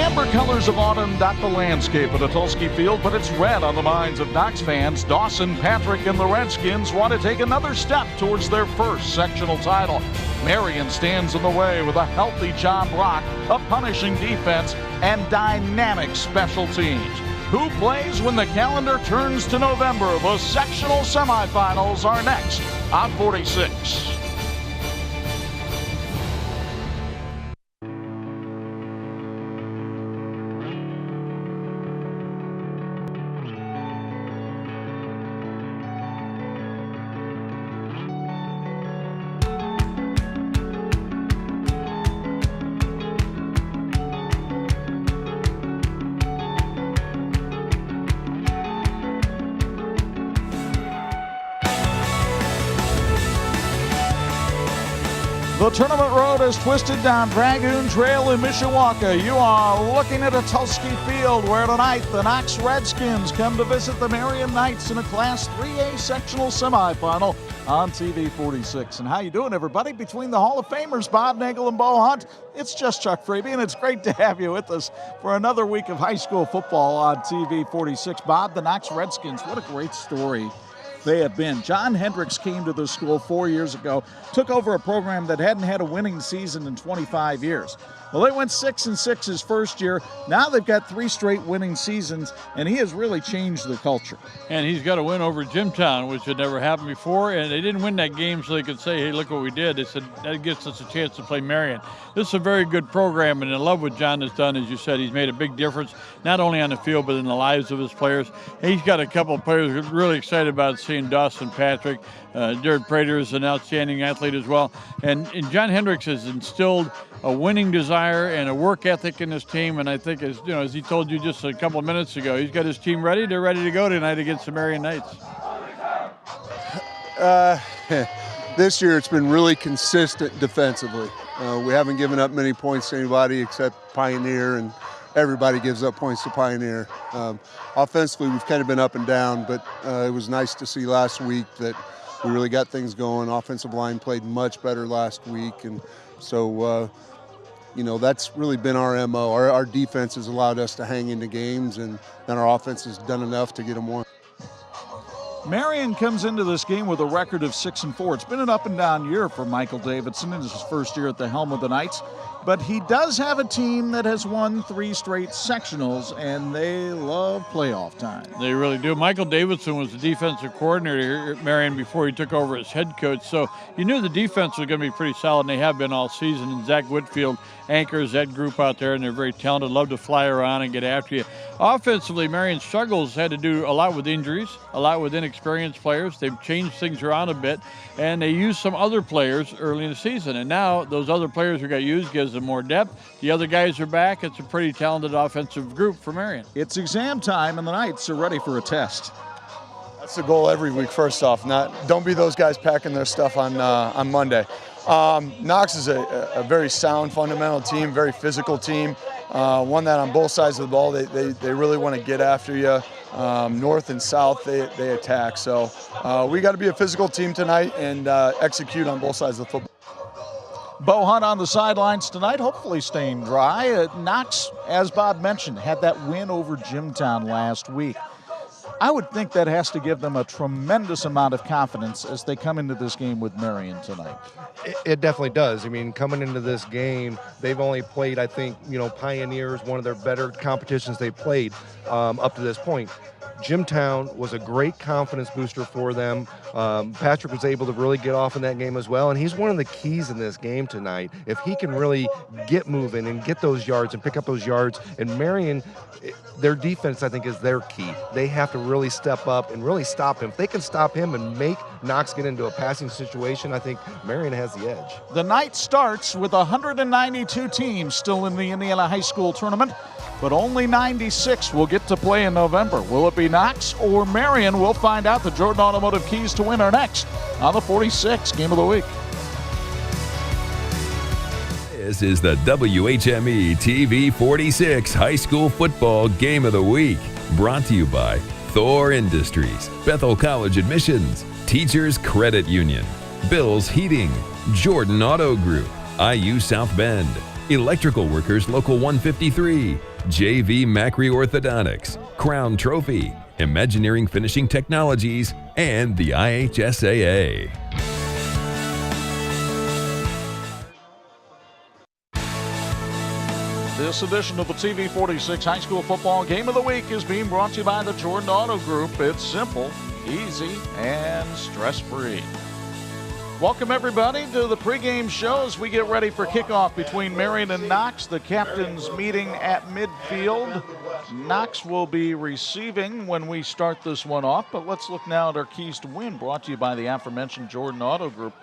amber colors of autumn dot the landscape at Tulski Field, but it's red on the minds of Knox fans. Dawson, Patrick, and the Redskins want to take another step towards their first sectional title. Marian stands in the way with a healthy John Brock, a punishing defense, and dynamic special teams. Who plays when the calendar turns to November? The sectional semifinals are next on 46. The tournament road has twisted down Dragoon Trail in Mishawaka. You are looking at a Tulski Field where tonight the Knox Redskins come to visit the Marian Knights in a Class 3A sectional semifinal on TV 46. And how you doing, everybody? Between the Hall of Famers, Bob Nagel and Bo Hunt, it's just Chuck Freeby, and it's great to have you with us for another week of high school football on TV 46. Bob, the Knox Redskins, what a great story they have been. John Hendricks came to the school 4 years ago, took over a program that hadn't had a winning season in 25 years. Well, they went 6-6 his first year. Now they've got 3 straight winning seasons, and he has really changed the culture. And he's got a win over Jimtown, which had never happened before, and they didn't win that game so they could say, hey, look what we did. They said, that gives us a chance to play Marian. This is a very good program, and I love what John has done. As you said, he's made a big difference, not only on the field, but in the lives of his players. He's got a couple of players who are really excited about seeing Dawson Patrick. Jared Prater is an outstanding athlete as well. And John Hendricks has instilled a winning desire and a work ethic in this team, and I think, as he told you just a couple of minutes ago, he's got his team ready. They're ready to go tonight against the Marian Knights. This year it's been really consistent defensively. We haven't given up many points to anybody except Pioneer, and everybody gives up points to Pioneer. Offensively, we've kind of been up and down, but it was nice to see last week that we really got things going. Offensive line played much better last week, and so that's really been our MO. Our defense has allowed us to hang into games, and then our offense has done enough to get them won. Marian comes into this game with a record of 6-4. It's been an up and down year for Michael Davidson. It is his first year at the helm of the Knights. But he does have a team that has won 3 straight sectionals, and they love playoff time. They really do. Michael Davidson was the defensive coordinator here at Marian before he took over as head coach. So you knew the defense was going to be pretty solid, and they have been all season. And Zach Whitfield anchors that group out there, and they're very talented, love to fly around and get after you. Offensively, Marian struggles had to do a lot with injuries, a lot with inexperienced players. They've changed things around a bit, and they used some other players early in the season. And now those other players who got used gives them more depth. The other guys are back. It's a pretty talented offensive group for Marian. It's exam time, and the Knights are ready for a test. That's the goal every week. First off, don't be those guys packing their stuff on Monday. Knox is a very sound, fundamental team, very physical team. One that on both sides of the ball, they really want to get after you. North and south, they attack. So we got to be a physical team tonight and execute on both sides of the football. Bo Hunt on the sidelines tonight, hopefully staying dry. Knox, as Bob mentioned, had that win over Jimtown last week. I would think that has to give them a tremendous amount of confidence as they come into this game with Marian tonight. It definitely does. I mean, coming into this game, they've only played, I think, Pioneers, one of their better competitions they played up to this point. Jimtown was a great confidence booster for them. Patrick was able to really get off in that game as well, and he's one of the keys in this game tonight. If he can really get moving and get those yards and pick up those yards, and Marian, their defense, I think, is their key. They have to really step up and really stop him. If they can stop him and make Knox get into a passing situation, I think Marian has the edge. The night starts with 192 teams still in the Indiana High School tournament, but only 96 will get to play in November. Will it be Knox or Marian? We'll find out. The Jordan Automotive keys to win are next on the 46 Game of the Week. This is the WHME TV 46 High School Football Game of the Week, brought to you by Thor Industries, Bethel College Admissions, Teachers Credit Union, Bill's Heating, Jordan Auto Group, IU South Bend, Electrical Workers Local 153, JV Macri Orthodontics, Crown Trophy, Imagineering Finishing Technologies, and the IHSAA. This edition of the TV46 High School Football Game of the Week is being brought to you by the Jordan Auto Group. It's simple, easy, and stress-free. Welcome, everybody, to the pregame show as we get ready for kickoff between Marian and Knox. The captains meeting at midfield. Knox will be receiving when we start this one off, but let's look now at our keys to win, brought to you by the aforementioned Jordan Auto Group.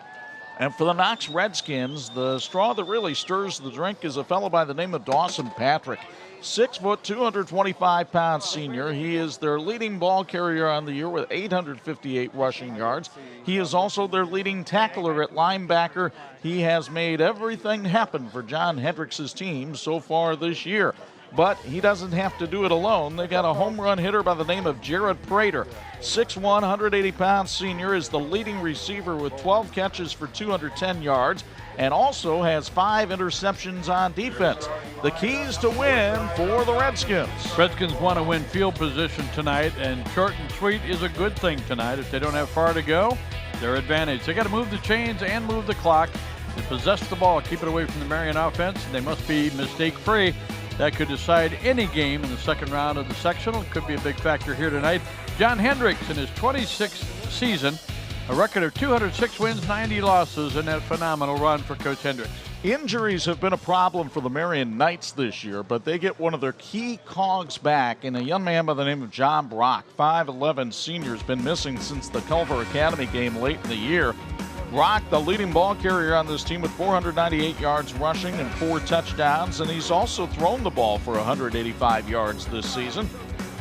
And for the Knox Redskins, the straw that really stirs the drink is a fellow by the name of Dawson Patrick. 6 foot, 225-pound senior. He is their leading ball carrier on the year with 858 rushing yards. He is also their leading tackler at linebacker. He has made everything happen for John Hendricks' team so far this year. But he doesn't have to do it alone. They got a home run hitter by the name of Jared Prater. 6'1", 180-pound senior is the leading receiver with 12 catches for 210 yards and also has 5 interceptions on defense. The keys to win for the Redskins. Redskins want to win field position tonight, and short and sweet is a good thing tonight. If they don't have far to go, their advantage. They got to move the chains and move the clock and possess the ball, keep it away from the Marian offense, and they must be mistake-free. That could decide any game in the second round of the sectional. Could be a big factor here tonight. John Hendricks in his 26th season, a record of 206 wins, 90 losses, and that phenomenal run for Coach Hendricks. Injuries have been a problem for the Marian Knights this year, but they get one of their key cogs back in a young man by the name of John Brock. 5'11" senior, has been missing since the Culver Academy game late in the year. Brock, the leading ball carrier on this team with 498 yards rushing and 4 touchdowns, and he's also thrown the ball for 185 yards this season.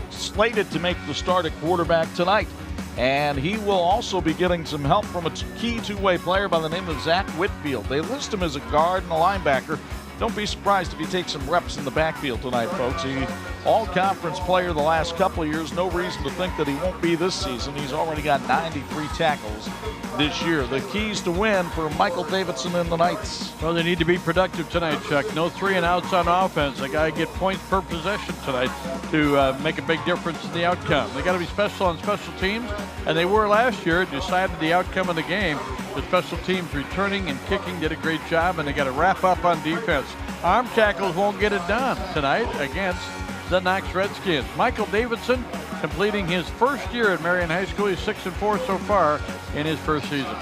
Slated to make the start at quarterback tonight. And he will also be getting some help from a key two-way player by the name of Zach Whitfield. They list him as a guard and a linebacker. Don't be surprised if he takes some reps in the backfield tonight, folks. He all-conference player the last couple of years. No reason to think that he won't be this season. He's already got 93 tackles this year. The keys to win for Michael Davidson and the Knights. Well, they need to be productive tonight, Chuck. No 3-and-outs on offense. They got to get points per possession tonight to make a big difference in the outcome. They got to be special on special teams, and they were last year. It decided the outcome of the game. The special teams returning and kicking did a great job, and they got to wrap up on defense. Arm tackles won't get it done tonight against the Knox Redskins. Michael Davidson completing his first year at Marian High School. He's 6-4 so far in his first season.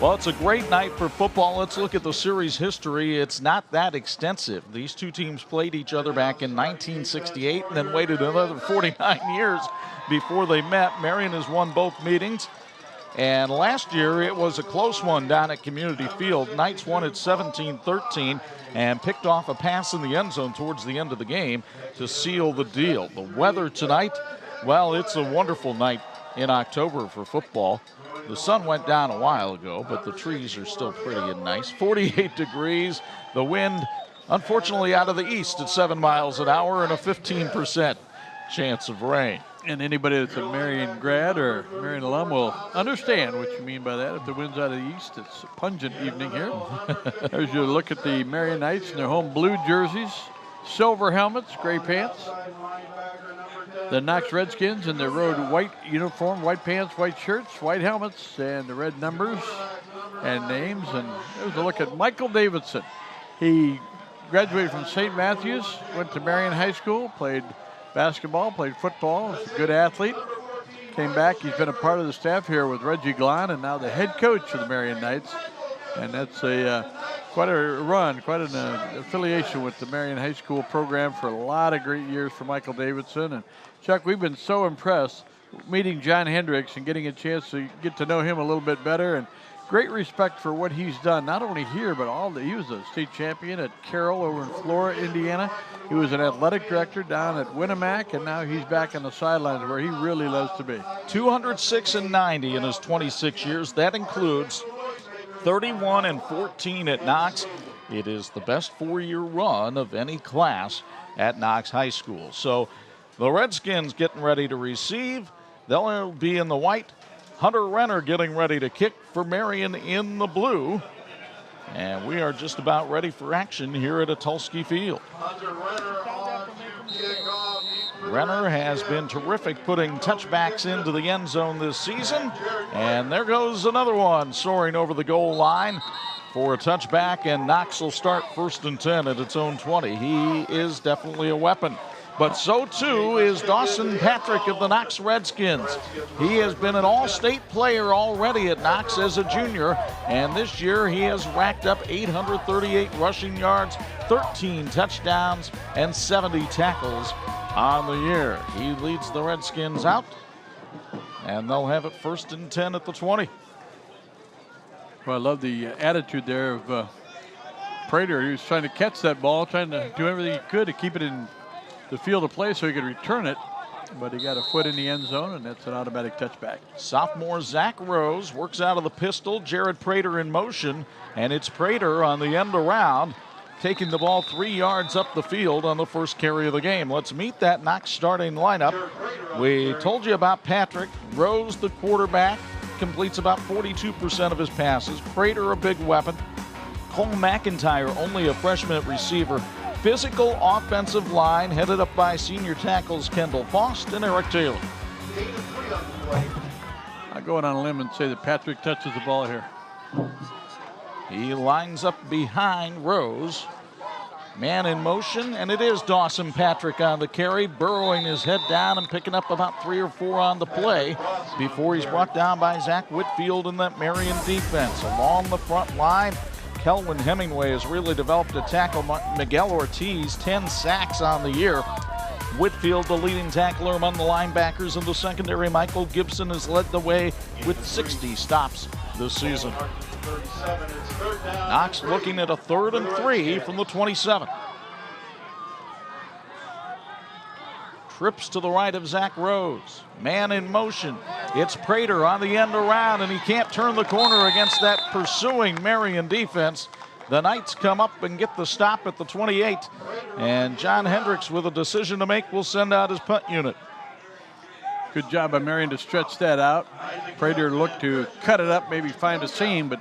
Well, it's a great night for football. Let's look at the series history. It's not that extensive. These two teams played each other back in 1968 and then waited another 49 years before they met. Marian has won both meetings. And last year, it was a close one down at Community Field. Knights won at 17-13 and picked off a pass in the end zone towards the end of the game to seal the deal. The weather tonight, well, it's a wonderful night in October for football. The sun went down a while ago, but the trees are still pretty and nice. 48 degrees. The wind, unfortunately, out of the east at 7 miles an hour and a 15% chance of rain. And anybody that's a Marian grad or Marian alum will understand what you mean by that. If the wind's out of the east, it's a pungent evening here. As you look at the Marian Knights in their home blue jerseys, silver helmets, gray pants. The Knox Redskins in their road white uniform, white pants, white shirts, white helmets, and the red numbers and names. And there's a look at Michael Davidson. He graduated from St. Matthews, went to Marian High School, played basketball, played football, was a good athlete. Came back, he's been a part of the staff here with Reggie Glahn and now the head coach of the Marian Knights. And that's quite a run, quite an affiliation with the Marian High School program for a lot of great years for Michael Davidson. And Chuck, we've been so impressed meeting John Hendricks and getting a chance to get to know him a little bit better. And great respect for what he's done, not only here, but he was a state champion at Carroll over in Flora, Indiana. He was an athletic director down at Winnemac, and now he's back on the sidelines where he really loves to be. 206-90 in his 26 years. That includes 31-14 at Knox. It is the best 4-year run of any class at Knox High School. So the Redskins getting ready to receive. They'll be in the white. Hunter Renner getting ready to kick for Marian in the blue. And we are just about ready for action here at Tulski Field. Renner has been terrific putting touchbacks into the end zone this season. And there goes another one soaring over the goal line for a touchback, and Knox will start 1st and 10 at its own 20. He is definitely a weapon. But so too is Dawson Patrick of the Knox Redskins. He has been an all-state player already at Knox as a junior, and this year he has racked up 838 rushing yards, 13 touchdowns, and 70 tackles on the year. He leads the Redskins out, and they'll have it 1st and 10 at the 20. Well, I love the attitude there of Prater. He was trying to catch that ball, trying to do everything he could to keep it in the field of play so he could return it, but he got a foot in the end zone, and that's an automatic touchback. Sophomore Zach Rose works out of the pistol. Jared Prater in motion, and it's Prater on the end around, taking the ball 3 yards up the field on the first carry of the game. Let's meet that Knox starting lineup. We told you about Patrick. Rose, the quarterback, completes about 42% of his passes. Prater, a big weapon. Cole McIntyre, only a freshman at receiver. Physical offensive line headed up by senior tackles Kendall Faust and Eric Taylor. I'll go on a limb and say that Patrick touches the ball here. He lines up behind Rose. Man in motion, and it is Dawson Patrick on the carry, burrowing his head down and picking up about 3 or 4 on the play before he's brought down by Zach Whitfield in that Marian defense. Along the front line, Kelvin Hemingway has really developed a tackle. Miguel Ortiz, 10 sacks on the year. Whitfield, the leading tackler among the linebackers in the secondary. Michael Gibson has led the way with 60 stops this season. Knox looking at a 3rd and 3 from the 27. Trips to the right of Zach Rose. Man in motion. It's Prater on the end around, and he can't turn the corner against that pursuing Marian defense. The Knights come up and get the stop at the 28, and John Hendricks, with a decision to make, will send out his punt unit. Good job by Marian to stretch that out. Prater looked to cut it up, maybe find a seam, but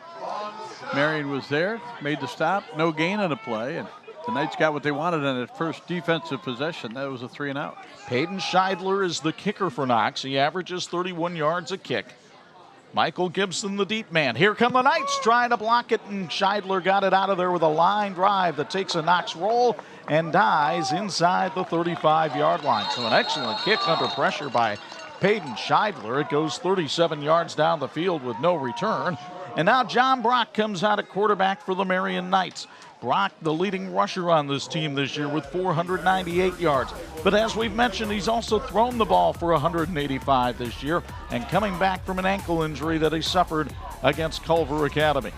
Marian was there, made the stop, no gain on the play, and the Knights got what they wanted on that first defensive possession. That was a 3 and out. Peyton Scheidler is the kicker for Knox. He averages 31 yards a kick. Michael Gibson, the deep man. Here come the Knights trying to block it, and Scheidler got it out of there with a line drive that takes a Knox roll and dies inside the 35-yard line. So an excellent kick under pressure by Peyton Scheidler. It goes 37 yards down the field with no return. And now John Brock comes out at quarterback for the Marian Knights. Brock, the leading rusher on this team this year with 498 yards. But as we've mentioned, he's also thrown the ball for 185 this year, and coming back from an ankle injury that he suffered against Culver Academy.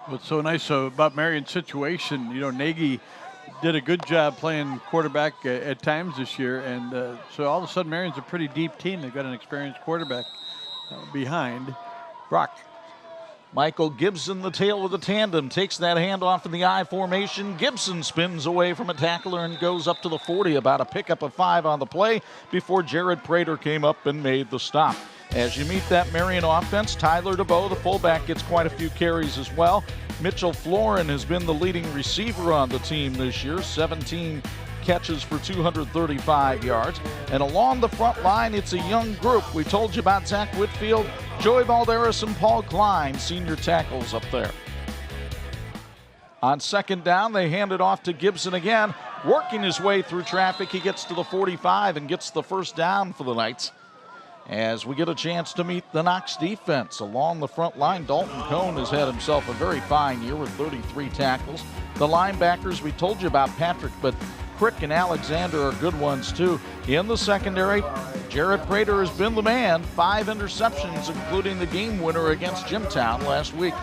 What's so nice about Marian's situation, you know, Nagy did a good job playing quarterback at times this year, and so all of a sudden Marian's a pretty deep team. They've got an experienced quarterback behind Brock. Michael Gibson, the tail with the tandem, takes that handoff in the I formation. Gibson spins away from a tackler and goes up to the 40, about a pickup of 5 on the play before Jared Prater came up and made the stop. As you meet that Marian offense, Tyler DeBow, the fullback, gets quite a few carries as well. Mitchell Florin has been the leading receiver on the team this year, 17 catches for 235 yards. And along the front line, it's a young group. We told you about Zach Whitfield, Joey Balderas, and Paul Klein, senior tackles up there. On 2nd down, they hand it off to Gibson again. Working his way through traffic, he gets to the 45 and gets the 1st down for the Knights. As we get a chance to meet the Knox defense along the front line, Dalton Cohn has had himself a very fine year with 33 tackles. The linebackers, we told you about Patrick, but Crick and Alexander are good ones too. In the secondary, Jared Prater has been the man. 5 interceptions, including the game winner against Jimtown last week.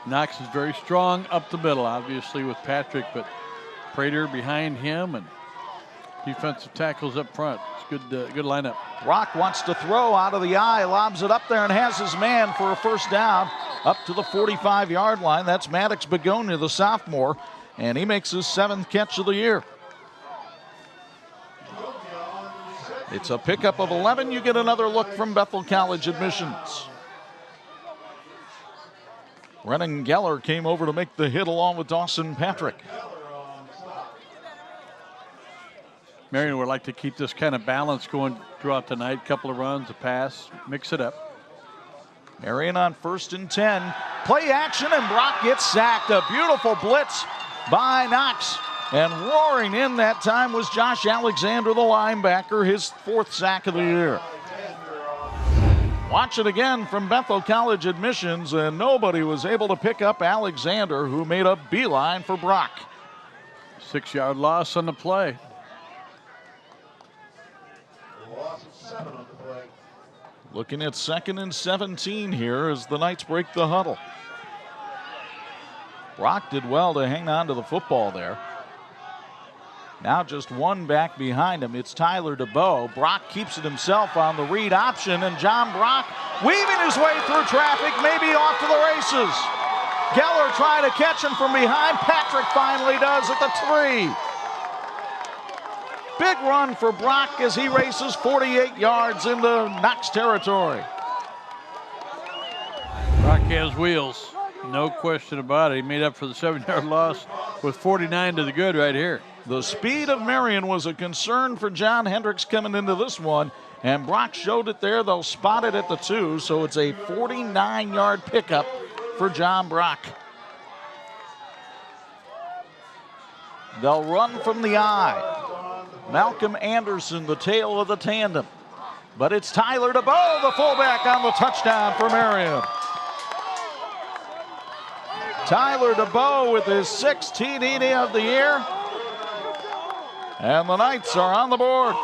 Knox is very strong up the middle, obviously, with Patrick, but Prater behind him and defensive tackles up front. It's good lineup. Brock wants to throw out of the eye, lobs it up there and has his man for a 1st down up to the 45-yard line. That's Maddox Begonia, the sophomore, and he makes his 7th catch of the year. It's a pickup of 11. You get another look from Bethel College admissions. Brennan Geller came over to make the hit along with Dawson Patrick. Marian would like to keep this kind of balance going throughout the night. Couple of runs, a pass, mix it up. Marian on 1st and 10. Play action, and Brock gets sacked. A beautiful blitz by Knox. And roaring in that time was Josh Alexander, the linebacker, his 4th sack of the year. Watch it again from Bethel College admissions, and nobody was able to pick up Alexander, who made a beeline for Brock. 6-yard loss on the play. Looking at 2nd and 17 here as the Knights break the huddle. Brock did well to hang on to the football there. Now just one back behind him. It's Tyler DeBow. Brock keeps it himself on the read option, and John Brock weaving his way through traffic, maybe off to the races. Geller trying to catch him from behind. Patrick finally does at the 3. Big run for Brock as he races 48 yards into Knox territory. Brock has wheels, no question about it. He made up for the 7-yard loss with 49 to the good right here. The speed of Marian was a concern for John Hendricks coming into this one, and Brock showed it there. They'll spot it at the 2, so it's a 49-yard pickup for John Brock. They'll run from the eye. Malcolm Anderson, the tail of the tandem. But it's Tyler DeBow, the fullback, on the touchdown for Marian. Tyler DeBow with his 6th TD of the year. And the Knights are on the board.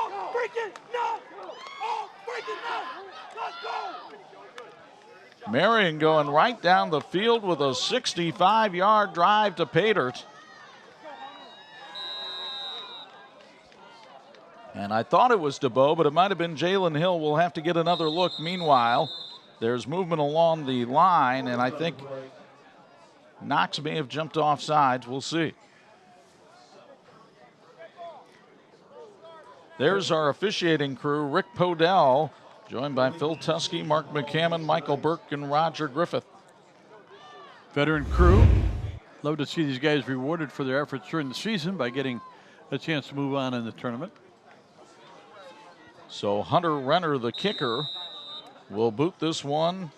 Marian going right down the field with a 65-yard drive to pay dirt. And I thought it was DeBow, but it might have been Jalen Hill. We'll have to get another look. Meanwhile, there's movement along the line, and I think Knox may have jumped off sides. We'll see. There's our officiating crew, Rick Podell, joined by Phil Tusky, Mark McCammon, Michael Burke, and Roger Griffith. Veteran crew. Love to see these guys rewarded for their efforts during the season by getting a chance to move on in the tournament. So Hunter Renner, the kicker, will boot this one.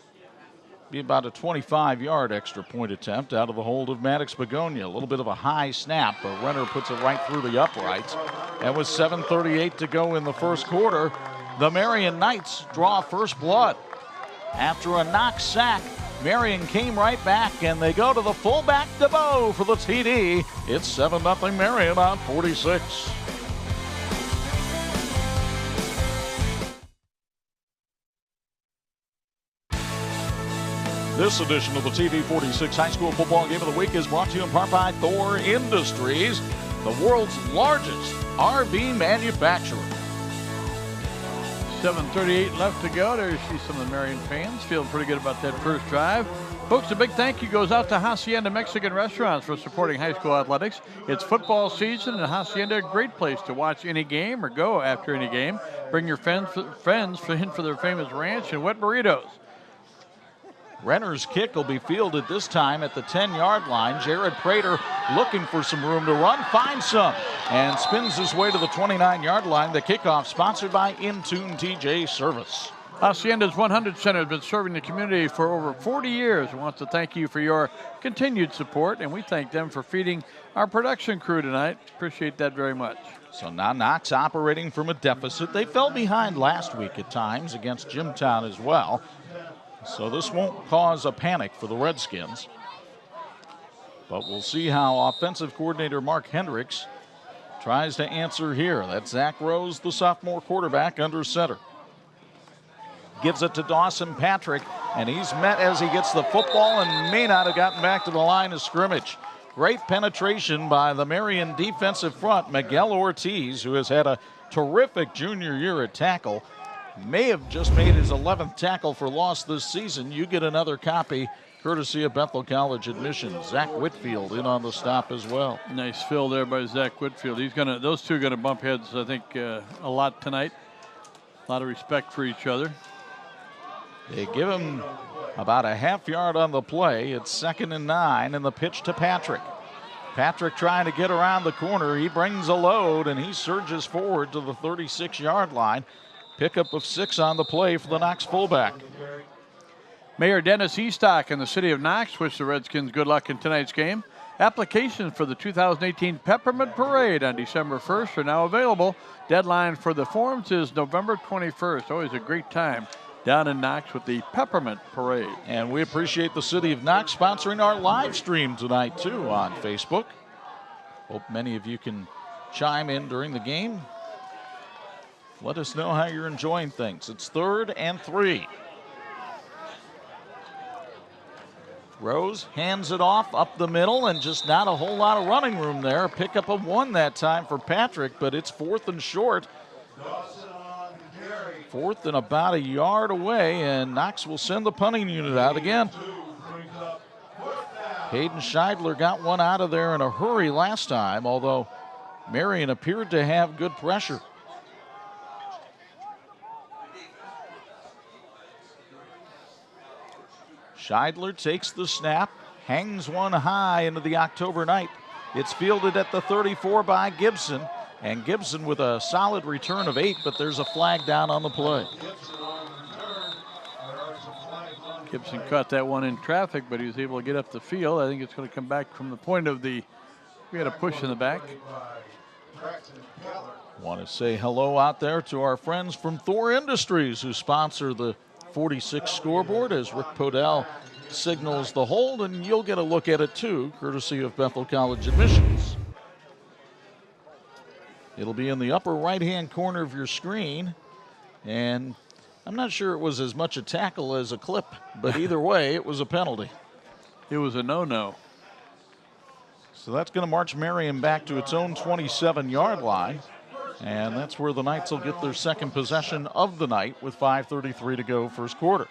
Be about a 25-yard extra point attempt out of the hold of Maddox Begonia. A little bit of a high snap, but Renner puts it right through the uprights. And with 7:38 to go in the first quarter, the Marian Knights draw first blood. After a Knox sack, Marian came right back, and they go to the fullback DeBow for the TD. It's 7-0 Marian on 46. This edition of the TV 46 High School Football Game of the Week is brought to you in part by Thor Industries, the world's largest RV manufacturer. 7:38 left to go. There you see some of the Marian fans feeling pretty good about that first drive. Folks, a big thank you goes out to Hacienda Mexican Restaurants for supporting high school athletics. It's football season, and Hacienda, a great place to watch any game or go after any game. Bring your friends in for their famous ranch and wet burritos. Renner's kick will be fielded this time at the 10-yard line. Jared Prater looking for some room to run, finds some, and spins his way to the 29-yard line. The kickoff sponsored by Intune TJ Service. Hacienda's 100 Center has been serving the community for over 40 years. We want to thank you for your continued support, and we thank them for feeding our production crew tonight. Appreciate that very much. So now Knox operating from a deficit. They fell behind last week at times against Jimtown as well. So this won't cause a panic for the Redskins. But we'll see how offensive coordinator Mark Hendricks tries to answer here. That's Zach Rose, the sophomore quarterback, under center. Gives it to Dawson Patrick, and he's met as he gets the football and may not have gotten back to the line of scrimmage. Great penetration by the Marian defensive front. Miguel Ortiz, who has had a terrific junior year at tackle, may have just made his 11th tackle for loss this season. You get another copy courtesy of Bethel College admissions. Zach Whitfield in on the stop as well. Nice fill there by Zach Whitfield. Those two are gonna bump heads, I think, a lot tonight. A lot of respect for each other. They give him About a half yard on the play. It's 2nd and 9, and the pitch to Patrick. Patrick trying to get around the corner. He brings a load, and he surges forward to the 36-yard line. Pickup of 6 on the play for the Knox fullback. Mayor Dennis Eastock and the city of Knox wish the Redskins good luck in tonight's game. Applications for the 2018 Peppermint Parade on December 1st are now available. Deadline for the forms is November 21st. Always a great time down in Knox with the Peppermint Parade. And we appreciate the city of Knox sponsoring our live stream tonight, too, on Facebook. Hope many of you can chime in during the game. Let us know how you're enjoying things. It's 3rd and 3. Rose hands it off up the middle, and just not a whole lot of running room there. Pickup of 1 that time for Patrick, but it's 4th and short. 4th and about a yard away, and Knox will send the punting unit out again. Hayden Scheidler got one out of there in a hurry last time, although Marian appeared to have good pressure. Scheidler takes the snap, hangs one high into the October night. It's fielded at the 34 by Gibson, and Gibson with a solid return of 8, but there's a flag down on the play. Gibson caught that one in traffic, but he was able to get up the field. I think it's going to come back from the point of we had a push in the back. Want to say hello out there to our friends from Thor Industries who sponsor the 46 scoreboard as Rick Podell signals the hold, and you'll get a look at it too, courtesy of Bethel College Admissions. It'll be in the upper right-hand corner of your screen, and I'm not sure it was as much a tackle as a clip, but either way, it was a penalty. It was a no-no. So that's going to march Marian back to its own 27-yard line. And that's where the Knights will get their second possession of the night with 5:33 to go first quarter.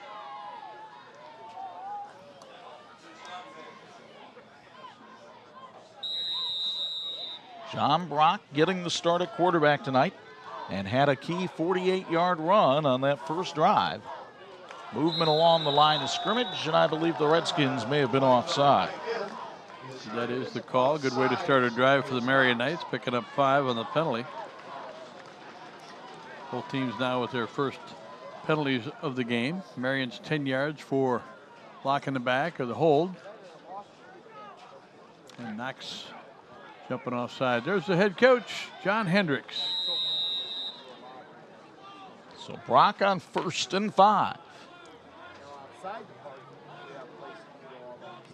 John Brock getting the start at quarterback tonight and had a key 48-yard run on that first drive. Movement along the line of scrimmage, and I believe the Redskins may have been offside. That is the call. Good way to start a drive for the Marian Knights, picking up 5 on the penalty. Both teams now with their first penalties of the game. Marian's 10 yards for blocking the back or the hold. And Knox jumping offside. There's the head coach, John Hendricks. So Brock on 1st and 5.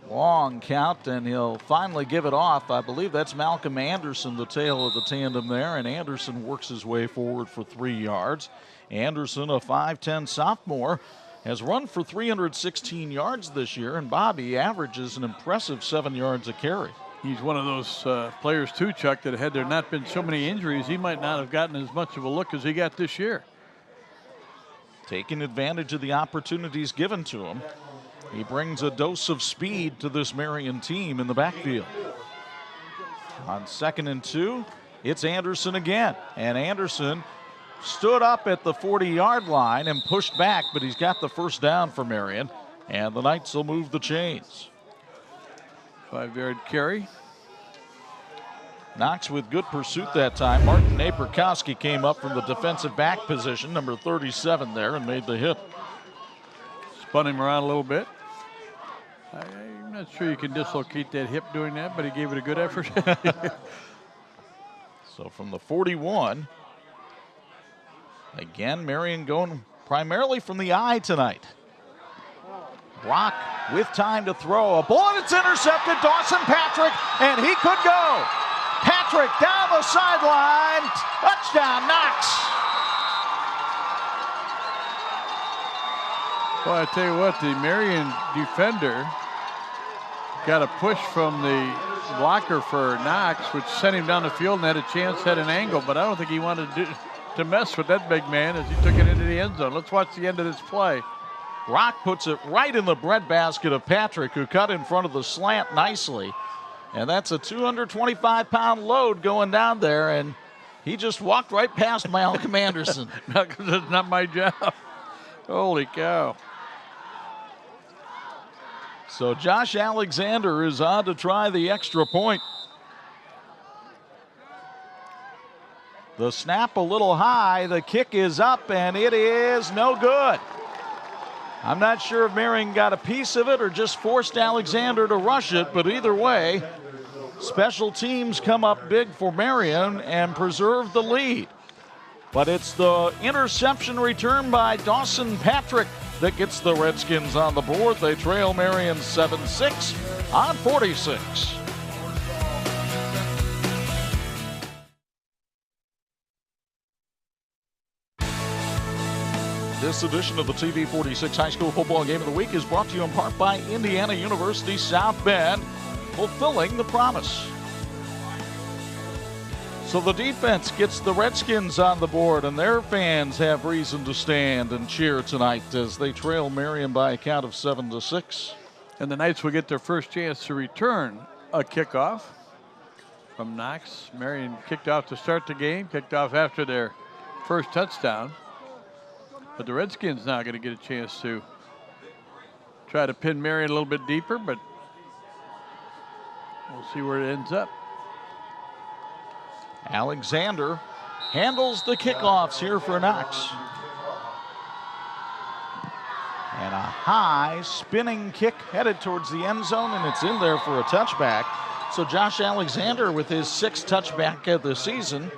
Long count, and he'll finally give it off. I believe that's Malcolm Anderson, the tail of the tandem there, and Anderson works his way forward for 3 yards. Anderson, a 5'10 sophomore, has run for 316 yards this year, and Bobby averages an impressive 7 yards a carry. He's one of those players too, Chuck, that had there not been so many injuries, he might not have gotten as much of a look as he got this year. Taking advantage of the opportunities given to him. He brings a dose of speed to this Marian team in the backfield. On 2nd and 2, it's Anderson again. And Anderson stood up at the 40-yard line and pushed back, but he's got the first down for Marian. And the Knights will move the chains. 5-yard carry. Knox with good pursuit that time. Martin Naperkowski came up from the defensive back position, number 37 there, and made the hit. Spun him around a little bit. I'm not sure you can dislocate that hip doing that, but he gave it a good effort. So from the 41, again, Marian going primarily from the eye tonight. Brock with time to throw. A ball, and it's intercepted. Dawson Patrick, and he could go. Patrick down the sideline. Touchdown, Knox. Well, I tell you what, the Marian defender got a push from the blocker for Knox, which sent him down the field and had a chance, had an angle, but I don't think he wanted to mess with that big man as he took it into the end zone. Let's watch the end of this play. Brock puts it right in the breadbasket of Patrick, who cut in front of the slant nicely. And that's a 225-pound load going down there, and he just walked right past Malcolm Anderson. Malcolm, that's not my job. Holy cow. So Josh Alexander is on to try the extra point. The snap a little high, the kick is up, and it is no good. I'm not sure if Marian got a piece of it or just forced Alexander to rush it, but either way, special teams come up big for Marian and preserve the lead. But it's the interception return by Dawson Patrick that gets the Redskins on the board. They trail Marian 7-6 on 46. This edition of the TV 46 High School Football Game of the Week is brought to you in part by Indiana University South Bend, fulfilling the promise. So the defense gets the Redskins on the board, and their fans have reason to stand and cheer tonight as they trail Marian by a count of 7-6. And the Knights will get their first chance to return a kickoff from Knox. Marian kicked off to start the game, kicked off after their first touchdown. But the Redskins now going to get a chance to try to pin Marian a little bit deeper, but we'll see where it ends up. Alexander handles the kickoffs here for Knox. And a high spinning kick headed towards the end zone, and it's in there for a touchback. So Josh Alexander with his 6th touchback of the season.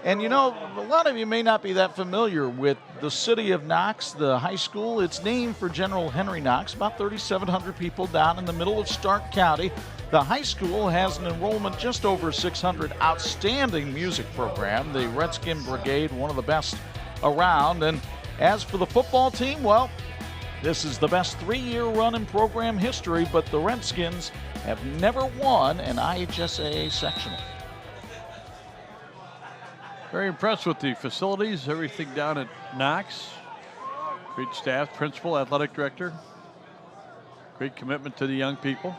And you know, a lot of you may not be that familiar with the city of Knox, the high school. It's named for General Henry Knox, about 3,700 people down in the middle of Stark County. The high school has an enrollment just over 600. Outstanding music program. The Redskin Brigade, one of the best around. And as for the football team, well, this is the best 3-year run in program history, but the Redskins have never won an IHSAA sectional. Very impressed with the facilities, everything down at Knox. Great staff, principal, athletic director. Great commitment to the young people.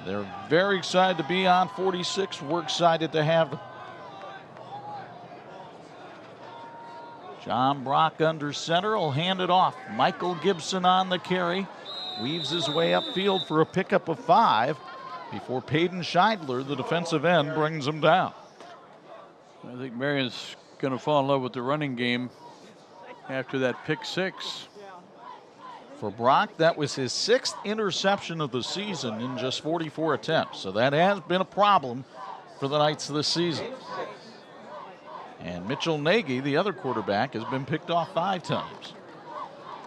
They're very excited to be on 46. We're excited to have them. John Brock under center will hand it off. Michael Gibson on the carry. Weaves his way upfield for a pickup of 5 before Peyton Scheidler, the defensive end, brings him down. I think Marian's going to fall in love with the running game after that pick 6. For Brock, that was his 6th interception of the season in just 44 attempts. So that has been a problem for the Knights this season. And Mitchell Nagy, the other quarterback, has been picked off 5 times.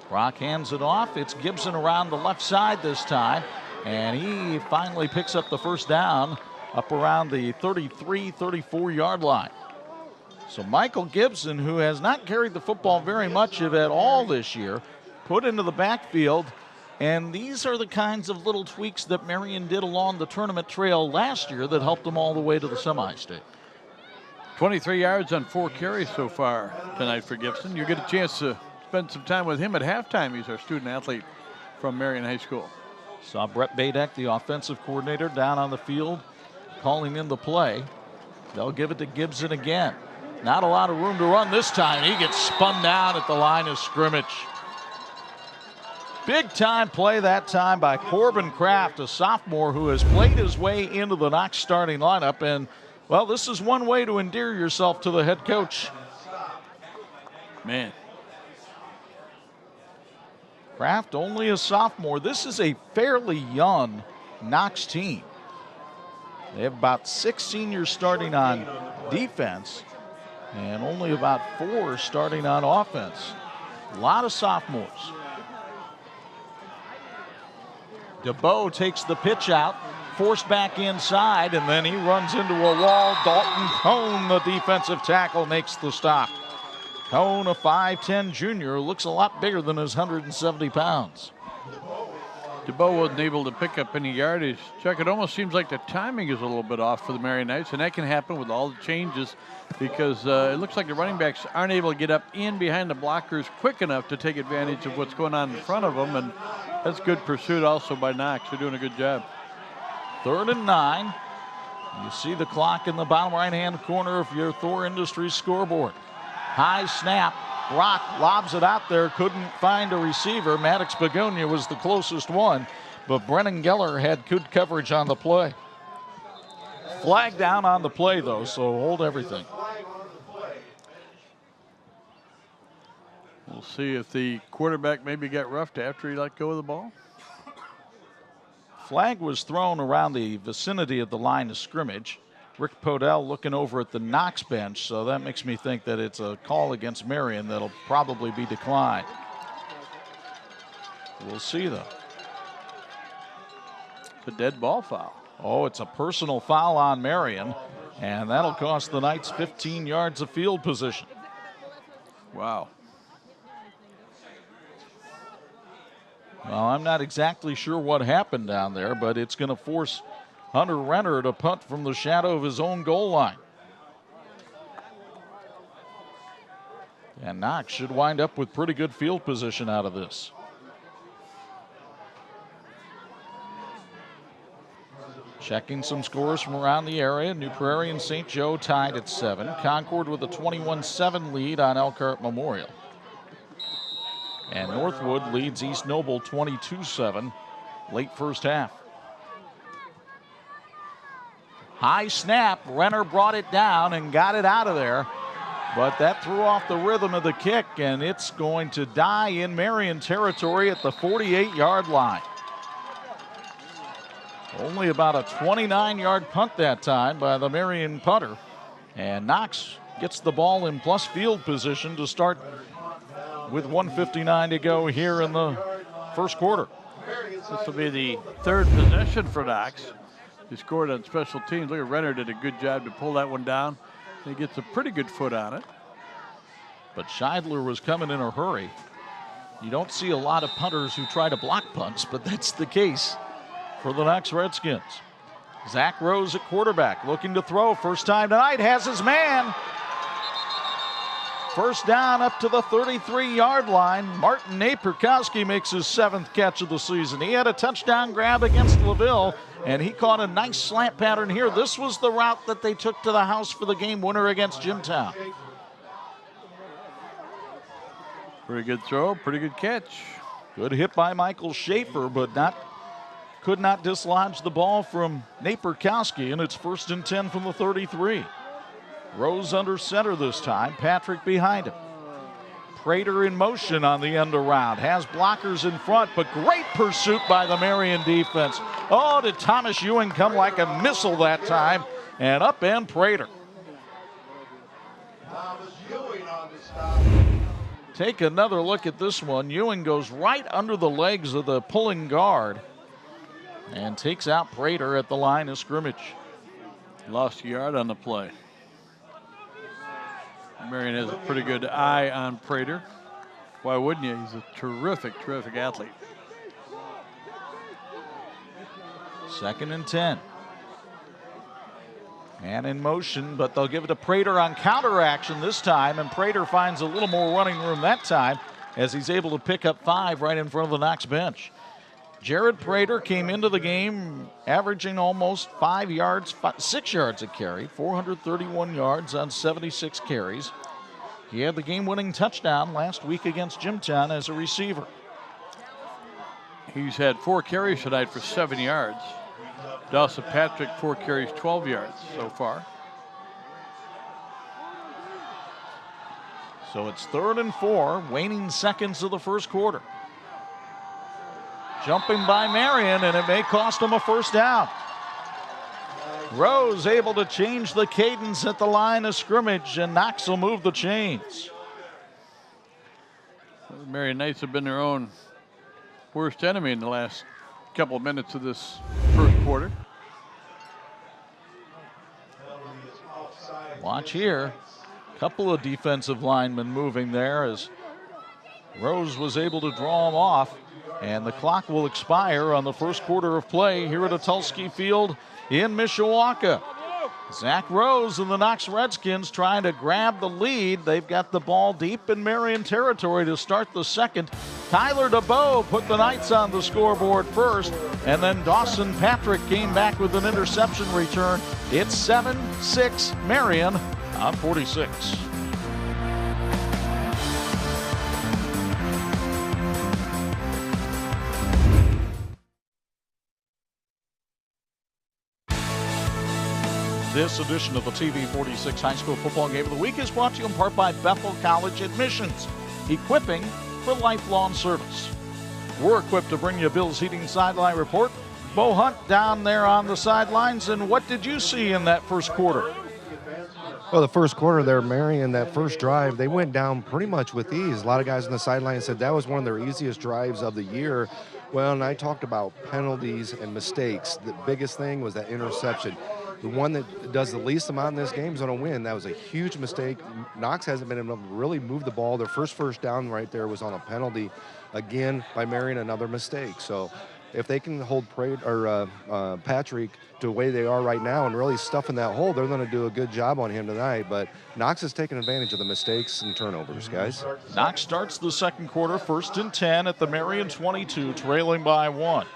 Brock hands it off. It's Gibson around the left side this time. And he finally picks up the first down up around the 33, 34-yard line. So Michael Gibson, who has not carried the football very much of at all this year, put into the backfield. And these are the kinds of little tweaks that Marian did along the tournament trail last year that helped them all the way to the semi-state. 23 yards on 4 carries so far tonight for Gibson. You get a chance to spend some time with him at halftime. He's our student athlete from Marian High School. Saw Brett Badek, the offensive coordinator, down on the field calling in the play. They'll give it to Gibson again. Not a lot of room to run this time. He gets spun down at the line of scrimmage. Big time play that time by Corbin Kraft, a sophomore who has played his way into the Knox starting lineup. And, well, this is one way to endear yourself to the head coach. Man. Kraft only a sophomore. This is a fairly young Knox team. They have about 6 seniors starting on defense and only about 4 starting on offense. A lot of sophomores. DeBow takes the pitch out, forced back inside, and then he runs into a wall. Dalton Cohn, the defensive tackle, makes the stop. Cohn, a 5'10 junior, looks a lot bigger than his 170 pounds. DeBow wasn't able to pick up any yardage. Chuck, it almost seems like the timing is a little bit off for the Marian Knights, and that can happen with all the changes because it looks like the running backs aren't able to get up in behind the blockers quick enough to take advantage of what's going on in front of them, and that's good pursuit also by Knox. They're doing a good job. 3rd and 9. You see the clock in the bottom right-hand corner of your Thor Industries scoreboard. High snap. Brock lobs it out there, couldn't find a receiver. Maddox Begonia was the closest one, but Brennan Geller had good coverage on the play. Flag down on the play, though, so hold everything. We'll see if the quarterback maybe got roughed after he let go of the ball. Flag was thrown around the vicinity of the line of scrimmage. Rick Podell looking over at the Knox bench, so that makes me think that it's a call against Marian that'll probably be declined. We'll see, though. It's a dead ball foul. Oh, it's a personal foul on Marian, and that'll cost the Knights 15 yards of field position. Wow. Well, I'm not exactly sure what happened down there, but it's going to force Hunter Renner to punt from the shadow of his own goal line. And Knox should wind up with pretty good field position out of this. Checking some scores from around the area. New Prairie and St. Joe tied at 7. Concord with a 21-7 lead on Elkhart Memorial. And Northwood leads East Noble 22-7 late first half. High snap. Renner brought it down and got it out of there. But that threw off the rhythm of the kick, and it's going to die in Marian territory at the 48-yard line. Only about a 29-yard punt that time by the Marian punter. And Knox gets the ball in plus field position to start with 1:59 to go here in the first quarter. This will be the third possession for Knox. He scored on special teams. Look at Renner did a good job to pull that one down. He gets a pretty good foot on it. But Scheidler was coming in a hurry. You don't see a lot of punters who try to block punts, but that's the case for the Knox Redskins. Zach Rose at quarterback, looking to throw. First time tonight, has his man. First down up to the 33-yard line. Martin Naperkowski makes his 7th catch of the season. He had a touchdown grab against LaVille, and he caught a nice slant pattern here. This was the route that they took to the house for the game winner against Jimtown. Pretty good throw, pretty good catch. Good hit by Michael Schaefer, but could not dislodge the ball from Naperkowski, and it's 1st and 10 from the 33. Rose under center this time, Patrick behind him. Prater in motion on the end around, has blockers in front, but great pursuit by the Marian defense. Oh, did Thomas Ewing come like a missile that time, and upend Prater. Take another look at this one. Ewing goes right under the legs of the pulling guard and takes out Prater at the line of scrimmage. Lost a yard on the play. Marian has a pretty good eye on Prater. Why wouldn't you? He's a terrific, terrific athlete. 2nd and 10. And in motion, but they'll give it to Prater on counter action this time, and Prater finds a little more running room that time as he's able to pick up 5 right in front of the Knox bench. Jared Prater came into the game averaging almost 6 yards a carry, 431 yards on 76 carries. He had the game-winning touchdown last week against Jimtown as a receiver. He's had 4 carries tonight for 7 yards. Dawson Patrick, 4 carries, 12 yards so far. So it's 3rd and 4, waning seconds of the first quarter. Jumping by Marian, and it may cost him a first down. Rose able to change the cadence at the line of scrimmage, and Knox will move the chains. The Marian Knights have been their own worst enemy in the last couple of minutes of this first quarter. Watch here. Couple of defensive linemen moving there as Rose was able to draw them off. And the clock will expire on the first quarter of play here at Atulski Field in Mishawaka. Zach Rose and the Knox Redskins trying to grab the lead. They've got the ball deep in Marian territory to start the second. Tyler DeBow put the Knights on the scoreboard first, and then Dawson Patrick came back with an interception return. It's 7-6 Marian on 46. This edition of the TV 46 High School Football Game of the Week is brought to you in part by Bethel College Admissions, equipping for lifelong service. We're equipped to bring you Bill's Heating Sideline Report. Bo Hunt down there on the sidelines, and what did you see in that first quarter? Well, the first quarter there, Marian, that first drive, they went down pretty much with ease. A lot of guys on the sideline said that was one of their easiest drives of the year. Well, and I talked about penalties and mistakes. The biggest thing was that interception. The one that does the least amount in this game is going to win. That was a huge mistake. Knox hasn't been able to really move the ball. Their first down right there was on a penalty. Again, by Marian, another mistake. So if they can hold Patrick to the way they are right now and really stuff in that hole, they're going to do a good job on him tonight. But Knox is taking advantage of the mistakes and turnovers, guys. Knox starts the second quarter 1st and 10 at the Marian 22, trailing by 1.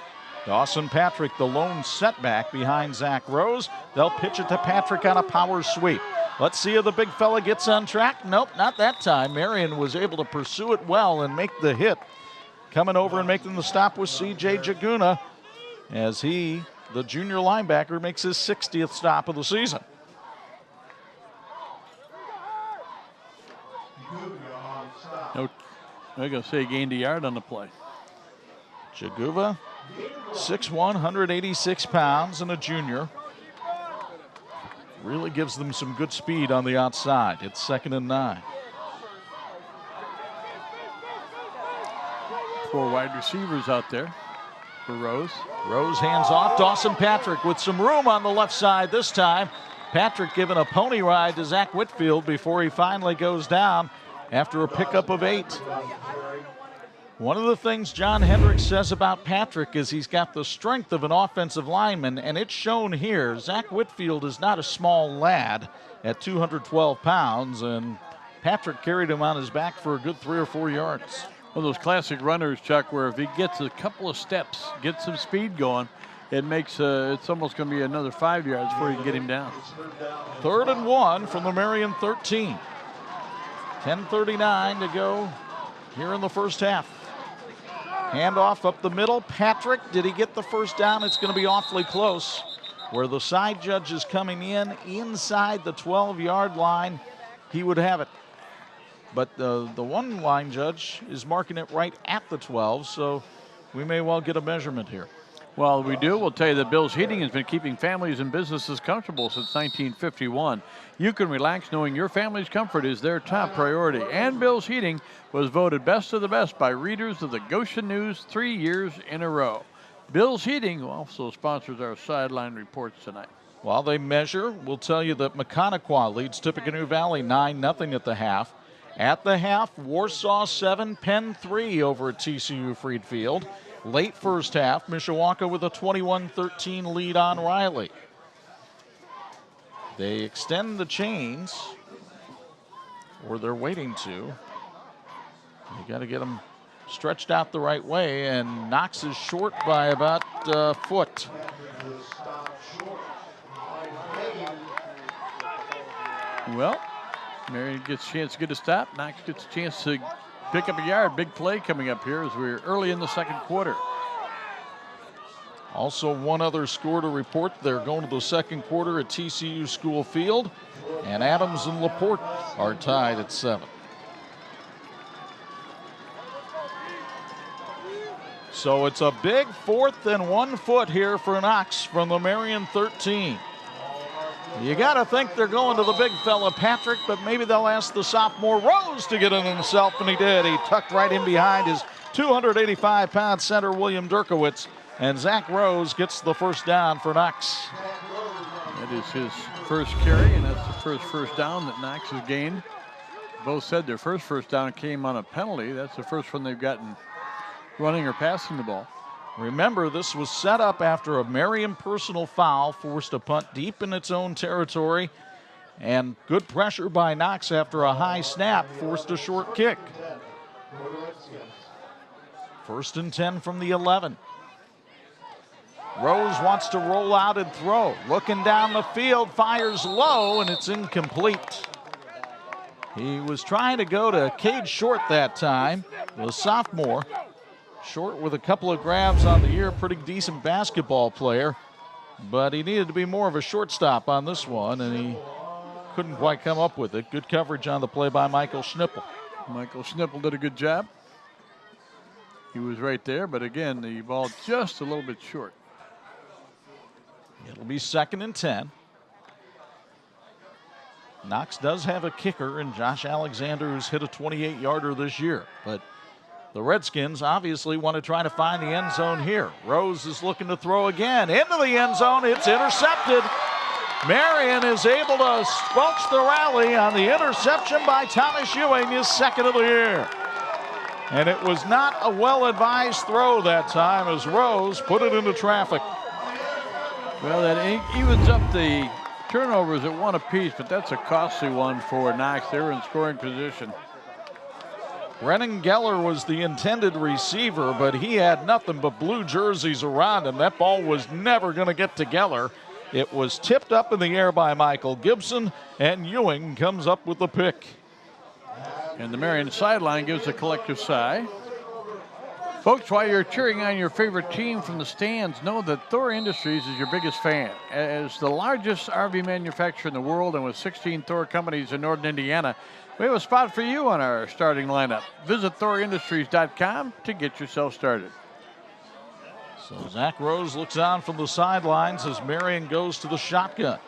Dawson Patrick, the lone setback behind Zach Rose. They'll pitch it to Patrick on a power sweep. Let's see if the big fella gets on track. Nope, not that time. Marian was able to pursue it well and make the hit. Coming over and making the stop was C.J. Jaguna as he, the junior linebacker, makes his 60th stop of the season. No, I'm going to say gained a yard on the play. Jaguva, 6'1", 186 pounds, and a junior. Really gives them some good speed on the outside. It's 2nd and 9. 4 wide receivers out there for Rose. Rose hands off. Dawson Patrick with some room on the left side this time. Patrick giving a pony ride to Zach Whitfield before he finally goes down after a pickup of 8. One of the things John Hendricks says about Patrick is he's got the strength of an offensive lineman, and it's shown here. Zach Whitfield is not a small lad at 212 pounds, and Patrick carried him on his back for a good 3 or 4 yards. One of those classic runners, Chuck, where if he gets a couple of steps, gets some speed going, it makes it's almost going to be another 5 yards before you can get him down. 3rd and 1 from the Marian 13. 10:39 to go here in the first half. Handoff up the middle. Patrick, did he get the first down? It's going to be awfully close. Where the side judge is coming in inside the 12-yard line, he would have it. But the one line judge is marking it right at the 12, so we may well get a measurement here. Well, we do. We'll tell you that Bill's Heating has been keeping families and businesses comfortable since 1951. You can relax knowing your family's comfort is their top priority. And Bill's Heating was voted best of the best by readers of the Goshen News 3 years in a row. Bill's Heating also sponsors our sideline reports tonight. While they measure, we'll tell you that Mechaniqua leads Tippecanoe Valley 9-0 at the half. At the half, Warsaw 7, Penn 3 over at TCU Freed Field. Late first half, Mishawaka with a 21-13 lead on Riley. They extend the chains, or they're waiting to. You got to get them stretched out the right way, and Knox is short by about a foot. Well, Marian gets a chance to get a stop. Knox gets a chance to pick up a yard. Big play coming up here as we're early in the second quarter. Also, one other score to report. They're going to the second quarter at TCU School Field, and Adams and LaPorte are tied at 7. So it's a big 4th and 1 foot here for Knox from the Marian 13. You got to think they're going to the big fella, Patrick, but maybe they'll ask the sophomore Rose to get in himself, and he did. He tucked right in behind his 285-pound center, William Durkowitz, and Zach Rose gets the first down for Knox. That is his first carry, and that's the first down that Knox has gained. Both said their first down came on a penalty. That's the first one they've gotten running or passing the ball. Remember, this was set up after a Marian personal foul forced a punt deep in its own territory, and good pressure by Knox after a high snap forced a short kick. 1st and 10 from the 11. Rose wants to roll out and throw. Looking down the field, fires low, and it's incomplete. He was trying to go to Cade Short that time, the sophomore. Short with a couple of grabs on the year, pretty decent basketball player. but he needed to be more of a shortstop on this one, and he couldn't quite come up with it. Good coverage on the play by Michael Schnippel. Michael Schnippel did a good job. He was right there, but again, the ball just a little bit short. It'll be 2nd and 10. Knox does have a kicker in Josh Alexander, who's hit a 28-yarder this year, but the Redskins obviously want to try to find the end zone here. Rose is looking to throw again into the end zone. It's intercepted. Marian is able to squelch the rally on the interception by Thomas Ewing, his 2nd of the year. And it was not a well-advised throw that time as Rose put it into traffic. Well, that evens up the turnovers at 1 apiece, but that's a costly one for Knox. They were in scoring position. Brennan Geller was the intended receiver, but he had nothing but blue jerseys around him. That ball was never going to get to Geller. It was tipped up in the air by Michael Gibson, and Ewing comes up with the pick. And the Marian sideline gives a collective sigh. Folks, while you're cheering on your favorite team from the stands, know that Thor Industries is your biggest fan. As the largest RV manufacturer in the world and with 16 Thor companies in northern Indiana, we have a spot for you on our starting lineup. Visit ThorIndustries.com to get yourself started. So Zach Rose looks on from the sidelines as Marian goes to the shotgun.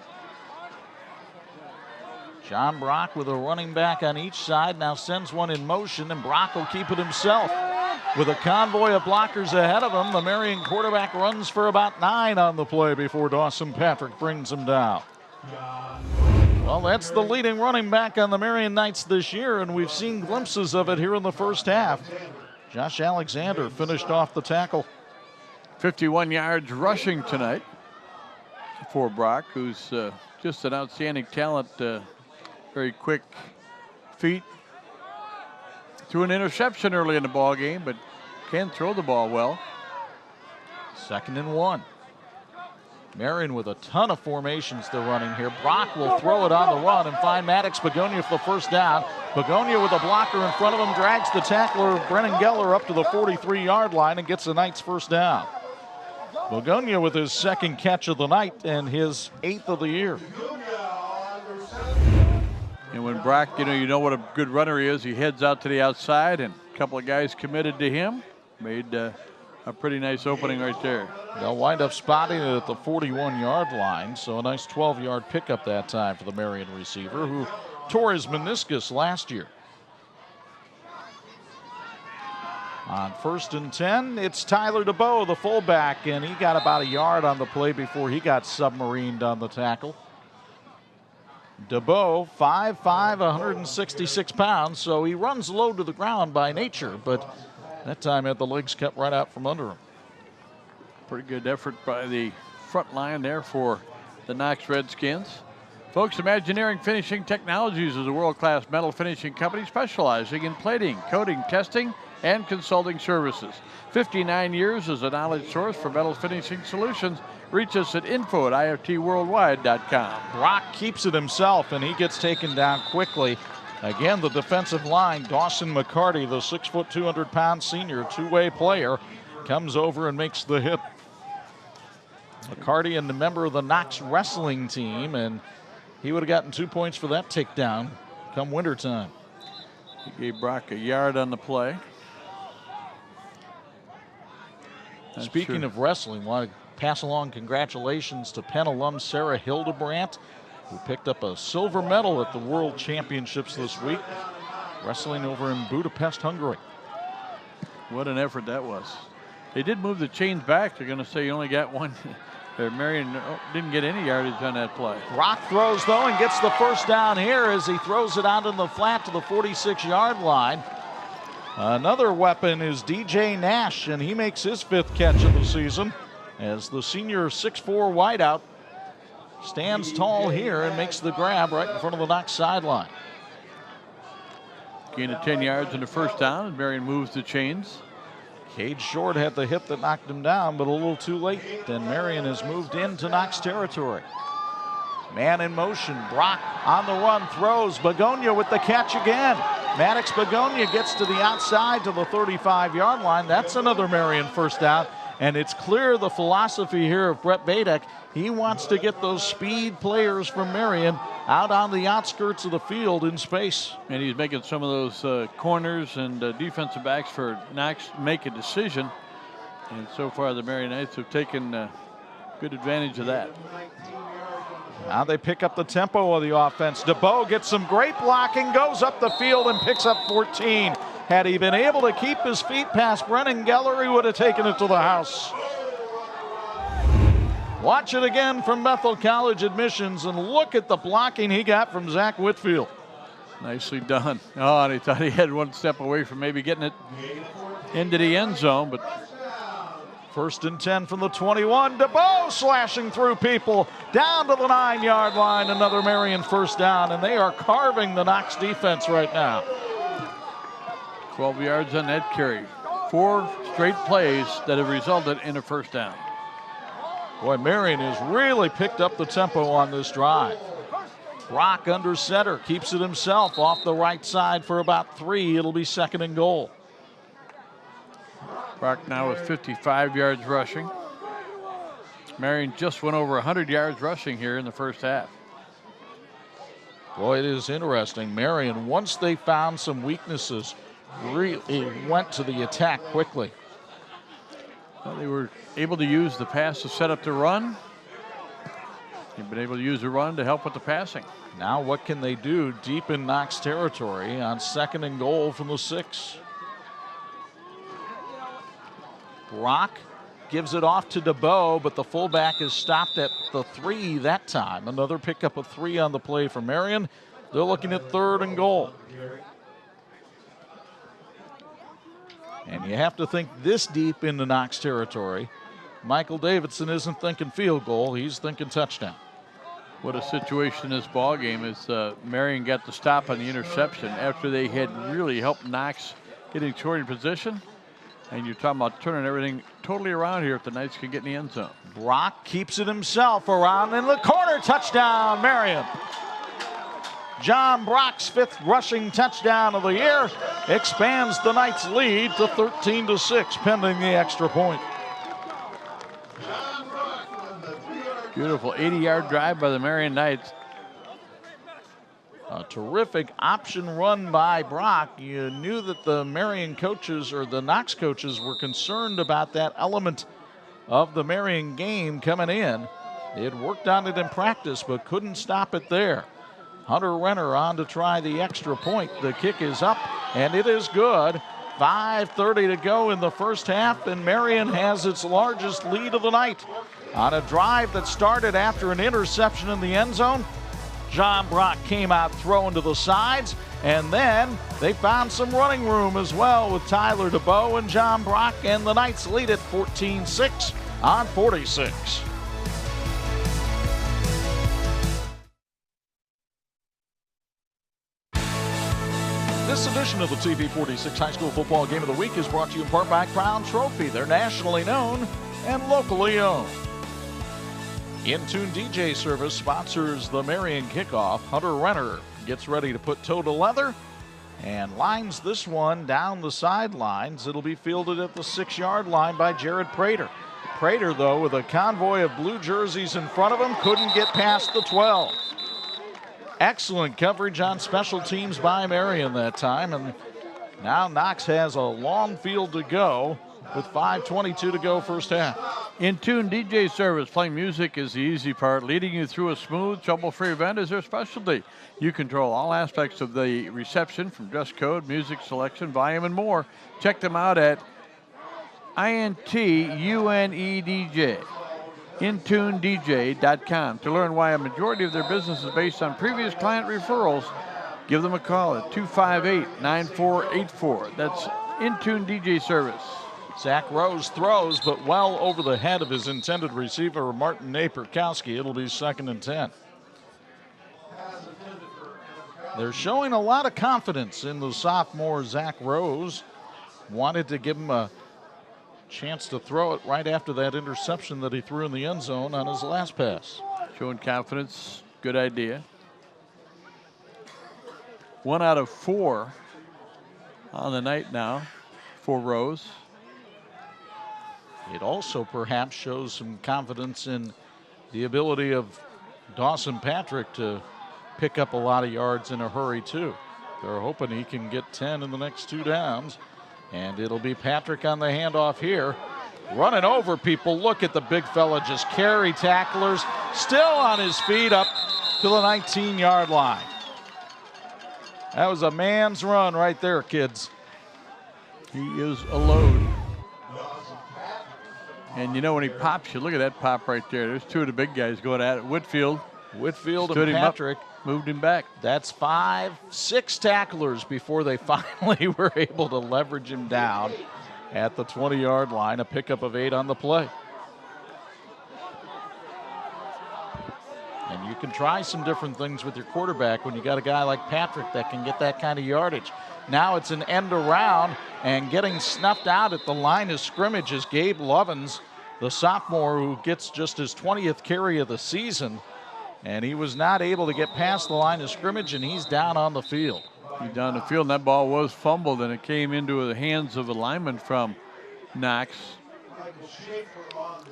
John Brock with a running back on each side now sends one in motion, and Brock will keep it himself. With a convoy of blockers ahead of him, the Marian quarterback runs for about 9 on the play before Dawson Patrick brings him down. Well, that's the leading running back on the Marian Knights this year, and we've seen glimpses of it here in the first half. Josh Alexander finished off the tackle. 51 yards rushing tonight for Brock, who's just an outstanding talent, very quick feet. Threw an interception early in the ball game, but can throw the ball well. 2nd and 1. Marian with a ton of formations they're running here. Brock will throw it on the run and find Maddox Begonia for the first down. Begonia with a blocker in front of him drags the tackler Brennan Geller up to the 43-yard line and gets the Knights' first down. Begonia with his 2nd catch of the night and his 8th of the year. And when Brock, you know what a good runner he is. He heads out to the outside, and a couple of guys committed to him. Made a pretty nice opening right there. They'll wind up spotting it at the 41-yard line, so a nice 12-yard pickup that time for the Marian receiver, who tore his meniscus last year. On 1st and 10, it's Tyler DeBow, the fullback, and he got about a yard on the play before he got submarined on the tackle. DeBow, 5'5", 166 pounds, so he runs low to the ground by nature, but that time had the legs cut right out from under him. Pretty good effort by the front line there for the Knox Redskins. Folks, Imagineering Finishing Technologies is a world-class metal finishing company specializing in plating, coating, testing, and consulting services. 59 years as a knowledge source for metal finishing solutions. Reach us at info@iftworldwide.com. Brock keeps it himself, and he gets taken down quickly. Again, the defensive line, Dawson McCarty, the 6', 200-pound senior two-way player, comes over and makes the hit. McCarty and a member of the Knox wrestling team, and he would have gotten 2 points for that takedown come wintertime. He gave Brock a yard on the play. Speaking of wrestling, I want to pass along congratulations to Penn alum Sarah Hildebrandt, who picked up a silver medal at the World Championships this week, wrestling over in Budapest, Hungary. What an effort that was. They did move the chains back. They're going to say you only got one. Marian didn't get any yardage on that play. Brock throws, though, and gets the first down here as he throws it out in the flat to the 46-yard line. Another weapon is DJ Nash, and he makes his 5th catch of the season as the senior 6'4" wideout stands tall here and makes the grab right in front of the Knox sideline. Gain of 10 yards in the first down, and Marian moves the chains. Cade Short had the hit that knocked him down, but a little too late. Then Marian has moved into Knox territory. Man in motion. Brock on the run, throws. Begonia with the catch again. Maddox Begonia gets to the outside to the 35-yard line. That's another Marian first down. And it's clear the philosophy here of Brett Badek. He wants to get those speed players from Marian out on the outskirts of the field in space. And he's making some of those corners and defensive backs for Knox make a decision. And so far, the Marian Knights have taken good advantage of that. Now they pick up the tempo of the offense. DeBow gets some great blocking, goes up the field and picks up 14. Had he been able to keep his feet past Brennan Geller, he would have taken it to the house. Watch it again from Bethel College admissions, and look at the blocking he got from Zach Whitfield. Nicely done. Oh, and he thought he had one step away from maybe getting it into the end zone, but 1st and 10 from the 21. DeBow slashing through people down to the 9-yard line. Another Marian first down, and they are carving the Knox defense right now. 12 yards on that carry. 4 straight plays that have resulted in a first down. Boy, Marian has really picked up the tempo on this drive. Brock under center, keeps it himself off the right side for about 3. It'll be 2nd and goal. Brock now with 55 yards rushing. Marian just went over 100 yards rushing here in the first half. Boy, it is interesting. Marian, once they found some weaknesses, really went to the attack quickly. Well, they were able to use the pass to set up the run. They've been able to use the run to help with the passing. Now what can they do deep in Knox territory on 2nd and goal from the 6? Brock gives it off to DeBow, but the fullback is stopped at the 3 that time. Another pickup of 3 on the play for Marian. They're looking at 3rd and goal. And you have to think this deep into Knox territory. Michael Davidson isn't thinking field goal, he's thinking touchdown. What a situation in this ball game is Marian got the stop on the interception after they had really helped Knox getting short in position. And you're talking about turning everything totally around here if the Knights can get in the end zone. Brock keeps it himself around in the corner. Touchdown, Marian. John Brock's 5th rushing touchdown of the year expands the Knights' lead to 13-6, pending the extra point. Beautiful 80-yard drive by the Marian Knights. A terrific option run by Brock. You knew that the Marian coaches or the Knox coaches were concerned about that element of the Marian game coming in. They had worked on it in practice but couldn't stop it there. Hunter Renner on to try the extra point. The kick is up and it is good. 5:30 to go in the first half, and Marian has its largest lead of the night. On a drive that started after an interception in the end zone, John Brock came out throwing to the sides, and then they found some running room as well with Tyler DeBow and John Brock, and the Knights lead at 14-6 on 46. This edition of the TV46 High School Football Game of the Week is brought to you in part by Crown Trophy. They're nationally known and locally owned. In-Tune DJ Service sponsors the Marian kickoff. Hunter Renner gets ready to put toe to leather and lines this one down the sidelines. It'll be fielded at the 6-yard line by Jared Prater. Prater, though, with a convoy of blue jerseys in front of him, couldn't get past the 12. Excellent coverage on special teams by Marian that time, and now Knox has a long field to go with 5:22 to go first half. In-Tune DJ Service. Playing music is the easy part. Leading you through a smooth, trouble-free event is their specialty. You control all aspects of the reception, from dress code, music selection, volume, and more. Check them out at INTUNEDJ. InTuneDJ.com. To learn why a majority of their business is based on previous client referrals, give them a call at 258-9484. That's In-Tune DJ Service. Zach Rose throws, but well over the head of his intended receiver, Martin Naperkowski. It'll be 2nd and 10. They're showing a lot of confidence in the sophomore Zach Rose. Wanted to give him a chance to throw it right after that interception that he threw in the end zone on his last pass. Showing confidence, good idea. 1 out of 4 on the night now for Rose. It also perhaps shows some confidence in the ability of Dawson Patrick to pick up a lot of yards in a hurry too. They're hoping he can get 10 in the next 2 downs. And it'll be Patrick on the handoff here. Running over people. Look at the big fella just carry tacklers. Still on his feet up to the 19-yard line. That was a man's run right there, kids. He is a load. And you know when he pops, you look at that pop right there. There's 2 of the big guys going at it. Whitfield And Patrick moved him back. That's 5, 6 tacklers before they finally were able to leverage him down at the 20-yard line. A pickup of 8 on the play. And you can try some different things with your quarterback when you got a guy like Patrick that can get that kind of yardage. Now it's an end around, and getting snuffed out at the line of scrimmage is Gabe Lovins, the sophomore who gets just his 20th carry of the season. And he was not able to get past the line of scrimmage, and he's down on the field. He's down the field, and that ball was fumbled, and it came into the hands of a lineman from Knox.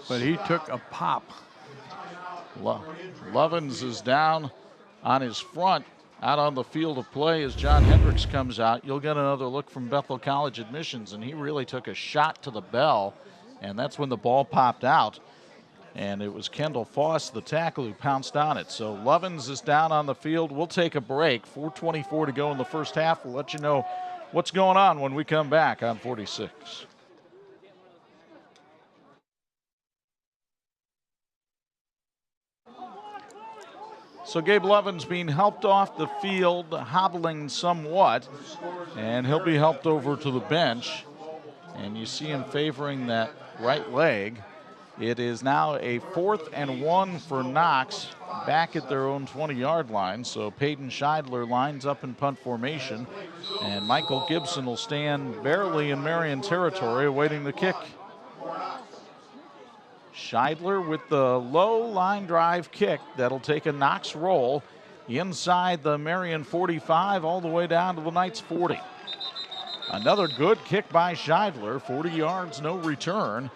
But he took a pop. Lovins is down on his front, out on the field of play as John Hendricks comes out. You'll get another look from Bethel College admissions, and he really took a shot to the bell, and that's when the ball popped out. And it was Kendall Foss, the tackle, who pounced on it. So Lovins is down on the field. We'll take a break. 4:24 to go in the first half. We'll let you know what's going on when we come back on 46. So Gabe Lovins being helped off the field, hobbling somewhat, and he'll be helped over to the bench. And you see him favoring that right leg. It is now a 4th and 1 for Knox, back at their own 20-yard line. So Peyton Scheidler lines up in punt formation, and Michael Gibson will stand barely in Marian territory awaiting the kick. Scheidler with the low line drive kick that'll take a Knox roll inside the Marian 45 all the way down to the Knights 40. Another good kick by Scheidler, 40 yards, no return.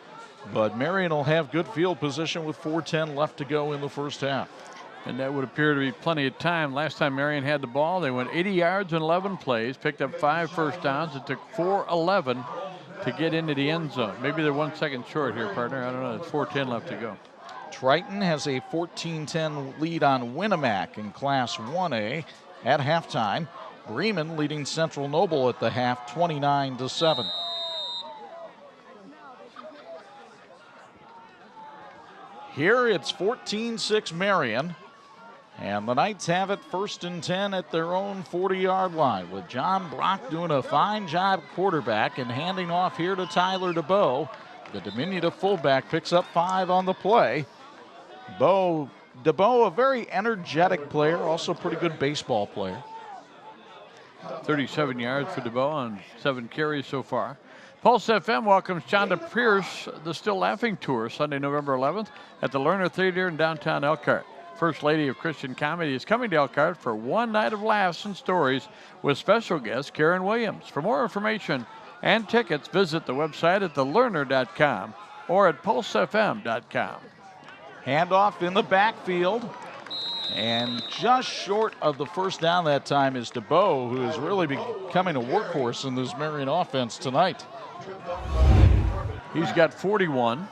But Marian will have good field position with 4:10 left to go in the first half. And that would appear to be plenty of time. Last time Marian had the ball, they went 80 yards in 11 plays, picked up 5 first downs. It took 4:11 to get into the end zone. Maybe they're 1 second short here, partner. I don't know. It's 4:10 left to go. Triton has a 14-10 lead on Winnemac in Class 1A at halftime. Bremen leading Central Noble at the half, 29-7. Here it's 14-6 Marian, and the Knights have it 1st and 10 at their own 40-yard line, with John Brock doing a fine job quarterback and handing off here to Tyler DeBow. The diminutive fullback picks up 5 on the play. DeBow, a very energetic player, also pretty good baseball player. 37 yards for DeBow on 7 carries so far. Pulse FM welcomes Chonda Pierce, the Still Laughing Tour, Sunday, November 11th at the Lerner Theater in downtown Elkhart. First Lady of Christian Comedy is coming to Elkhart for one night of laughs and stories with special guest Karen Williams. For more information and tickets, visit the website at thelerner.com or at pulsefm.com. Handoff in the backfield. And just short of the first down that time is DeBow, who is really becoming a workhorse in this Marian offense tonight. He's got 41.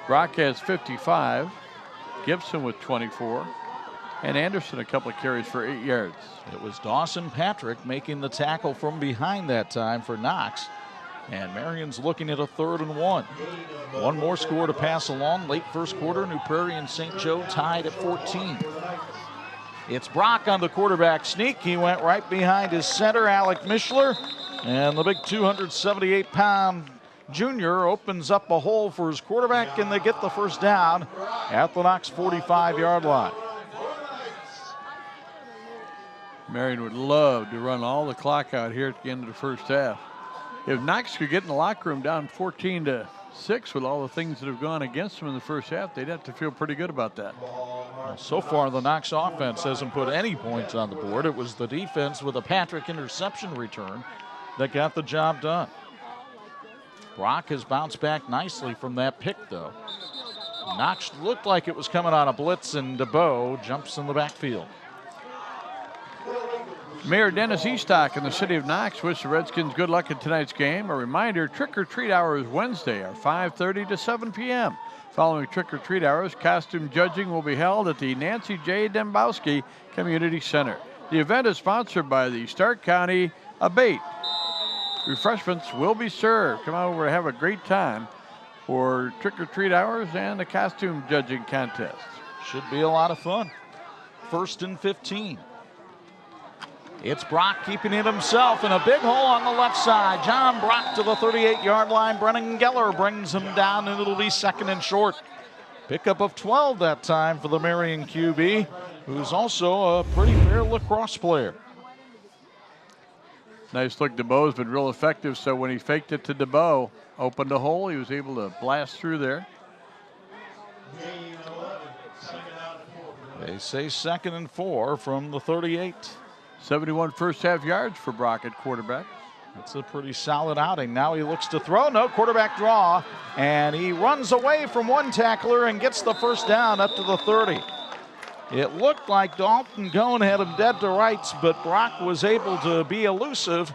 Brock has 55. Gibson with 24. And Anderson a couple of carries for 8 yards. It was Dawson Patrick making the tackle from behind that time for Knox. And Marian's looking at a 3rd and 1. One more score to pass along. Late first quarter, New Prairie and St. Joe tied at 14. It's Brock on the quarterback sneak. He went right behind his center, Alec Mishler. And the big 278-pound junior opens up a hole for his quarterback, and they get the first down at the Knox 45-yard line. Marian would love to run all the clock out here at the end of the first half. If Knox could get in the locker room down 14-6 with all the things that have gone against them in the first half, they'd have to feel pretty good about that. So far, the Knox offense hasn't put any points on the board. It was the defense with a Patrick interception return that got the job done. Brock has bounced back nicely from that pick, though. Knox looked like it was coming on a blitz, and DeBow jumps in the backfield. Mayor Dennis Eastock in the city of Knox wishes the Redskins good luck in tonight's game. A reminder, trick-or-treat hours Wednesday are 5:30 to 7 p.m. Following trick-or-treat hours, costume judging will be held at the Nancy J. Dembowski Community Center. The event is sponsored by the Stark County Abate. Refreshments will be served. Come over and have a great time for trick-or-treat hours and the costume judging contest. Should be a lot of fun. 1st and 15. It's Brock keeping it himself in a big hole on the left side. John Brock to the 38-yard line. Brennan Geller brings him down, and it'll be 2nd and short. Pickup of 12 that time for the Marian QB, who's also a pretty fair lacrosse player. Nice look. DeBow's been real effective, so when he faked it to DeBow, opened a hole, he was able to blast through there. They say 2nd and 4 from the 38. 71 first half yards for Brock at quarterback. That's a pretty solid outing. Now he looks to throw. No, quarterback draw. And he runs away from one tackler and gets the first down up to the 30. It looked like Dalton Cohn had him dead to rights, but Brock was able to be elusive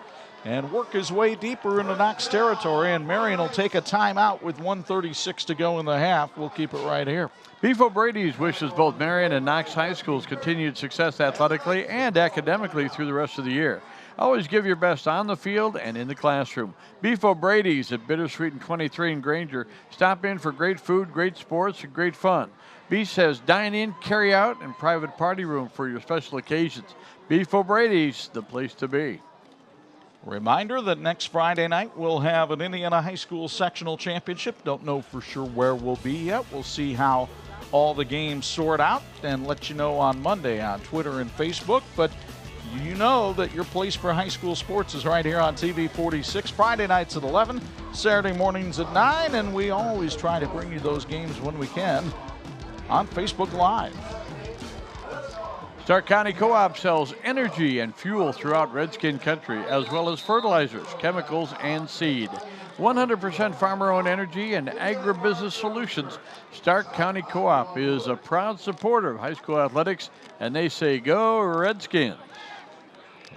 and work his way deeper into Knox territory. And Marian will take a timeout with 1:36 to go in the half. We'll keep it right here. Beef O'Brady's wishes both Marian and Knox High Schools continued success athletically and academically through the rest of the year. Always give your best on the field and in the classroom. Beef O'Brady's at Bittersweet and 23 in Granger. Stop in for great food, great sports, and great fun. Beef has dine-in, carry-out, and private party room for your special occasions. Beef O'Brady's, the place to be. Reminder that next Friday night we'll have an Indiana High School sectional championship. Don't know for sure where we'll be yet. We'll see how all the games sort out and let you know on Monday on Twitter and Facebook. But you know that your place for high school sports is right here on TV 46. Friday nights at 11, Saturday mornings at 9, and we always try to bring you those games when we can on Facebook Live. Stark County Co-op sells energy and fuel throughout Redskin country, as well as fertilizers, chemicals, and seed. 100% farmer-owned energy and agribusiness solutions. Stark County Co-op is a proud supporter of high school athletics, and they say go Redskins.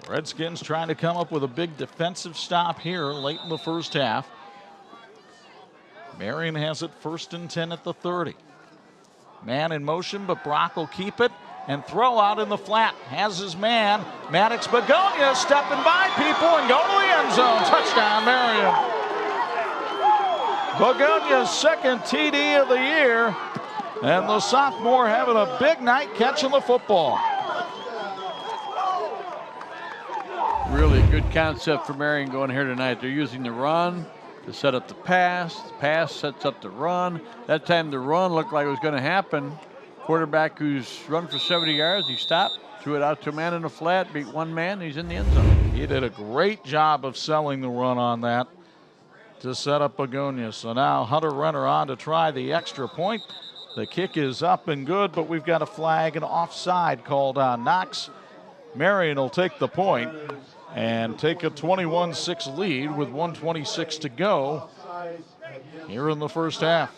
Redskins trying to come up with a big defensive stop here late in the first half. Marian has it 1st and 10 at the 30. Man in motion, but Brock will keep it and throw out in the flat. Has his man, Maddox Begonia, stepping by people and go to the end zone. Touchdown, Marian. Begonia's 2nd TD of the year, and the sophomore having a big night catching the football. Really good concept for Marian going here tonight. They're using the run to set up the pass. The pass sets up the run. That time the run looked like it was going to happen. Quarterback who's run for 70 yards, he stopped, threw it out to a man in the flat, beat one man, he's in the end zone. He did a great job of selling the run on that to set up Begonia. So now Hunter Renner on to try the extra point. The kick is up and good, but we've got a flag and offside called on Knox. Marian will take the point and take a 21-6 lead with 1:26 to go here in the first half.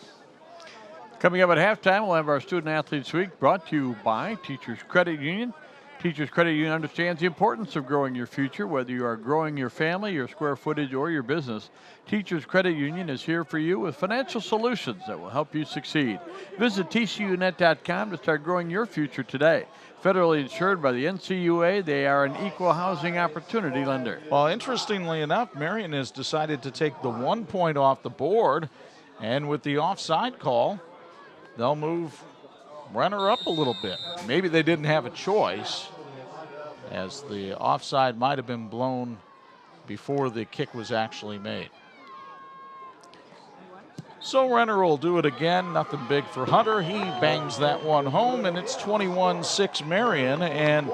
Coming up at halftime, we'll have our Student Athletes Week brought to you by Teachers Credit Union. Teachers Credit Union understands the importance of growing your future, whether you are growing your family, your square footage, or your business. Teachers Credit Union is here for you with financial solutions that will help you succeed. Visit tcunet.com to start growing your future today. Federally insured by the NCUA, they are an equal housing opportunity lender. Well, interestingly enough, Marian has decided to take the 1 point off the board, and with the offside call, they'll move Renner up a little bit. Maybe they didn't have a choice, as the offside might have been blown before the kick was actually made. So Renner will do it again. Nothing big for Hunter. He bangs that one home, and it's 21-6 Marian. And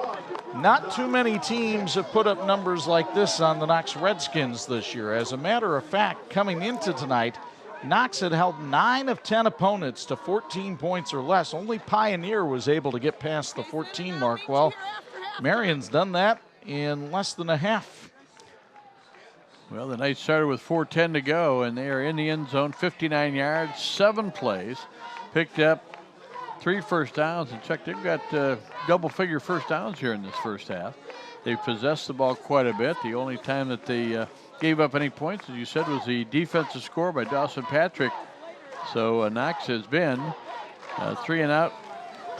not too many teams have put up numbers like this on the Knox Redskins this year. As a matter of fact, coming into tonight, Knox had held 9 of 10 opponents to 14 points or less. Only Pioneer was able to get past the 14 mark. Well, Marian's done that in less than a half. Well, the night started with 4:10 to go, and they are in the end zone, 59 yards, 7 plays. Picked up 3 first downs, and check, they've got double-figure first downs here in this first half. They've possessed the ball quite a bit. The only time that they gave up any points, as you said, was the defensive score by Dawson Patrick. So Knox has been 3 and out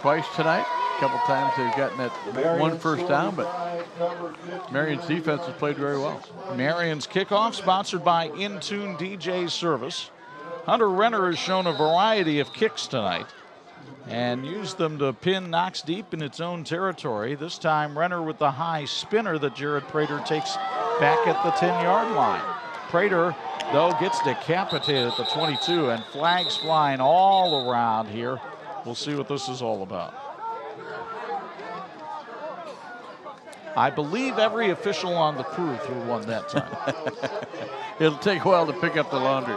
twice tonight. A couple times they've gotten that 1 first down, but Marian's defense has played very well. Marian's kickoff sponsored by Intune DJ Service. Hunter Renner has shown a variety of kicks tonight and used them to pin Knox deep in its own territory. This time Renner with the high spinner that Jared Prater takes back at the 10-yard line. Prater, though, gets decapitated at the 22, and flags flying all around here. We'll see what this is all about. I believe every official on the crew threw one that time. It'll take a while to pick up the laundry.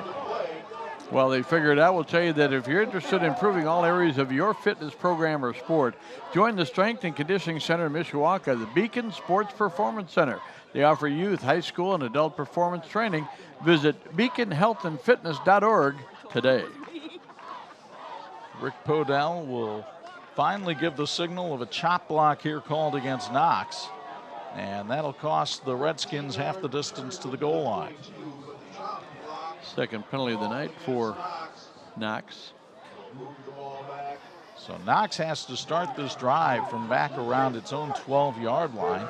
Well, they figure it out. We'll tell you that if you're interested in improving all areas of your fitness program or sport, join the Strength and Conditioning Center in Mishawaka, the Beacon Sports Performance Center. They offer youth, high school, and adult performance training. Visit beaconhealthandfitness.org today. Rick Podell will finally give the signal of a chop block here called against Knox, and that'll cost the Redskins half the distance to the goal line. Second penalty of the night for Knox. So Knox has to start this drive from back around its own 12-yard line.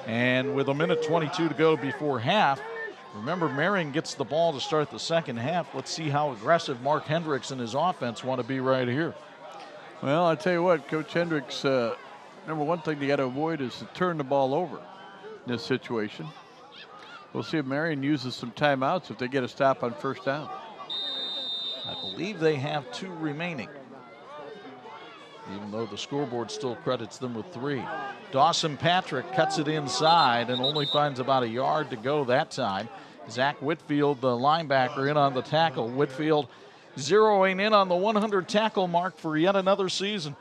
And with 1:22 to go before half, remember Marian gets the ball to start the second half. Let's see how aggressive Mark Hendricks and his offense want to be right here. Well, I tell you what, Coach Hendricks, number one thing they got to avoid is to turn the ball over in this situation. We'll see if Marian uses some timeouts if they get a stop on first down. I believe they have 2 remaining, even though the scoreboard still credits them with 3. Dawson Patrick cuts it inside and only finds about a yard to go that time. Zach Whitfield, the linebacker, in on the tackle. Whitfield zeroing in on the 100 tackle mark for yet another season.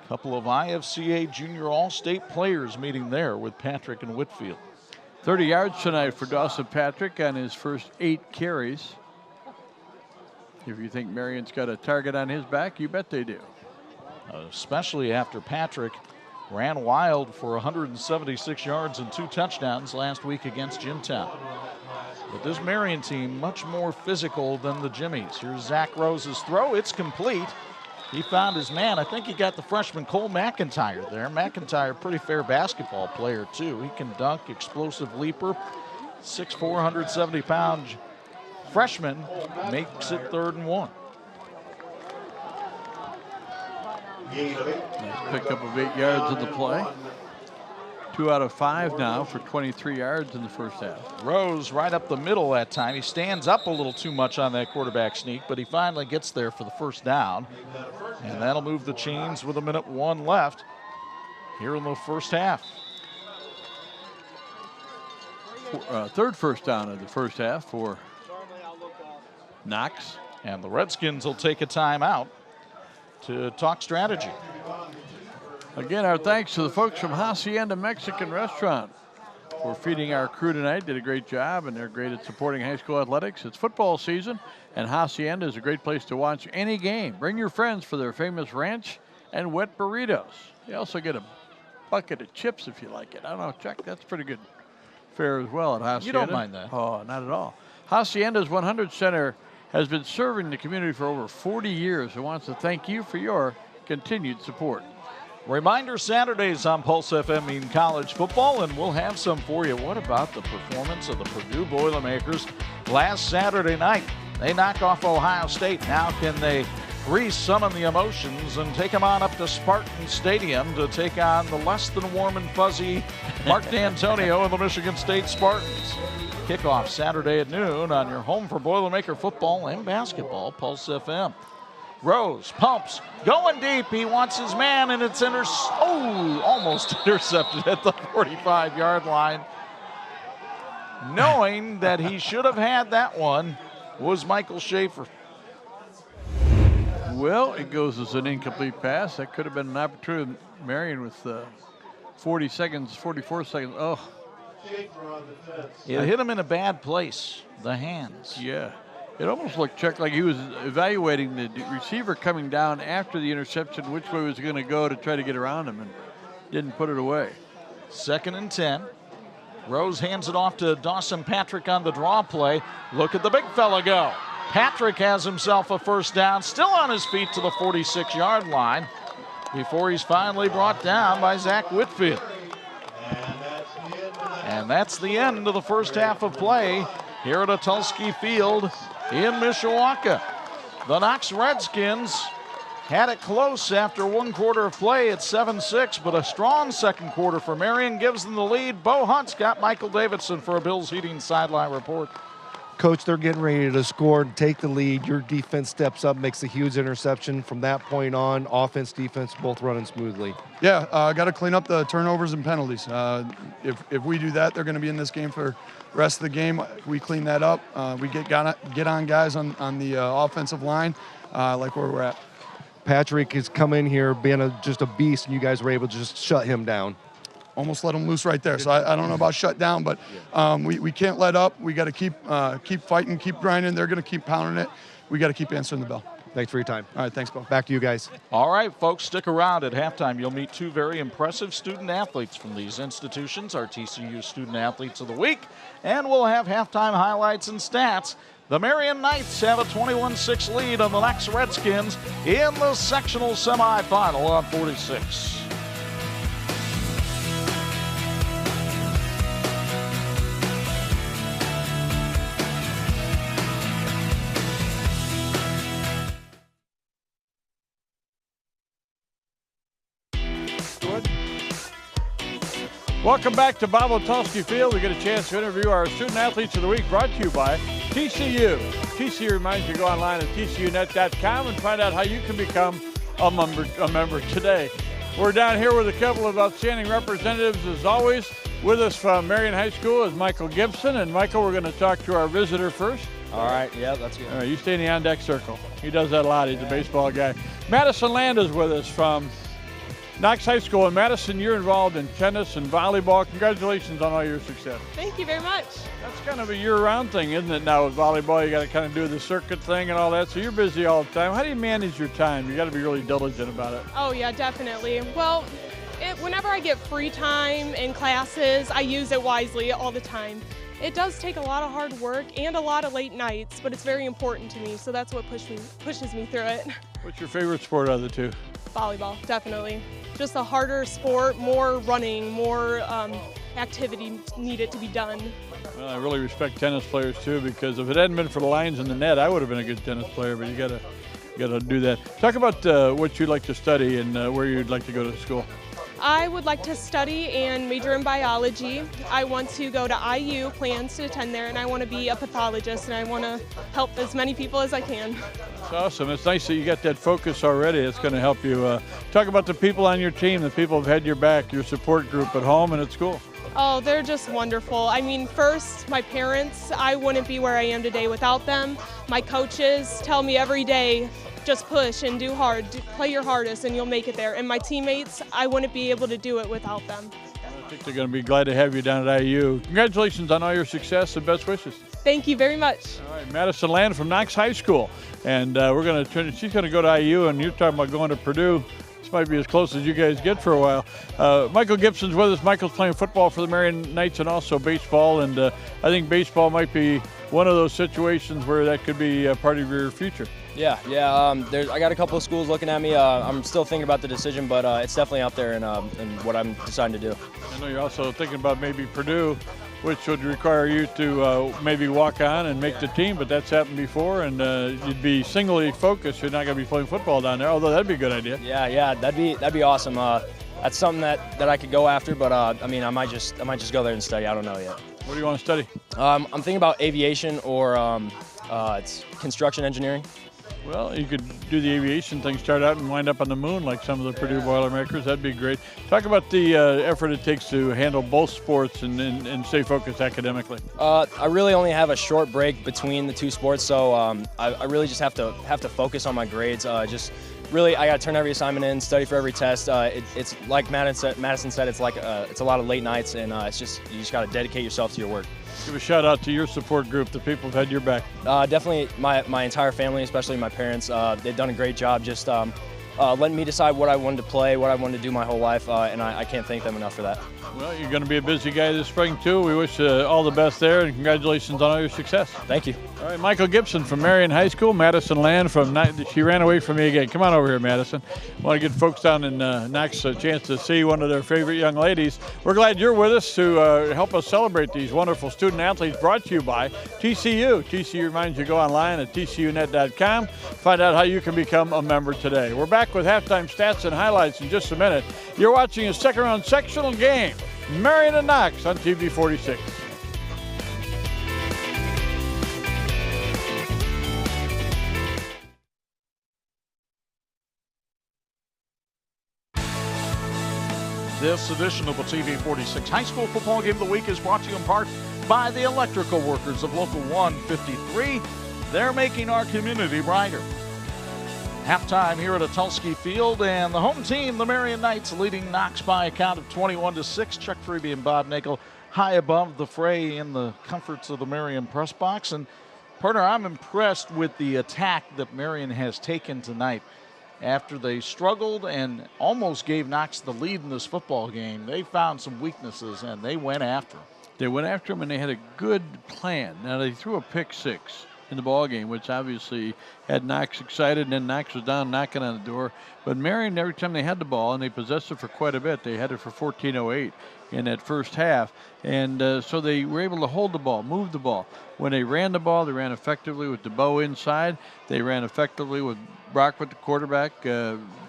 Couple of IFCA Junior All-State players meeting there with Patrick and Whitfield. 30 yards tonight for Dawson Patrick on his first 8 carries. If you think Marian's got a target on his back, you bet they do. Especially after Patrick ran wild for 176 yards and 2 touchdowns last week against Jimtown. But this Marian team much more physical than the Jimmies. Here's Zach Rose's throw. It's complete. He found his man. I think he got the freshman Cole McIntyre there. McIntyre, pretty fair basketball player, too. He can dunk, explosive leaper. 6'4", 170-pound freshman makes it 3rd and 1. Nice pickup of 8 yards in the play. 2 out of 5 now for 23 yards in the first half. Rose right up the middle that time. He stands up a little too much on that quarterback sneak, but he finally gets there for the first down. And that'll move the chains with 1:01 left here in the first half. Third first down of the first half for Knox. And the Redskins will take a timeout to talk strategy. Again, our thanks to the folks from Hacienda Mexican Restaurant for feeding our crew tonight. Did a great job, and they're great at supporting high school athletics. It's football season, and Hacienda is a great place to watch any game. Bring your friends for their famous ranch and wet burritos. You also get a bucket of chips if you like it. I don't know, Chuck, that's pretty good fare as well at Hacienda. You don't mind that? Oh, not at all. Hacienda's 100 Center has been serving the community for over 40 years and wants to thank you for your continued support. Reminder Saturdays on Pulse FM mean college football, and we'll have some for you. What about the performance of the Purdue Boilermakers last Saturday night? They knock off Ohio State. Now can they re-summon the emotions and take them on up to Spartan Stadium to take on the less than warm and fuzzy Mark D'Antonio and the Michigan State Spartans? Kickoff Saturday at noon on your home for Boilermaker football and basketball, Pulse FM. Rose pumps, going deep. He wants his man, and it's almost intercepted at the 45-yard line. Knowing that he should have had that one was Michael Schaefer. Well, it goes as an incomplete pass. That could have been an opportunity. Marian with 44 seconds. Oh, It hit him in a bad place, the hands. Yeah. It almost looked like he was evaluating the receiver coming down after the interception, which way he was going to go to try to get around him, and didn't put it away. 2nd and 10. Rose hands it off to Dawson Patrick on the draw play. Look at the big fella go. Patrick has himself a first down, still on his feet to the 46-yard line before he's finally brought down by Zach Whitfield. And that's the end of the first half of play here at Tulski Field in Mishawaka. The Knox Redskins had it close after 1 quarter of play at 7-6, but a strong second quarter for Marian gives them the lead. Bo Hunt's got Michael Davidson for a Bills Heating sideline report. Coach, they're getting ready to score and take the lead. Your defense steps up, makes a huge interception. From that point on, offense, defense, both running smoothly. Yeah, got to clean up the turnovers and penalties. If we do that, they're going to be in this game for the rest of the game. We clean that up. We get on guys on the offensive line like where we're at. Patrick has come in here being just a beast, and you guys were able to just shut him down. Almost let him loose right there. So I don't know about shut down, but we can't let up. We got to keep fighting, keep grinding. They're going to keep pounding it. We got to keep answering the bell. Thanks for your time. All right, thanks, Bo. Back to you guys. All right, folks, stick around. At halftime, you'll meet 2 very impressive student athletes from these institutions, our TCU Student Athletes of the Week, and we'll have halftime highlights and stats. The Marian Knights have a 21-6 lead on the Knox Redskins in the sectional semifinal on 46. Welcome back to Tulski Field. We get a chance to interview our Student Athletes of the Week, brought to you by TCU. TCU reminds you to go online at tcunet.com and find out how you can become a member today. We're down here with a couple of outstanding representatives, as always. With us from Marian High School is Michael Gibson. And Michael, we're going to talk to our visitor first. All right, yeah, that's good. All right, you stay in the on-deck circle. He does that a lot. He's a baseball guy. Madison Land is with us from Knox High School. And Madison, you're involved in tennis and volleyball. Congratulations on all your success. Thank you very much. That's kind of a year-round thing, isn't it, now with volleyball? You got to kind of do the circuit thing and all that, so you're busy all the time. How do you manage your time? You got to be really diligent about it. Oh, yeah, definitely. Well, whenever I get free time in classes, I use it wisely all the time. It does take a lot of hard work and a lot of late nights, but it's very important to me, so that's what pushes me through it. What's your favorite sport out of the two? Volleyball, definitely. Just a harder sport, more running, more activity needed to be done. Well, I really respect tennis players too, because if it hadn't been for the lines in the net, I would have been a good tennis player. But you gotta do that. Talk about what you'd like to study and where you'd like to go to school. I would like to study and major in biology. I want to go to IU, plans to attend there, and I want to be a pathologist, and I want to help as many people as I can. That's awesome. It's nice that you got that focus already. It's going to help you. Talk about the people on your team, the people who've had your back, your support group at home and at school. Oh, they're just wonderful. I mean, first, my parents, I wouldn't be where I am today without them. My coaches tell me every day, just push and do hard, play your hardest and you'll make it there. And my teammates, I wouldn't be able to do it without them. I think they're going to be glad to have you down at IU. Congratulations on all your success and best wishes. Thank you very much. All right, Madison Land from Knox High School. And she's going to go to IU, and you're talking about going to Purdue. This might be as close as you guys get for a while. Michael Gibson's with us. Michael's playing football for the Marian Knights and also baseball. And I think baseball might be one of those situations where that could be a part of your future. Yeah. I got a couple of schools looking at me. I'm still thinking about the decision, but it's definitely out there in what I'm deciding to do. I know you're also thinking about maybe Purdue, which would require you to maybe walk on and make the team, but that's happened before, and you'd be singly focused. You're not going to be playing football down there, although that'd be a good idea. Yeah, that'd be awesome. That's something that I could go after, but I mean, I might just go there and study. I don't know yet. What do you want to study? I'm thinking about aviation or it's construction engineering. Well, you could do the aviation thing, start out and wind up on the moon like some of the Purdue Boilermakers. That'd be great. Talk about the effort it takes to handle both sports and stay focused academically. I really only have a short break between the two sports, so I really just have to focus on my grades. Just really, I got to turn every assignment in, study for every test. It's like Madison said, it's like it's a lot of late nights, and you just got to dedicate yourself to your work. Give a shout out to your support group, the people who've had your back. Definitely my entire family, especially my parents. They've done a great job just letting me decide what I wanted to play, what I wanted to do my whole life, and I can't thank them enough for that. Well, you're going to be a busy guy this spring, too. We wish all the best there, and congratulations on all your success. Thank you. All right, Michael Gibson from Marian High School. Madison Land from she ran away from me again. Come on over here, Madison. I want to get folks down in Knox a chance to see one of their favorite young ladies. We're glad you're with us to help us celebrate these wonderful student athletes, brought to you by TCU. TCU reminds you to go online at tcunet.com. Find out how you can become a member today. We're back with halftime stats and highlights in just a minute. You're watching a second-round sectional game, Marian and Knox on TV 46. This edition of the TV 46 High School Football Game of the Week is brought to you in part by the electrical workers of Local 153. They're making our community brighter. Halftime here at Tulski Field, and the home team, the Marian Knights, leading Knox by a count of 21-6. Chuck Freeby and Bob Nagel high above the fray in the comforts of the Marian press box. And, partner, I'm impressed with the attack that Marian has taken tonight. After they struggled and almost gave Knox the lead in this football game, they found some weaknesses, and they went after them. They went after him, and they had a good plan. Now, they threw a pick six in the ball game, which obviously had Knox excited, and then Knox was down knocking on the door. But Marian, every time they had the ball, and they possessed it for quite a bit, they had it for 14:08 in that first half. And so they were able to hold the ball, move the ball. When they ran the ball, they ran effectively with DeBow inside. They ran effectively with Brock with the quarterback,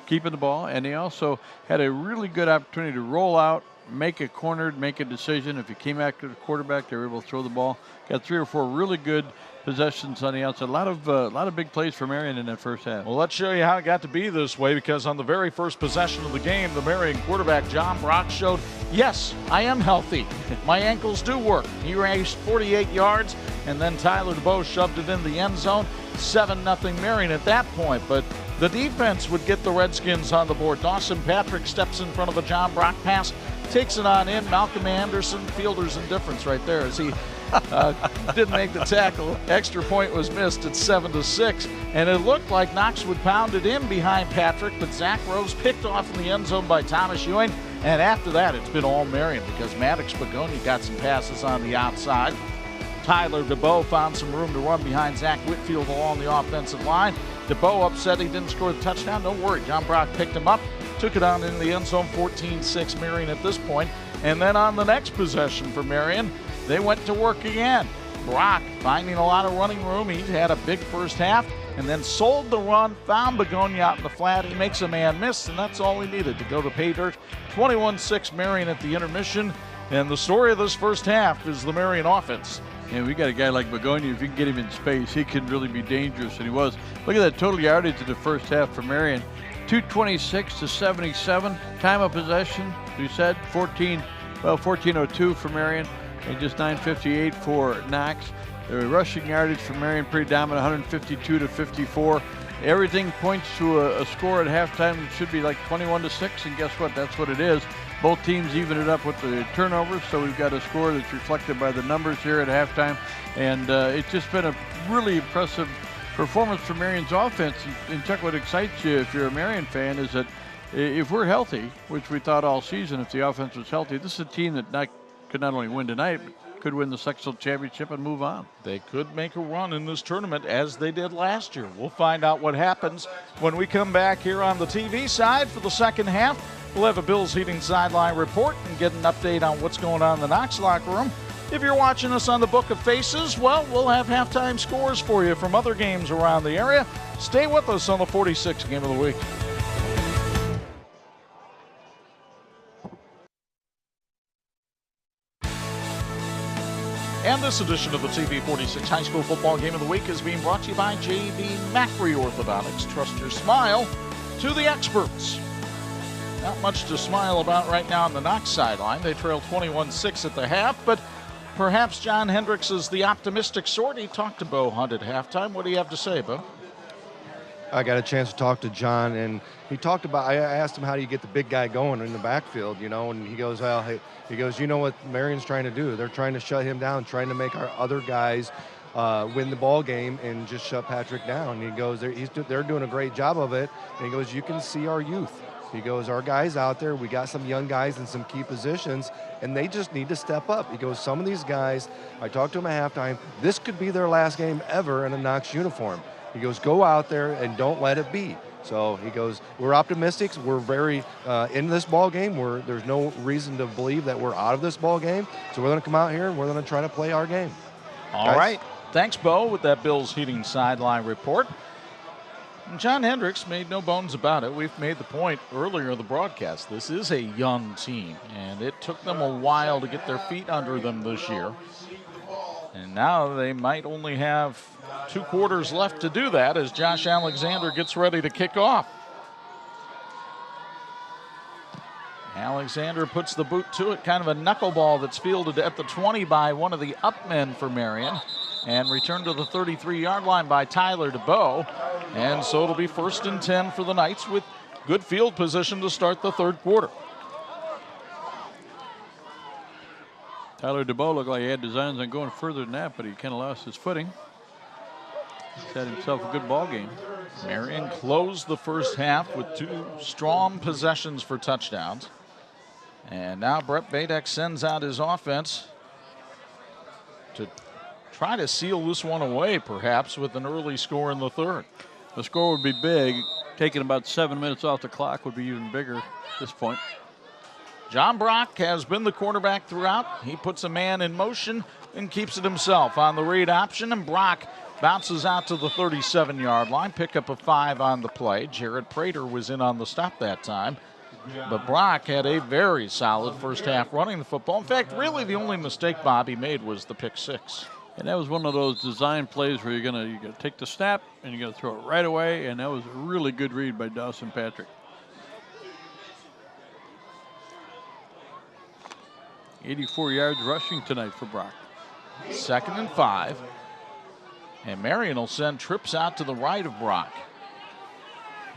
keeping the ball. And they also had a really good opportunity to roll out, make a corner, make a decision. If you came after the quarterback, they were able to throw the ball. Got 3 or 4 really good possessions on the outside. A lot of big plays for Marian in that first half. Well, let's show you how it got to be this way, because on the very first possession of the game, the Marian quarterback, John Brock, showed, yes, I am healthy. My ankles do work. He raced 48 yards, and then Tyler DeBow shoved it in the end zone. 7-0 Marian at that point, but the defense would get the Redskins on the board. Dawson Patrick steps in front of the John Brock pass, takes it on in. Malcolm Anderson, fielder's indifference right there as he didn't make the tackle. Extra point was missed at 7-6, and it looked like Knox would pound it in behind Patrick, but Zach Rose picked off in the end zone by Thomas Ewing, and after that it's been all Marian because Maddox Begonia got some passes on the outside. Tyler DeBow found some room to run behind Zach Whitfield along the offensive line. DeBow upset he didn't score the touchdown. Don't worry, John Brock picked him up, took it on into the end zone, 14-6 Marian at this point. And then on the next possession for Marian, they went to work again. Brock finding a lot of running room. He had a big first half and then sold the run, found Begonia out in the flat. He makes a man miss, and that's all he needed to go to pay dirt. 21-6 Marian at the intermission. And the story of this first half is the Marian offense. And we got a guy like Begonia, if you can get him in space, he can really be dangerous, and he was. Look at that total yardage in the first half for Marian. 226 to 77. Time of possession, we said, 14:02 for Marian, and just 9:58 for Knox. The rushing yardage for Marian pretty dominant, 152 to 54. Everything points to a score at halftime. It should be like 21-6, and guess what? That's what it is. Both teams even it up with the turnovers, so we've got a score that's reflected by the numbers here at halftime. And it's just been a really impressive performance for Marian's offense. And Chuck, what excites you if you're a Marian fan is that if we're healthy, which we thought all season if the offense was healthy, this is a team that could not only win tonight, but could win the sectional championship and move on. They could make a run in this tournament as they did last year. We'll find out what happens when we come back here on the TV side for the second half. We'll have a Bills Heating sideline report and get an update on what's going on in the Knox locker room. If you're watching us on the Book of Faces, well, we'll have halftime scores for you from other games around the area. Stay with us on the 46th Game of the Week. And And this edition of the TV46 High School Football Game of the Week is being brought to you by J.B. Macri Orthodontics. Trust your smile to the experts. Not much to smile about right now on the Knox sideline. They trail 21-6 at the half, but perhaps John Hendricks is the optimistic sort. He talked to Bo Hunt at halftime. What do you have to say, Bo? I got a chance to talk to John, and he talked about, I asked him, how do you get the big guy going in the backfield, you know, and he goes, well, hey, he goes, you know what Marian's trying to do? They're trying to shut him down, trying to make our other guys win the ball game and just shut Patrick down. And he goes, they're doing a great job of it. And he goes, you can see our youth. He goes, our guys out there, we got some young guys in some key positions, and they just need to step up. He goes, some of these guys, I talked to him at halftime, this could be their last game ever in a Knox uniform. He goes, go out there and don't let it be. So he goes, we're optimistic. We're very in this ball game. There's no reason to believe that we're out of this ball game. So we're going to come out here and we're going to try to play our game. All right. Thanks, Bo, with that Bills Heating sideline report. And John Hendricks made no bones about it. We've made the point earlier in the broadcast. This is a young team, and it took them a while to get their feet under them this year. And now they might only have 2 quarters left to do that as Josh Alexander gets ready to kick off. Alexander puts the boot to it, kind of a knuckleball that's fielded at the 20 by one of the up men for Marian, and returned to the 33-yard line by Tyler DeBow. And so it'll be 1st and 10 for the Knights with good field position to start the 3rd quarter. Tyler DeBow looked like he had designs on going further than that, but he kind of lost his footing. He's had himself a good ball game. Marian closed the first half with 2 strong possessions for touchdowns. And now Brett Badeck sends out his offense to try to seal this one away, perhaps, with an early score in the 3rd. The score would be big. Taking about 7 minutes off the clock would be even bigger at this point. John Brock has been the quarterback throughout. He puts a man in motion and keeps it himself on the read option, and Brock bounces out to the 37-yard line. Pickup of 5 on the play. Jared Prater was in on the stop that time. But Brock had a very solid first half running the football. In fact, really the only mistake Bobby made was the pick 6. And that was one of those design plays where you're gonna take the snap and you're gonna throw it right away, and that was a really good read by Dawson Patrick. 84 yards rushing tonight for Brock. 2nd and 5. And Marian will send trips out to the right of Brock.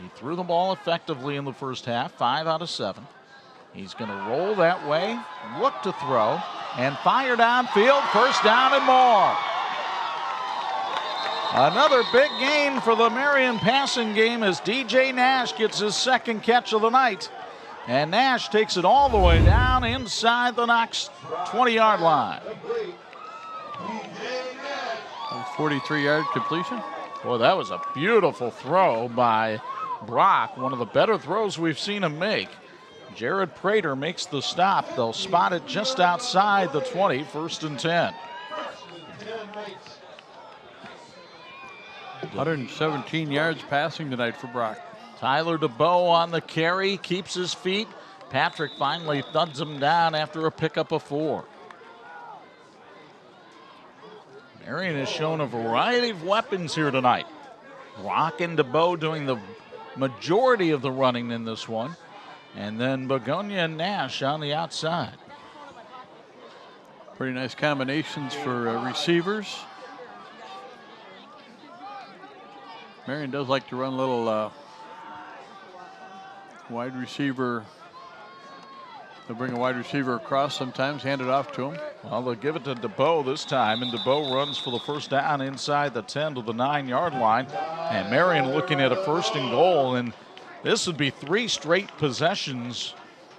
He threw the ball effectively in the first half, 5 out of 7. He's going to roll that way, look to throw, and fire downfield, 1st down and more. Another big gain for the Marian passing game as DJ Nash gets his 2nd catch of the night. And Nash takes it all the way down inside the Knox 20-yard line. 43-yard completion. Boy, that was a beautiful throw by Brock. One of the better throws we've seen him make. Jared Prater makes the stop. They'll spot it just outside the 20, 1st and 10. 117 yards passing tonight for Brock. Tyler DeBow on the carry, keeps his feet. Patrick finally thuds him down after a pickup of 4. Marian has shown a variety of weapons here tonight. Brock and DeBow doing the majority of the running in this one. And then Begonia and Nash on the outside. Pretty nice combinations for receivers. Marian does like to run a little wide receiver. They'll bring a wide receiver across sometimes, hand it off to him. Well, they'll give it to DeBow this time, and DeBow runs for the 1st down inside the 10 to the 9-yard line. And Marian looking at a 1st and goal, and this would be 3 straight possessions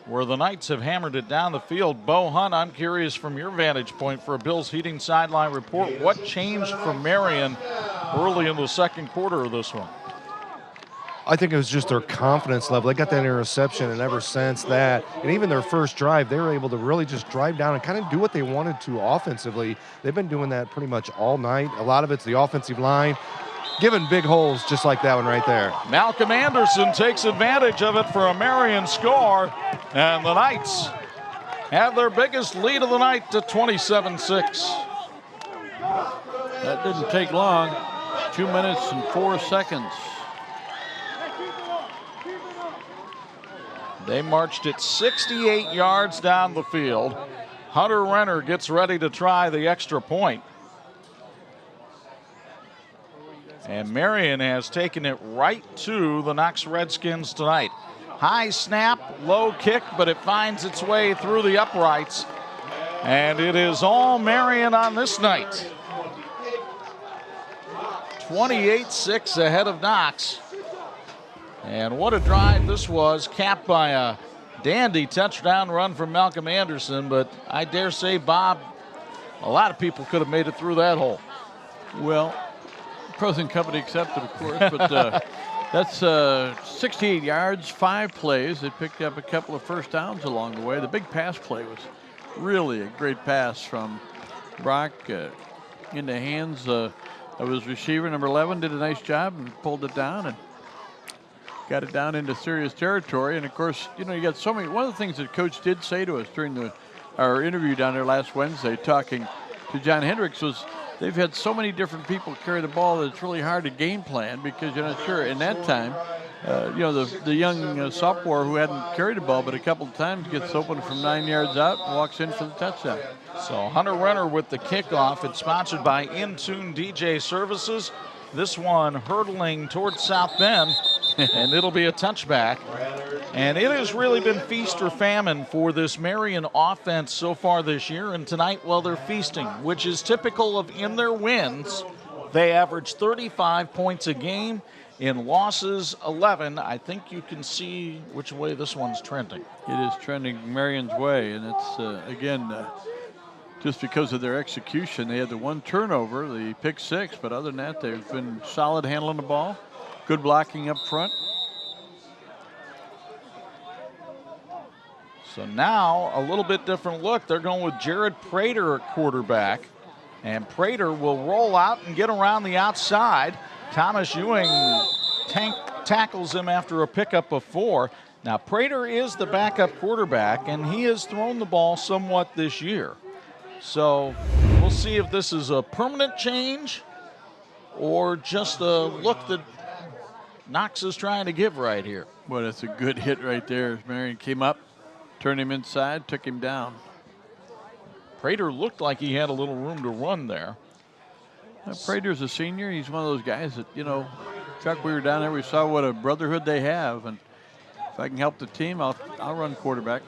where the Knights have hammered it down the field. Bo Hunt, I'm curious from your vantage point for a Bills Heating sideline report, what changed for Marian early in the 2nd quarter of this one? I think it was just their confidence level. They got that interception, and ever since that, and even their first drive, they were able to really just drive down and kind of do what they wanted to offensively. They've been doing that pretty much all night. A lot of it's the offensive line, giving big holes just like that one right there. Malcolm Anderson takes advantage of it for a Marian score, and the Knights have their biggest lead of the night to 27-6. That didn't take long. 2 minutes and 4 seconds. They marched it 68 yards down the field. Hunter Renner gets ready to try the extra point. And Marian has taken it right to the Knox Redskins tonight. High snap, low kick, but it finds its way through the uprights. And it is all Marian on this night. 28-6 ahead of Knox. And what a drive this was, capped by a dandy touchdown run from Malcolm Anderson. But I dare say, Bob, a lot of people could have made it through that hole. Well, present company accepted, of course, but that's 68 yards, 5 plays. They picked up a couple of first downs along the way. The big pass play was really a great pass from Brock in the hands of his receiver, number 11, did a nice job and pulled it down and got it down into serious territory. And of course, you know, you got so many. One of the things that Coach did say to us during our interview down there last Wednesday, talking to John Hendricks, was they've had so many different people carry the ball that it's really hard to game plan because you're not sure. In that time, you know, the young sophomore who hadn't carried the ball but a couple of times gets open from 9 yards out and walks in for the touchdown. So Hunter Renner with the kickoff. It's sponsored by Intune DJ Services. This one hurtling towards South Bend, and it'll be a touchback. And it has really been feast or famine for this Marian offense so far this year. And tonight, well, they're feasting, which is typical of in their wins. They average 35 points a game. In losses, 11. I think you can see which way this one's trending. It is trending Marian's way, and it's, again, just because of their execution. They had the one turnover, the pick 6, but other than that, they've been solid handling the ball. Good blocking up front. So now a little bit different look. They're going with Jared Prater at quarterback. And Prater will roll out and get around the outside. Thomas Ewing tackles him after a pickup of 4. Now Prater is the backup quarterback, and he has thrown the ball somewhat this year. So we'll see if this is a permanent change or just a look that Knox is trying to give right here. Well, that's a good hit right there. Marian came up, turned him inside, took him down. Prater looked like he had a little room to run there. Prater's a senior. He's one of those guys that, you know, Chuck, we were down there, we saw what a brotherhood they have, and if I can help the team, I'll run quarterback.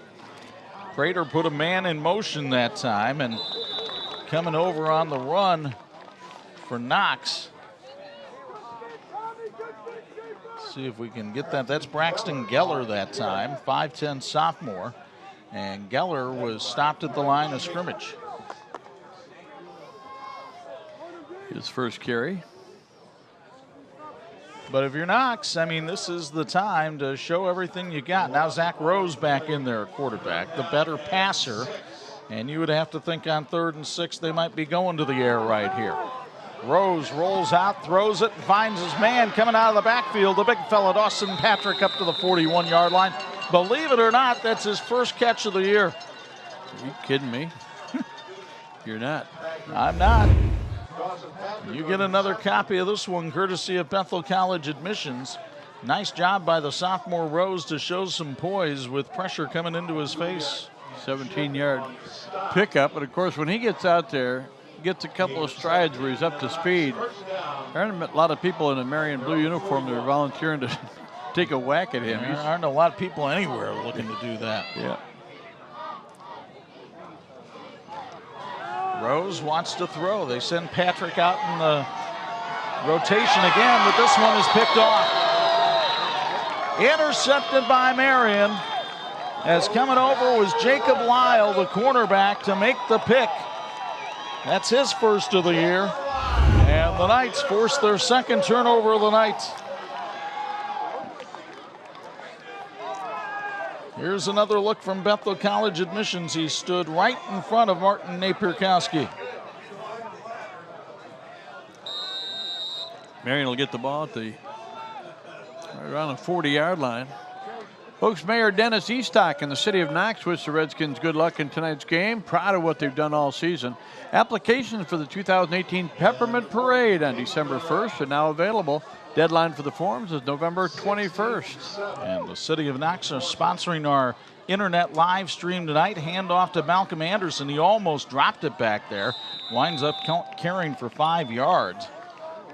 Prater put a man in motion that time, and coming over on the run for Knox. Let's see if we can get that. That's Braxton Geller that time, 5'10" sophomore, and Geller was stopped at the line of scrimmage. His first carry. But if you're Knox, I mean, this is the time to show everything you got. Now Zach Rose back in there, quarterback, the better passer. And you would have to think on 3rd and 6 they might be going to the air right here. Rose rolls out, throws it, and finds his man coming out of the backfield. The big fella, Dawson Patrick, up to the 41-yard line. Believe it or not, that's his first catch of the year. Are you kidding me? You're not. I'm not. You get another copy of this one courtesy of Bethel College Admissions. Nice job by the sophomore Rose to show some poise with pressure coming into his face. 17-yard pickup, and of course when he gets out there, gets a couple of strides where he's up to speed. There aren't a lot of people in a Marian blue uniform that are volunteering to take a whack at him. There aren't a lot of people anywhere looking to do that. Yeah. Rose wants to throw. They send Patrick out in the rotation again, but this one is picked off. Intercepted by Marian. As coming over was Jacob Lyle, the cornerback, to make the pick. That's his first of the year. And the Knights force their second turnover of the night. Here's another look from Bethel College Admissions. He stood right in front of Martin Napierkowski. Marian will get the ball at right around the 40-yard line. Folks, Mayor Dennis Eastock in the city of Knox wishes the Redskins good luck in tonight's game. Proud of what they've done all season. Applications for the 2018 Peppermint Parade on December 1st are now available. Deadline for the forms is November 21st. And the city of Knox is sponsoring our internet live stream tonight. Hand off to Malcolm Anderson. He almost dropped it back there. Winds up carrying for 5 yards.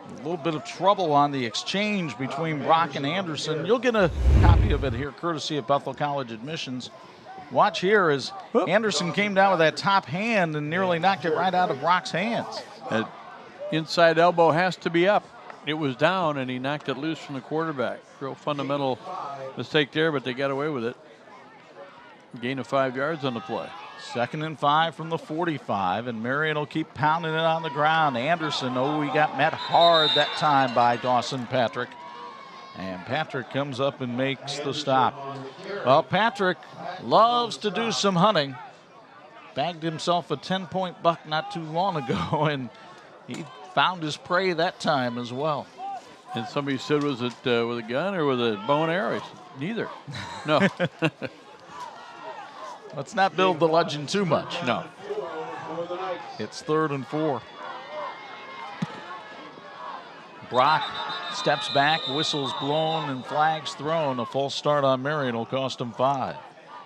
A little bit of trouble on the exchange between Brock and Anderson. You'll get a copy of it here, courtesy of Bethel College Admissions. Watch here as Anderson came down with that top hand and nearly knocked it right out of Brock's hands. That inside elbow has to be up. It was down, and he knocked it loose from the quarterback. Real fundamental mistake there, but they got away with it. Gain of 5 yards on the play. 2nd and 5 from the 45, and Marian will keep pounding it on the ground. Anderson, he got met hard that time by Dawson Patrick. And Patrick comes up and makes the stop. Well, Patrick loves to do some hunting. Bagged himself a 10-point buck not too long ago, and he found his prey that time as well. And somebody said, was it with a gun or with a bow and arrow? Neither. No. Let's not build the legend too much. No. It's 3rd and 4. Brock steps back, whistles blown, and flags thrown. A false start on Marian will cost him 5.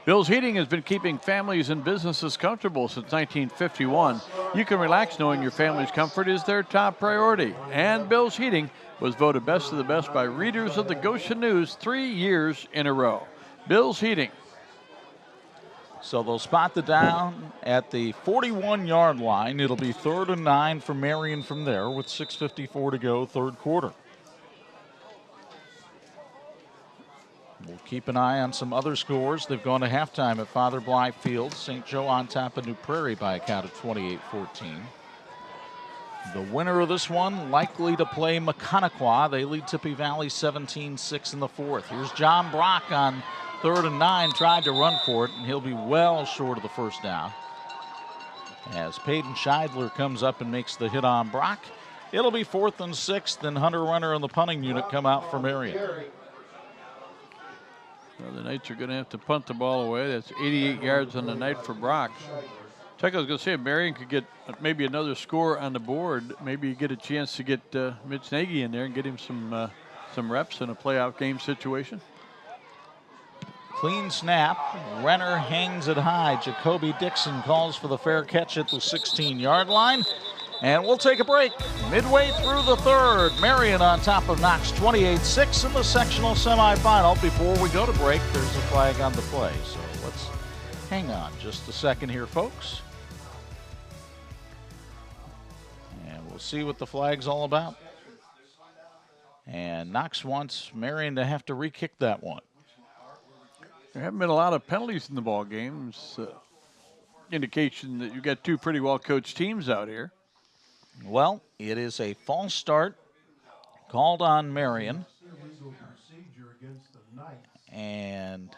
Bill's Heating has been keeping families and businesses comfortable since 1951. You can relax knowing your family's comfort is their top priority. And Bill's Heating was voted best of the best by readers of the Goshen News 3 years in a row. Bill's Heating. So they'll spot the down at the 41-yard line. It'll be 3rd and 9 for Marian from there with 6:54 to go, 3rd quarter. We'll keep an eye on some other scores. They've gone to halftime at Father Blythe Field. St. Joe on top of New Prairie by a count of 28-14. The winner of this one likely to play Maconaquah. They lead Tippy Valley 17-6 in the 4th. Here's John Brock on 3rd and 9, tried to run for it, and he'll be well short of the first down. As Peyton Scheidler comes up and makes the hit on Brock, it'll be 4th and 6th, and Hunter Runner and the punting unit come out for Marian. Well, the Knights are going to have to punt the ball away. That's 88 yards on the night for Brock. Chuck, I was going to say, if Marian could get maybe another score on the board, maybe you get a chance to get Mitch Nagy in there and get him some reps in a playoff game situation. Clean snap. Renner hangs it high. Jacoby Dixon calls for the fair catch at the 16-yard line. And we'll take a break. Midway through the 3rd, Marian on top of Knox 28-6 in the sectional semifinal. Before we go to break, there's a flag on the play. So let's hang on just a second here, folks. And we'll see what the flag's all about. And Knox wants Marian to have to re-kick that one. There haven't been a lot of penalties in the ball game. It's indication that you've got two pretty well-coached teams out here. Well, it is a false start called on Marian. And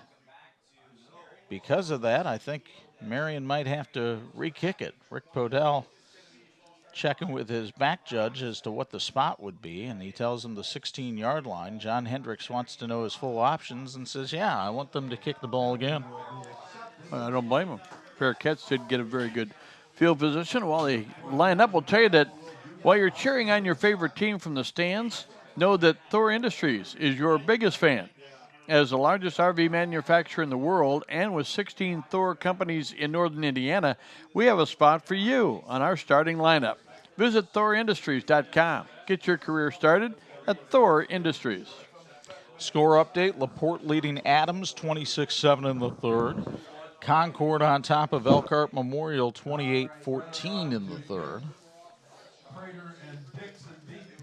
because of that, I think Marian might have to re-kick it. Rick Podell checking with his back judge as to what the spot would be, and he tells him the 16-yard line. John Hendricks wants to know his full options and says, yeah, I want them to kick the ball again. I don't blame him. Bearcats did get a very good field position while they line up. We'll tell you that while you're cheering on your favorite team from the stands, know that Thor Industries is your biggest fan. As the largest RV manufacturer in the world and with 16 Thor companies in northern Indiana, we have a spot for you on our starting lineup. Visit ThorIndustries.com. Get your career started at Thor Industries. Score update, LaPorte leading Adams 26-7 in the 3rd. Concord on top of Elkhart Memorial 28-14 in the 3rd.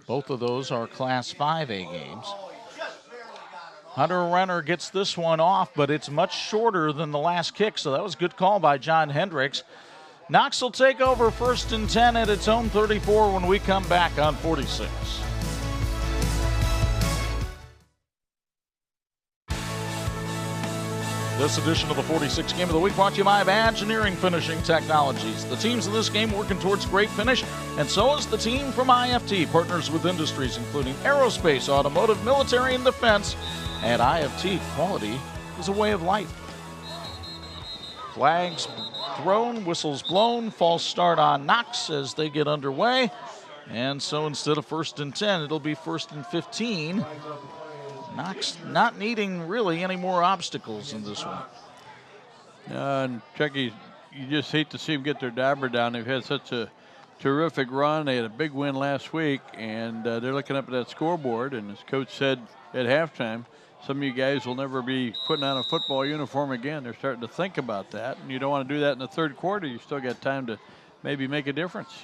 Both of those are Class 5A games. Hunter Renner gets this one off, but it's much shorter than the last kick, so that was a good call by John Hendricks. Knox will take over 1st and 10 at its own 34 when we come back on 46. This edition of the 46 Game of the Week brought to you by Engineering Finishing Technologies. The teams in this game working towards great finish, and so is the team from IFT, partners with industries including aerospace, automotive, military, and defense. At IFT, quality is a way of life. Flags thrown, whistles blown, false start on Knox as they get underway. And so instead of 1st and 10, it'll be 1st and 15. Knox not needing really any more obstacles in this one. And Chucky, you just hate to see them get their dabber down. They've had such a terrific run. They had a big win last week, and they're looking up at that scoreboard. And as Coach said at halftime, some of you guys will never be putting on a football uniform again. They're starting to think about that, and you don't want to do that in the third quarter. You still got time to maybe make a difference.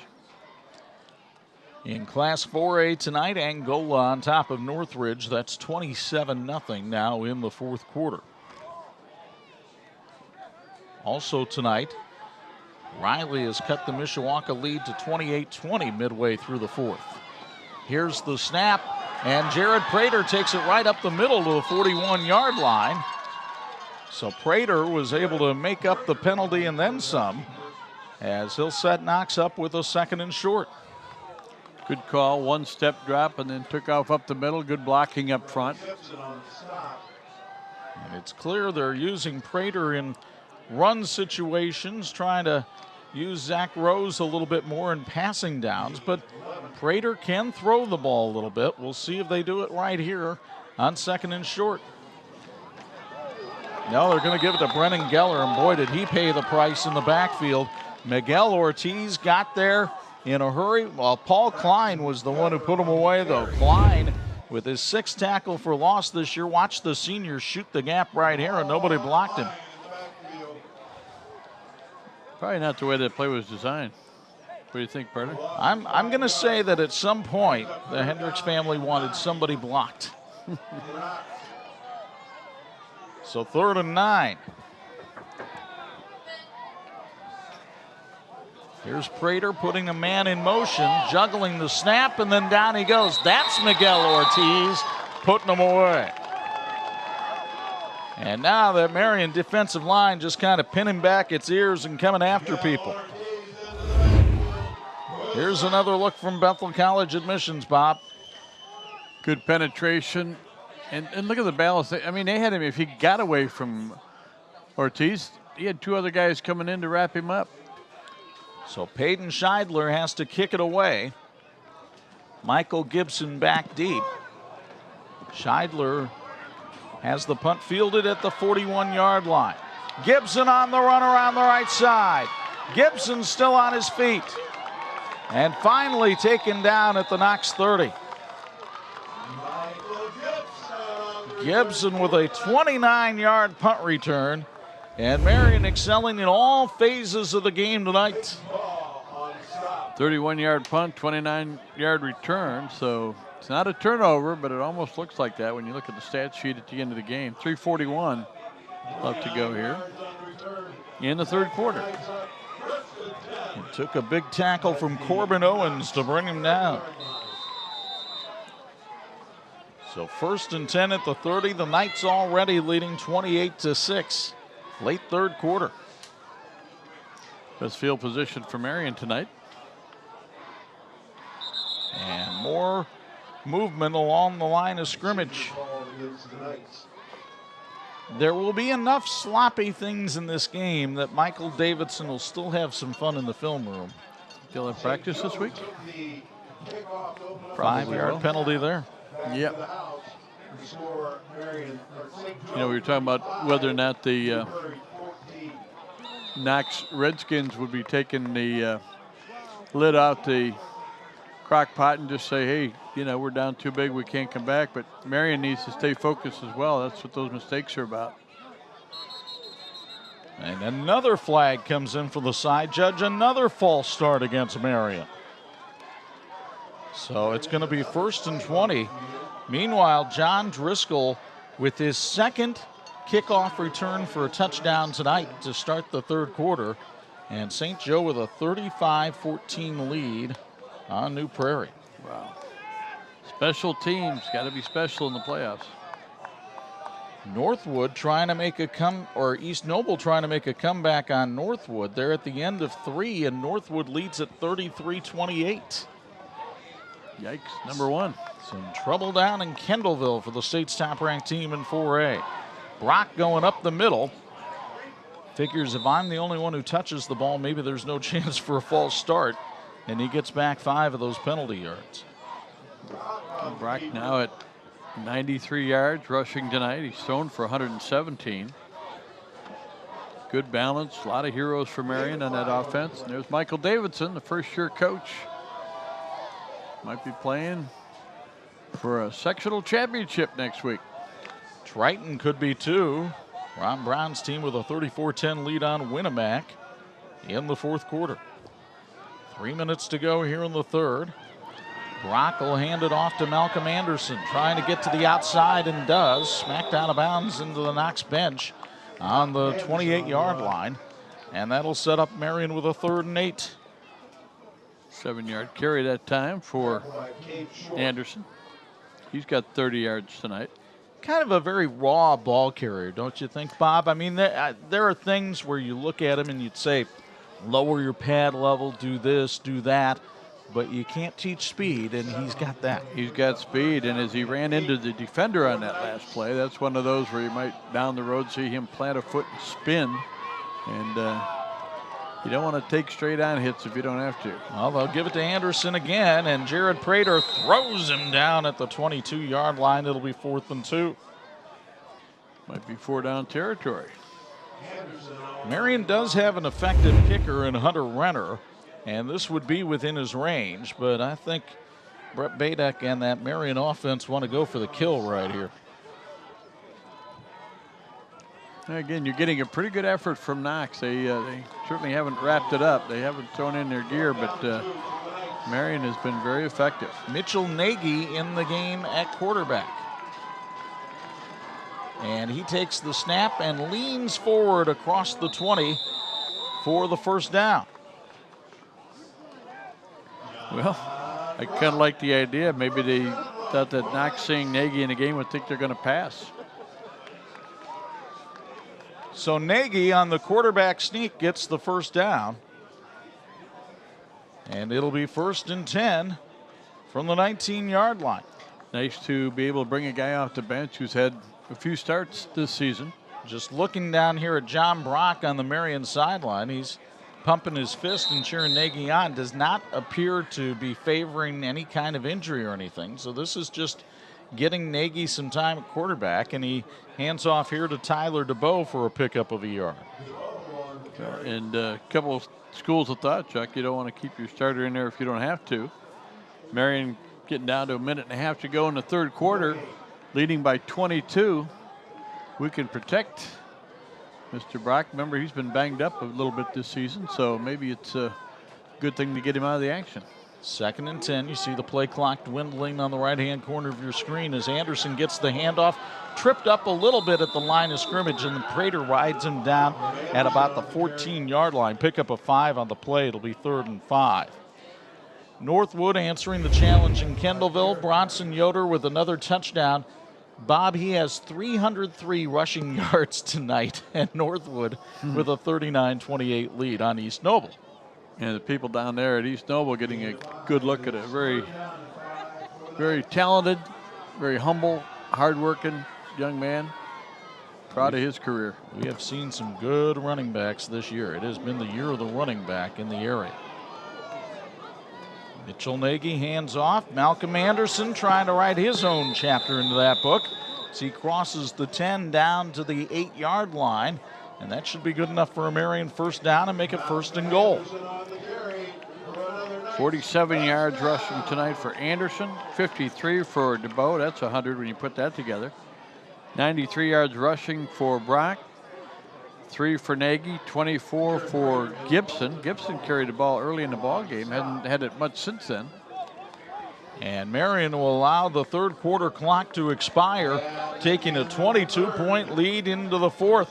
In Class 4A tonight, Angola on top of Northridge. That's 27-0 now in the fourth quarter. Also tonight, Riley has cut the Mishawaka lead to 28-20 midway through the fourth. Here's the snap, and Jared Prater takes it right up the middle to the 41-yard line. So Prater was able to make up the penalty and then some, as he'll set Knox up with a 2nd and short. Good call, 1-step drop, and then took off up the middle. Good blocking up front. And it's clear they're using Prater in run situations, trying to use Zach Rose a little bit more in passing downs, but Prater can throw the ball a little bit. We'll see if they do it right here on 2nd and short. No, they're going to give it to Brennan Geller, and boy, did he pay the price in the backfield. Miguel Ortiz got there in a hurry. Well, Paul Klein was the one who put him away, though. Klein, with his 6th tackle for loss this year, watched the senior shoot the gap right here, and nobody blocked him. Probably not the way that play was designed. What do you think, Prater? I'm going to say that at some point, the Hendricks family wanted somebody blocked. So 3rd and 9. Here's Prater putting a man in motion, juggling the snap, and then down he goes. That's Miguel Ortiz putting him away. And now the Marian defensive line just kind of pinning back its ears and coming after people. Here's another look from Bethel College admissions, Bob. Good penetration. And look at the balance. I mean, they had him, if he got away from Ortiz, he had 2 other guys coming in to wrap him up. So Peyton Scheidler has to kick it away. Michael Gibson back deep. Scheidler has the punt fielded at the 41-yard line. Gibson on the run around the right side. Gibson still on his feet. And finally taken down at the Knox 30. Gibson with a 29-yard punt return. And Marian excelling in all phases of the game tonight. 31-yard punt, 29-yard return. So it's not a turnover, but it almost looks like that when you look at the stat sheet at the end of the game. 3:41 left to go here in the third quarter. It took a big tackle from Corbin Owens to bring him down. So 1st and 10 at the 30. The Knights already leading 28-6. Late third quarter. Best field position for Marian tonight. And more movement along the line of scrimmage. There will be enough sloppy things in this game that Michael Davidson will still have some fun in the film room. They'll have practice this week? 5-yard penalty there. Yep. You know, we were talking about whether or not the Knox Redskins would be taking the lid out the crock pot and just say, hey, you know, we're down too big, we can't come back. But Marian needs to stay focused as well. That's what those mistakes are about. And another flag comes in for the side judge. Another false start against Marian. So it's going to be 1st and 20. Meanwhile, John Driscoll with his 2nd kickoff return for a touchdown tonight to start the third quarter. And St. Joe with a 35-14 lead on New Prairie. Wow. Special teams, got to be special in the playoffs. Northwood trying to make a East Noble trying to make a comeback on Northwood. They're at the end of 3, and Northwood leads at 33-28. Yikes, number 1. Some trouble down in Kendallville for the state's top-ranked team in 4A. Brock going up the middle. Figures if I'm the only one who touches the ball, maybe there's no chance for a false start. And he gets back 5 of those penalty yards. Brock now at 93 yards rushing tonight. He's thrown for 117. Good balance. A lot of heroes for Marian on that offense. And there's Michael Davidson, the first-year coach. Might be playing for a sectional championship next week. Triton could be too. Ron Brown's team with a 34-10 lead on Winnemac in the 4th quarter. 3 minutes to go here in the 3rd. Brock will hand it off to Malcolm Anderson, trying to get to the outside and does. Smacked out of bounds into the Knox bench on the 28-yard line. And that'll set up Marian with a 3rd and 8. 7-yard carry that time for Anderson. He's got 30 yards tonight. Kind of a very raw ball carrier, don't you think, Bob? I mean, there are things where you look at him and you'd say, lower your pad level, do this, do that. But you can't teach speed, and he's got that. He's got speed, and as he ran into the defender on that last play, that's one of those where you might down the road see him plant a foot and spin. And you don't want to take straight on hits if you don't have to. Well, they'll give it to Anderson again, and Jared Prater throws him down at the 22-yard line. It'll be 4th and 2. Might be 4-down territory. Marian does have an effective kicker in Hunter Renner, and this would be within his range, but I think Brett Badek and that Marian offense want to go for the kill right here. Again, you're getting a pretty good effort from Knox. They certainly haven't wrapped it up. They haven't thrown in their gear, but Marian has been very effective. Mitchell Nagy in the game at quarterback. And he takes the snap and leans forward across the 20 for the 1st down. Well, I kind of like the idea. Maybe they thought that Knox seeing Nagy in the game would think they're going to pass. So Nagy on the quarterback sneak gets the 1st down. And it'll be 1st and 10 from the 19-yard line. Nice to be able to bring a guy off the bench who's had a few starts this season. Just looking down here at John Brock on the Marian sideline, he's pumping his fist and cheering Nagy on. Does not appear to be favoring any kind of injury or anything. So this is just getting Nagy some time at quarterback, and he hands off here to Tyler DeBow for a pickup of a yard. And a couple of schools of thought, Chuck, you don't want to keep your starter in there if you don't have to. Marian getting down to a minute and a half to go in the 3rd quarter, leading by 22. We can protect Mr. Brock. Remember, he's been banged up a little bit this season, so maybe it's a good thing to get him out of the action. 2nd and 10. You see the play clock dwindling on the right-hand corner of your screen as Anderson gets the handoff. Tripped up a little bit at the line of scrimmage, and Prater rides him down at about the 14-yard line. Pick up a 5 on the play. It'll be 3rd and 5. Northwood answering the challenge in Kendallville. Bronson Yoder with another touchdown. Bob, he has 303 rushing yards tonight at Northwood with a 39-28 lead on East Noble. And the people down there at East Noble getting a good look at a very, very talented, very humble, hardworking young man. Proud of his career. We have seen some good running backs this year. It has been the year of the running back in the area. Mitchell Nagy hands off. Malcolm Anderson trying to write his own chapter into that book as he crosses the 10 down to the 8-yard line. And that should be good enough for a Marian 1st down and make it 1st and goal. 47 yards rushing tonight for Anderson, 53 for DeBow. That's 100 when you put that together. 93 yards rushing for Brock, 3 for Nagy, 24 for Gibson. Gibson carried the ball early in the ball game, hadn't had it much since then. And Marian will allow the 3rd quarter clock to expire, taking a 22-point lead into the 4th.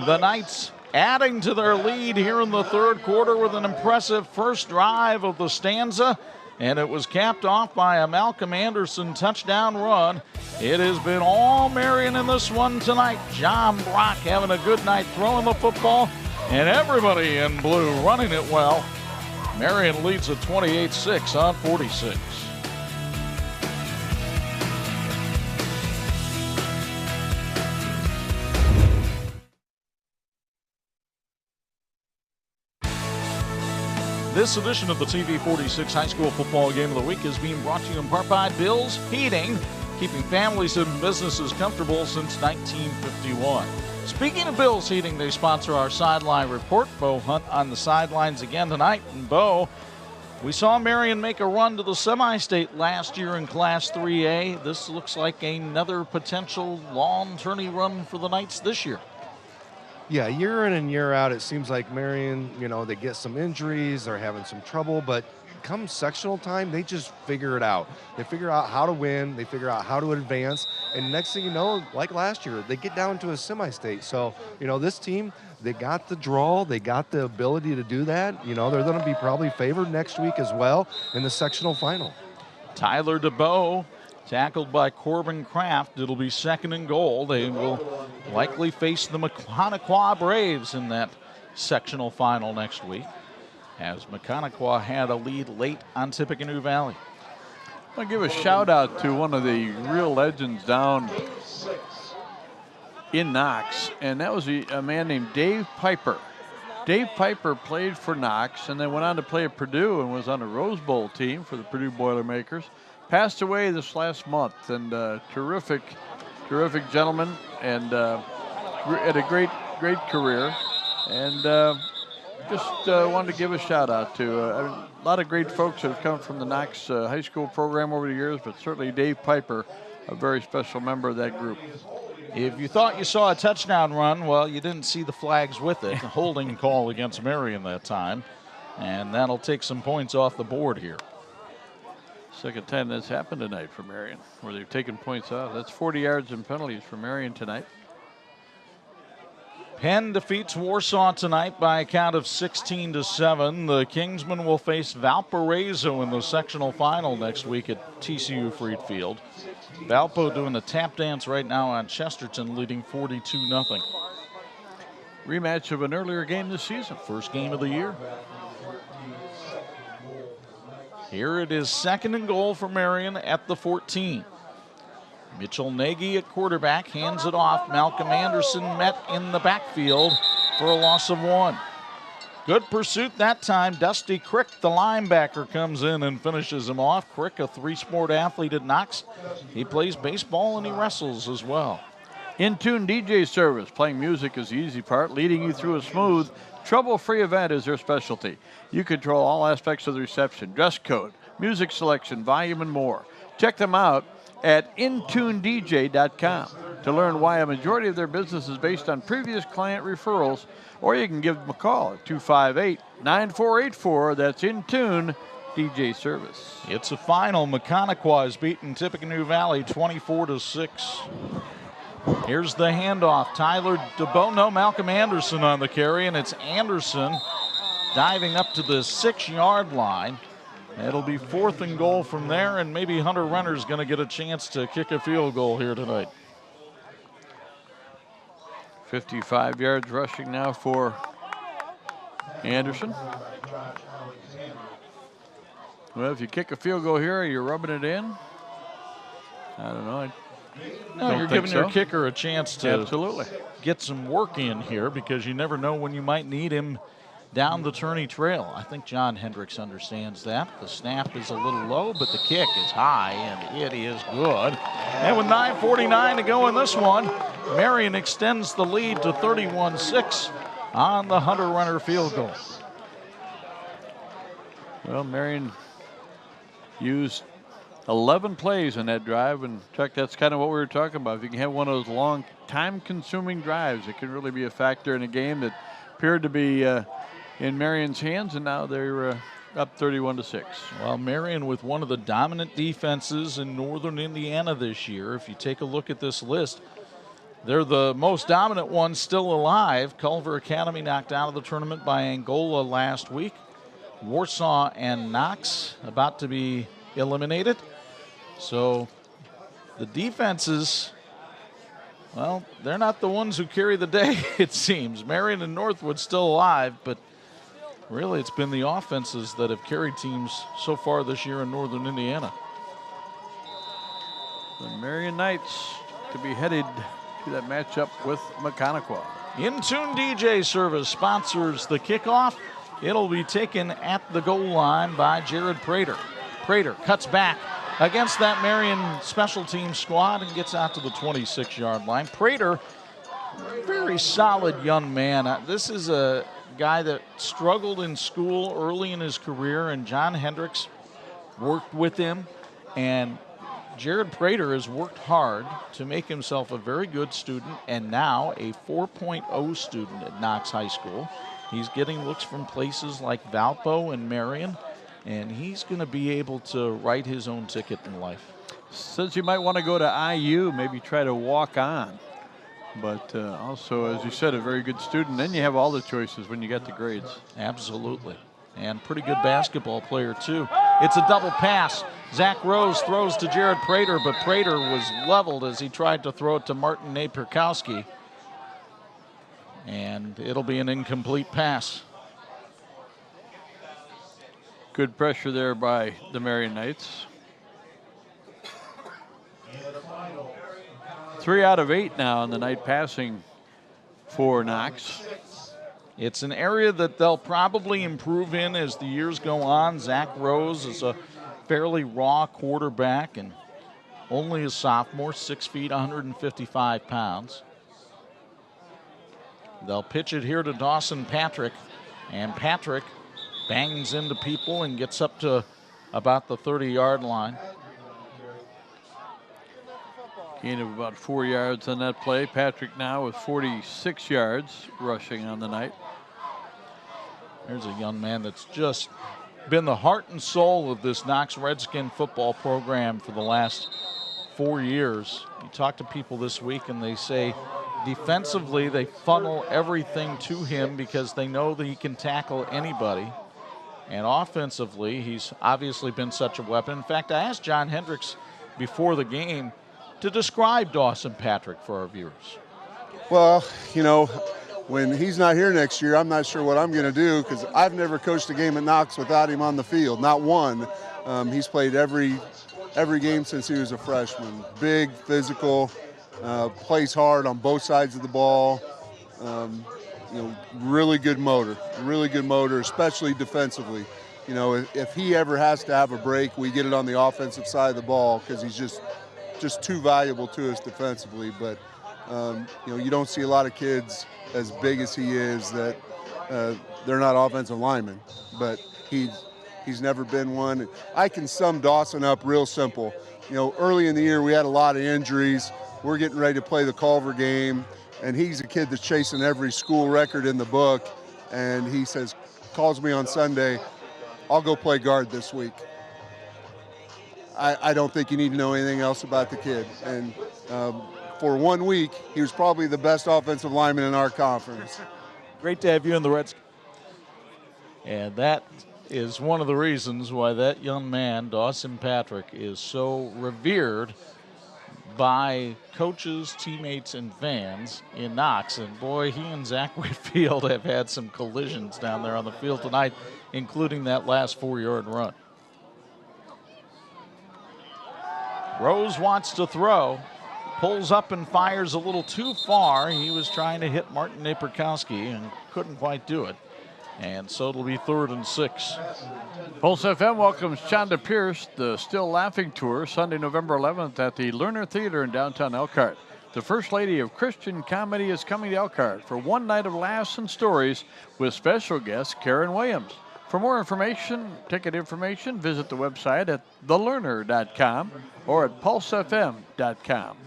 The Knights adding to their lead here in the 3rd quarter with an impressive first drive of the stanza, and it was capped off by a Malcolm Anderson touchdown run. It has been all Marian in this one tonight. John Brock having a good night throwing the football, and everybody in blue running it well. Marian leads at 28-6 on 46. This edition of the TV46 High School Football Game of the Week is being brought to you in part by Bill's Heating, keeping families and businesses comfortable since 1951. Speaking of Bill's Heating, they sponsor our sideline report. Bo Hunt on the sidelines again tonight. And Bo, we saw Marian make a run to the semi-state last year in Class 3A. This looks like another potential long tourney run for the Knights this year. Yeah, year in and year out, it seems like Marian, they get some injuries, they're having some trouble, but come sectional time, they just figure it out. They figure out how to win, they figure out how to advance, and next thing you know, like last year, they get down to a semi-state. So, this team, they got the draw, they got the ability to do that. They're going to be probably favored next week as well in the sectional final. Tyler DeBow, tackled by Corbin Kraft. It'll be second and goal. They will likely face the Mechaniqua Braves in that sectional final next week, as Mechaniqua had a lead late on Tippecanoe Valley. I want to give a shout out to one of the real legends down in Knox, and that was a man named Dave Piper. Dave Piper played for Knox and then went on to play at Purdue and was on the Rose Bowl team for the Purdue Boilermakers. Passed away this last month, and terrific gentleman, and had a great career, and just wanted to give a shout out to a lot of great folks that have come from the Knox high school program over the years, but certainly Dave Piper, a very special member of that group. If you thought you saw a touchdown run, well, you didn't see the flags with it. A holding call against Marian that time, and that'll take some points off the board here. Second time that's happened tonight for Marian, where they've taken points out. That's 40 yards and penalties for Marian tonight. Penn defeats Warsaw tonight by a count of 16-7. The Kingsmen will face Valparaiso in the sectional final next week at TCU Freed Field. Valpo doing the tap dance right now on Chesterton, leading 42-0. Rematch of an earlier game this season. First game of the year. Here it is second and goal for Marian at the 14. Mitchell Nagy at quarterback, hands it off. Malcolm Anderson met in the backfield for a loss of 1. Good pursuit that time. Dusty Crick, the linebacker, comes in and finishes him off. Crick, a three-sport athlete at Knox. He plays baseball and he wrestles as well. In-tune DJ service. Playing music is the easy part. Leading you through a smooth, trouble-free event is their specialty. You control all aspects of the reception, dress code, music selection, volume, and more. Check them out at intunedj.com to learn why a majority of their business is based on previous client referrals, or you can give them a call at 258-9484. That's In-Tune DJ service. It's a final. Mechaniqua has beaten Tippecanoe Valley 24-6. Here's the handoff. Tyler DeBow, no, Malcolm Anderson on the carry, and it's Anderson diving up to the 6-yard line. It'll be fourth and goal from there, and maybe Hunter Renner's going to get a chance to kick a field goal here tonight. 55 yards rushing now for Anderson. Well, if you kick a field goal here, you're rubbing it in. I don't know. No, you're giving your kicker a chance to absolutely get some work in here, because you never know when you might need him down the tourney trail. I think John Hendricks understands that. The snap is a little low, but the kick is high, and it is good. And with 9:49 to go in this one, Marian extends the lead to 31-6 on the Hunter Renner field goal. Well, Marian used 11 plays in that drive, and Chuck, that's kind of what we were talking about. If you can have one of those long, time-consuming drives, it can really be a factor in a game that appeared to be in Marian's hands, and now they're up 31-6. Well, Marian with one of the dominant defenses in northern Indiana this year. If you take a look at this list, they're the most dominant one still alive. Culver Academy knocked out of the tournament by Angola last week. Warsaw and Knox about to be eliminated. So the defenses, well, they're not the ones who carry the day, it seems. Marian and Northwood still alive, but really it's been the offenses that have carried teams so far this year in northern Indiana. The Marian Knights to be headed to that matchup with Mechaniqua. In-Tune DJ service sponsors the kickoff It'll be taken at the goal line by Jared Prater. Prater cuts back against that Marian special team squad and gets out to the 26-yard line. Prater, very solid young man. This is a guy that struggled in school early in his career, and John Hendricks worked with him. And Jared Prater has worked hard to make himself a very good student and now a 4.0 student at Knox High School. He's getting looks from places like Valpo and Marian, and he's going to be able to write his own ticket in life. Says you might want to go to IU, maybe try to walk on. But also, as you said, a very good student. Then you have all the choices when you get the grades. Absolutely. And pretty good basketball player, too. It's a double pass. Zach Rose throws to Jared Prater, but Prater was leveled as he tried to throw it to Martin Naperkowski. And it'll be an incomplete pass. Good pressure there by the Marian Knights. 3 out of 8 now in the night passing for Knox. It's an area that they'll probably improve in as the years go on. Zach Rose is a fairly raw quarterback and only a sophomore, 6 feet, 155 pounds. They'll pitch it here to Dawson Patrick, and Patrick bangs into people and gets up to about the 30-yard line. Gain of about 4 yards on that play. Patrick now with 46 yards rushing on the night. There's a young man that's just been the heart and soul of this Knox Redskin football program for the last 4 years. You talk to people this week and they say defensively they funnel everything to him because they know that he can tackle anybody. And offensively, he's obviously been such a weapon. In fact, I asked John Hendricks before the game to describe Dawson Patrick for our viewers. Well, you know, when he's not here next year, I'm not sure what I'm going to do because I've never coached a game at Knox without him on the field, not one. He's played every game since he was a freshman. Big, physical, plays hard on both sides of the ball. You know, really good motor, especially defensively. You know, if he ever has to have a break, we get it on the offensive side of the ball because he's just too valuable to us defensively. But you know, you don't see a lot of kids as big as he is that they're not offensive linemen, but he's never been one. I can sum Dawson up real simple. You know, early in the year we had a lot of injuries. We're getting ready to play the Culver game, and he's a kid that's chasing every school record in the book, and he calls me on Sunday, I'll go play guard this week. I don't think you need to know anything else about the kid. And for 1 week, he was probably the best offensive lineman in our conference. Great to have you in the Reds. And that is one of the reasons why that young man, Dawson Patrick, is so revered by coaches, teammates, and fans in Knox. And boy, he and Zach Whitfield have had some collisions down there on the field tonight, including that last 4-yard run. Rose wants to throw, pulls up and fires a little too far. He was trying to hit Martin Naperkowski and couldn't quite do it. And so it'll be 3rd and 6. Pulse FM welcomes Chonda Pierce, the Still Laughing Tour, Sunday, November 11th at the Lerner Theater in downtown Elkhart. The First Lady of Christian Comedy is coming to Elkhart for one night of laughs and stories with special guest Karen Williams. For more information, ticket information, visit the website at thelerner.com or at pulsefm.com.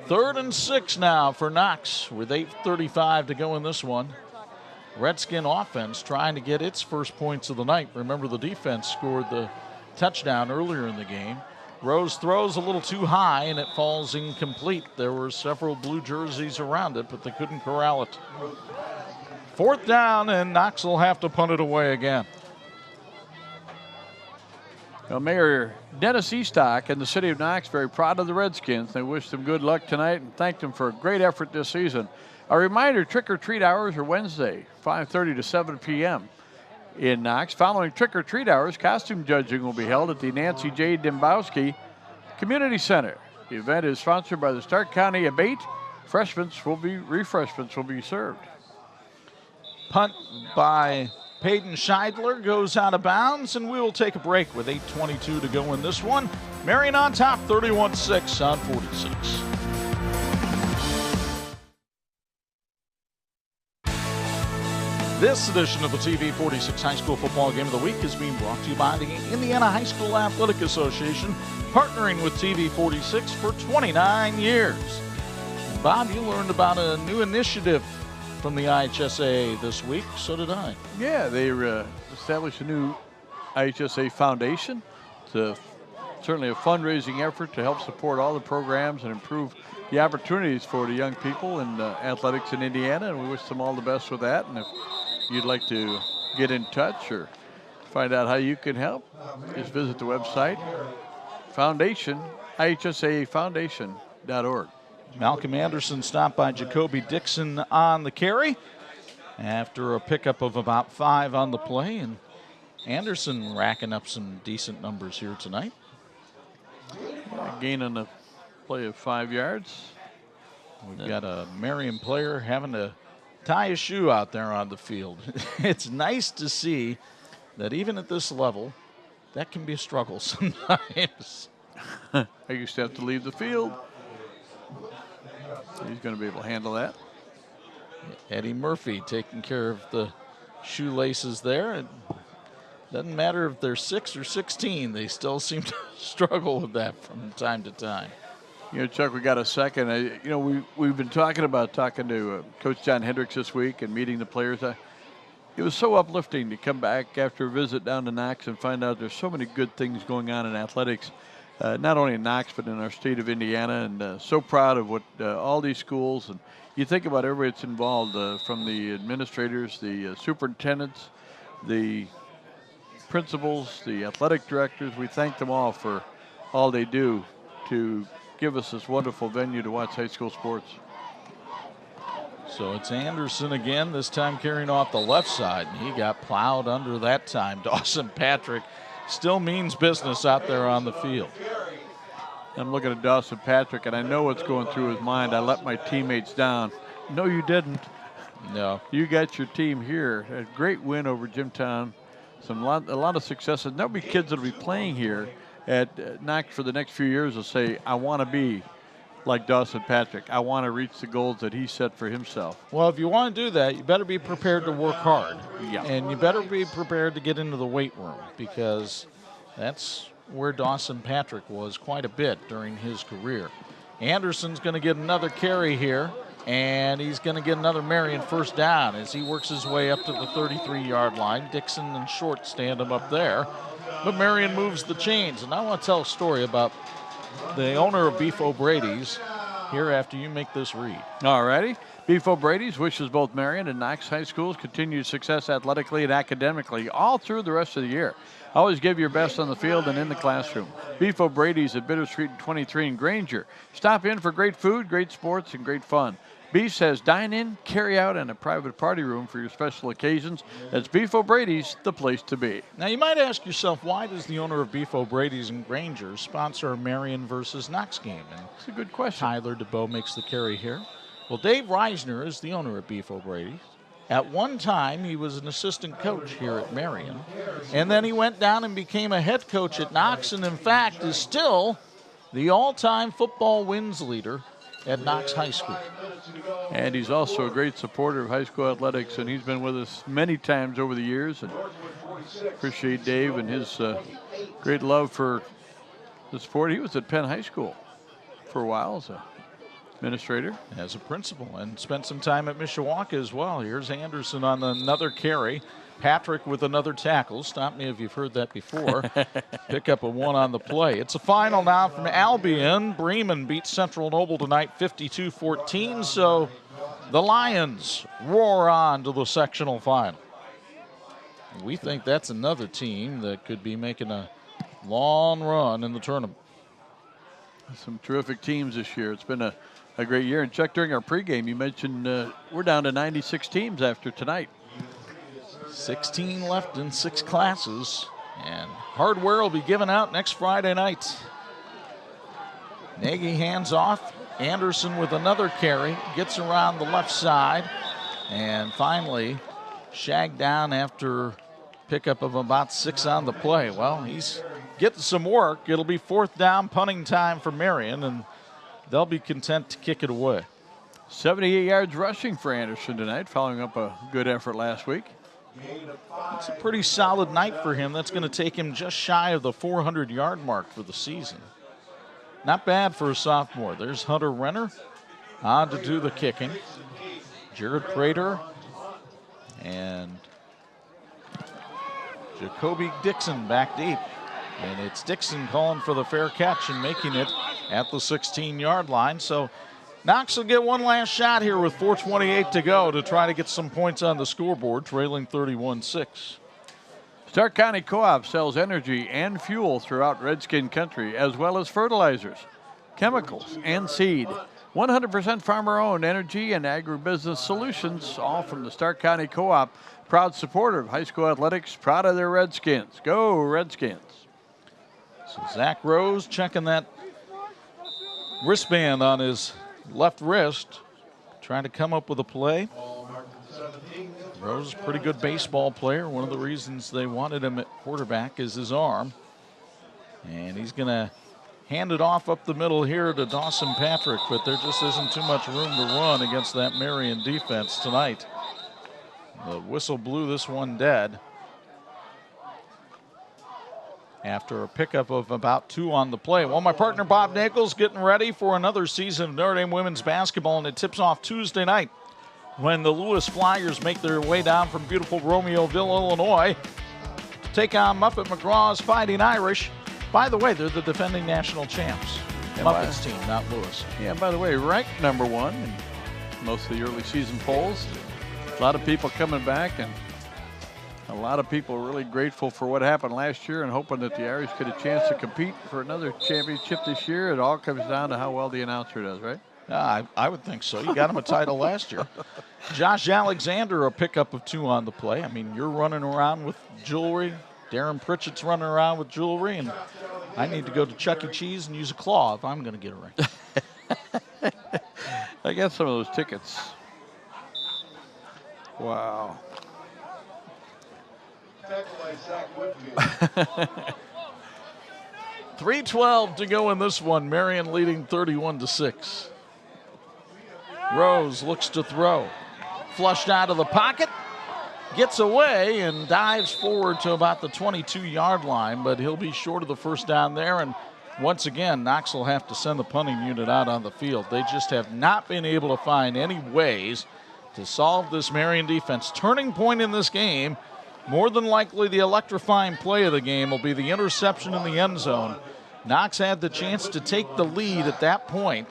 3rd and 6 now for Knox with 8:35 to go in this one. Redskin offense trying to get its first points of the night. Remember, the defense scored the touchdown earlier in the game. Rose throws a little too high, and it falls incomplete. There were several blue jerseys around it, but they couldn't corral it. 4th down, and Knox will have to punt it away again. Well, Mayor Dennis Eastock and the city of Knox very proud of the Redskins. They wish them good luck tonight and thank them for a great effort this season. A reminder, trick-or-treat hours are Wednesday, 5:30 to 7 p.m. in Knox. Following trick-or-treat hours, costume judging will be held at the Nancy J. Dembowski Community Center. The event is sponsored by the Stark County Abate. Refreshments will be served. Punt by Peyton Scheidler goes out of bounds, and we will take a break with 8:22 to go in this one. Marian on top, 31-6 on 46. This edition of the TV 46 High School Football Game of the Week is being brought to you by the Indiana High School Athletic Association, partnering with TV 46 for 29 years. And Bob, you learned about a new initiative from the IHSA this week. So did I. Yeah, they established a new IHSA foundation. It's certainly a fundraising effort to help support all the programs and improve the opportunities for the young people in athletics in Indiana, and we wish them all the best with that. And if you'd like to get in touch or find out how you can help, just visit the website, IHSAfoundation.org. Malcolm Anderson stopped by Jacoby Dixon on the carry after a pickup of about 5 on the play, and Anderson racking up some decent numbers here tonight. Gain on the play of 5 yards. We've got a Marian player having to tie his shoe out there on the field. It's nice to see that even at this level, that can be a struggle sometimes. I used to have to leave the field. He's going to be able to handle that. Eddie Murphy taking care of the shoelaces there. It doesn't matter if they're 6 or 16, they still seem to struggle with that from time to time. You know, Chuck, we got a second. We've been talking to Coach John Hendricks this week and meeting the players. It was so uplifting to come back after a visit down to Knox and find out there's so many good things going on in athletics, not only in Knox but in our state of Indiana. And so proud of what all these schools, and you think about everybody that's involved, from the administrators, the superintendents, the principals, the athletic directors. We thank them all for all they do to give us this wonderful venue to watch high school sports. So it's Anderson again, this time carrying off the left side, and he got plowed under that time. Dawson Patrick still means business out there on the field. I'm looking at Dawson Patrick, and I know what's going through his mind. I let my teammates down. No, you didn't. No. You got your team here. A great win over Jimtown. A lot of successes. There'll be kids that'll be playing here at Knox for the next few years will say, I want to be like Dawson Patrick. I want to reach the goals that he set for himself. Well, if you want to do that, you better be prepared to work hard. Yeah. And you better be prepared to get into the weight room, because that's where Dawson Patrick was quite a bit during his career. Anderson's going to get another carry here, and he's going to get another Marian first down as he works his way up to the 33-yard line. Dixon and Short stand him up there. But Marian moves the chains, and I want to tell a story about the owner of Beef O'Brady's here after you make this read. All righty. Beef O'Brady's wishes both Marian and Knox High Schools continued success athletically and academically all through the rest of the year. Always give your best on the field and in the classroom. Beef O'Brady's at Bitter Street 23 in Granger. Stop in for great food, great sports, and great fun. Beef has dine-in, carry-out, and a private party room for your special occasions. That's Beef O'Brady's, the place to be. Now, you might ask yourself, why does the owner of Beef O'Brady's in Granger sponsor a Marian versus Knox game? And it's a good question. Tyler DeBow makes the carry here. Well, Dave Reisner is the owner of Beef O'Brady's. At one time, he was an assistant coach here at Marian, and then he went down and became a head coach at Knox, and in fact is still the all-time football wins leader at Knox High School. And he's also a great supporter of high school athletics, and he's been with us many times over the years. And appreciate Dave and his great love for the sport. He was at Penn High School for a while as a administrator. As a principal, and spent some time at Mishawaka as well. Here's Anderson on another carry. Patrick with another tackle. Stop me if you've heard that before. Pick up a 1 on the play. It's a final now from Albion. Bremen beats Central Noble tonight 52-14, so the Lions roar on to the sectional final. We think that's another team that could be making a long run in the tournament. Some terrific teams this year. It's been a great year. And Chuck, during our pregame, you mentioned we're down to 96 teams after tonight. 16 left in 6 classes, and hardware will be given out next Friday night. Nagy hands off. Anderson with another carry, gets around the left side, and finally shagged down after pickup of about 6 on the play. Well, he's getting some work. It'll be 4th down punting time for Marian, and they'll be content to kick it away. 78 yards rushing for Anderson tonight, following up a good effort last week. It's a pretty solid night for him. That's going to take him just shy of the 400-yard mark for the season. Not bad for a sophomore. There's Hunter Renner on to do the kicking. Jared Prater and Jacoby Dixon back deep. And it's Dixon calling for the fair catch and making it at the 16-yard line. So Knox will get one last shot here with 4:28 to go to try to get some points on the scoreboard, trailing 31-6. Stark County Co-op sells energy and fuel throughout Redskin country, as well as fertilizers, chemicals, and seed. 100% farmer-owned energy and agribusiness solutions, all from the Stark County Co-op. Proud supporter of high school athletics, proud of their Redskins. Go Redskins. So Zach Rose checking that wristband on his left wrist, trying to come up with a play. Rose is a pretty good baseball player. One of the reasons they wanted him at quarterback is his arm. And he's going to hand it off up the middle here to Dawson Patrick, but there just isn't too much room to run against that Marian defense tonight. The whistle blew this one dead after a pickup of about 2 on the play. Well, my partner Bob Nichols getting ready for another season of Notre Dame women's basketball, and it tips off Tuesday night when the Lewis Flyers make their way down from beautiful Romeoville, Illinois, to take on Muppet McGraw's Fighting Irish. By the way, they're the defending national champs. Muppets team, not Lewis. Yeah, by the way, ranked #1 in most of the early season polls. A lot of people coming back, and a lot of people really grateful for what happened last year and hoping that the Irish get a chance to compete for another championship this year. It all comes down to how well the announcer does, right? I would think so. You got him a title last year. Josh Alexander, a pickup of 2 on the play. I mean, you're running around with jewelry. Darren Pritchett's running around with jewelry, and I need to go to Chuck E. Cheese and use a claw if I'm going to get a ring. I got some of those tickets. Wow. 3:12 to go in this one. Marian leading 31-6. Rose looks to throw. Flushed out of the pocket. Gets away and dives forward to about the 22-yard line, but he'll be short of the first down there. And once again, Knox will have to send the punting unit out on the field. They just have not been able to find any ways to solve this Marian defense. Turning point in this game, more than likely the electrifying play of the game will be the interception in the end zone. Knox had the chance to take the lead at that point.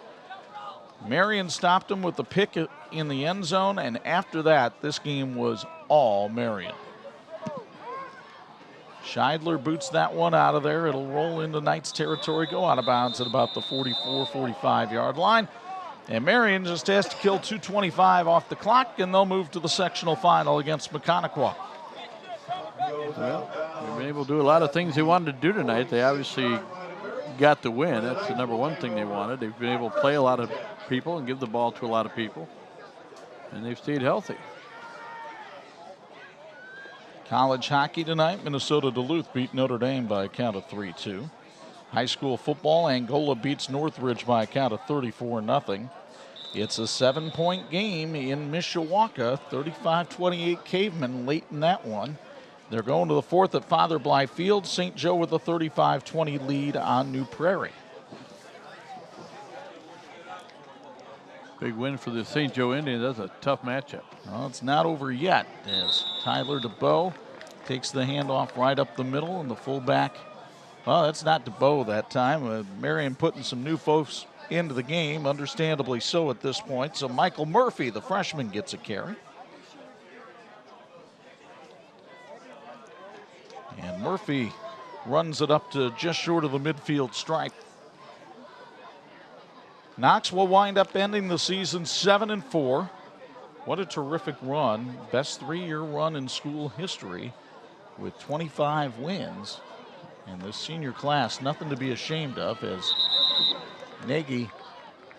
Marian stopped him with the pick in the end zone, and after that, this game was all Marian. Scheidler boots that one out of there. It'll roll into Knights territory, go out of bounds at about the 44, 45-yard line. And Marian just has to kill 2:25 off the clock, and they'll move to the sectional final against Mechaniqua. Well, they've been able to do a lot of things they wanted to do tonight. They obviously got the win. That's the #1 thing they wanted. They've been able to play a lot of people and give the ball to a lot of people. And they've stayed healthy. College hockey tonight. Minnesota Duluth beat Notre Dame by a count of 3-2. High school football, Angola beats Northridge by a count of 34-0. It's a 7-point game in Mishawaka. 35-28 Cavemen late in that one. They're going to the 4th at Father Bly Field. St. Joe with a 35-20 lead on New Prairie. Big win for the St. Joe Indians. That's a tough matchup. Well, it's not over yet as Tyler DeBow takes the handoff right up the middle, and the fullback, well, that's not DeBow that time. Marian putting some new folks into the game, understandably so at this point. So Michael Murphy, the freshman, gets a carry. And Murphy runs it up to just short of the midfield stripe. Knox will wind up ending the season 7-4. What a terrific run. Best 3-year run in school history with 25 wins. And this senior class, nothing to be ashamed of, as Nagy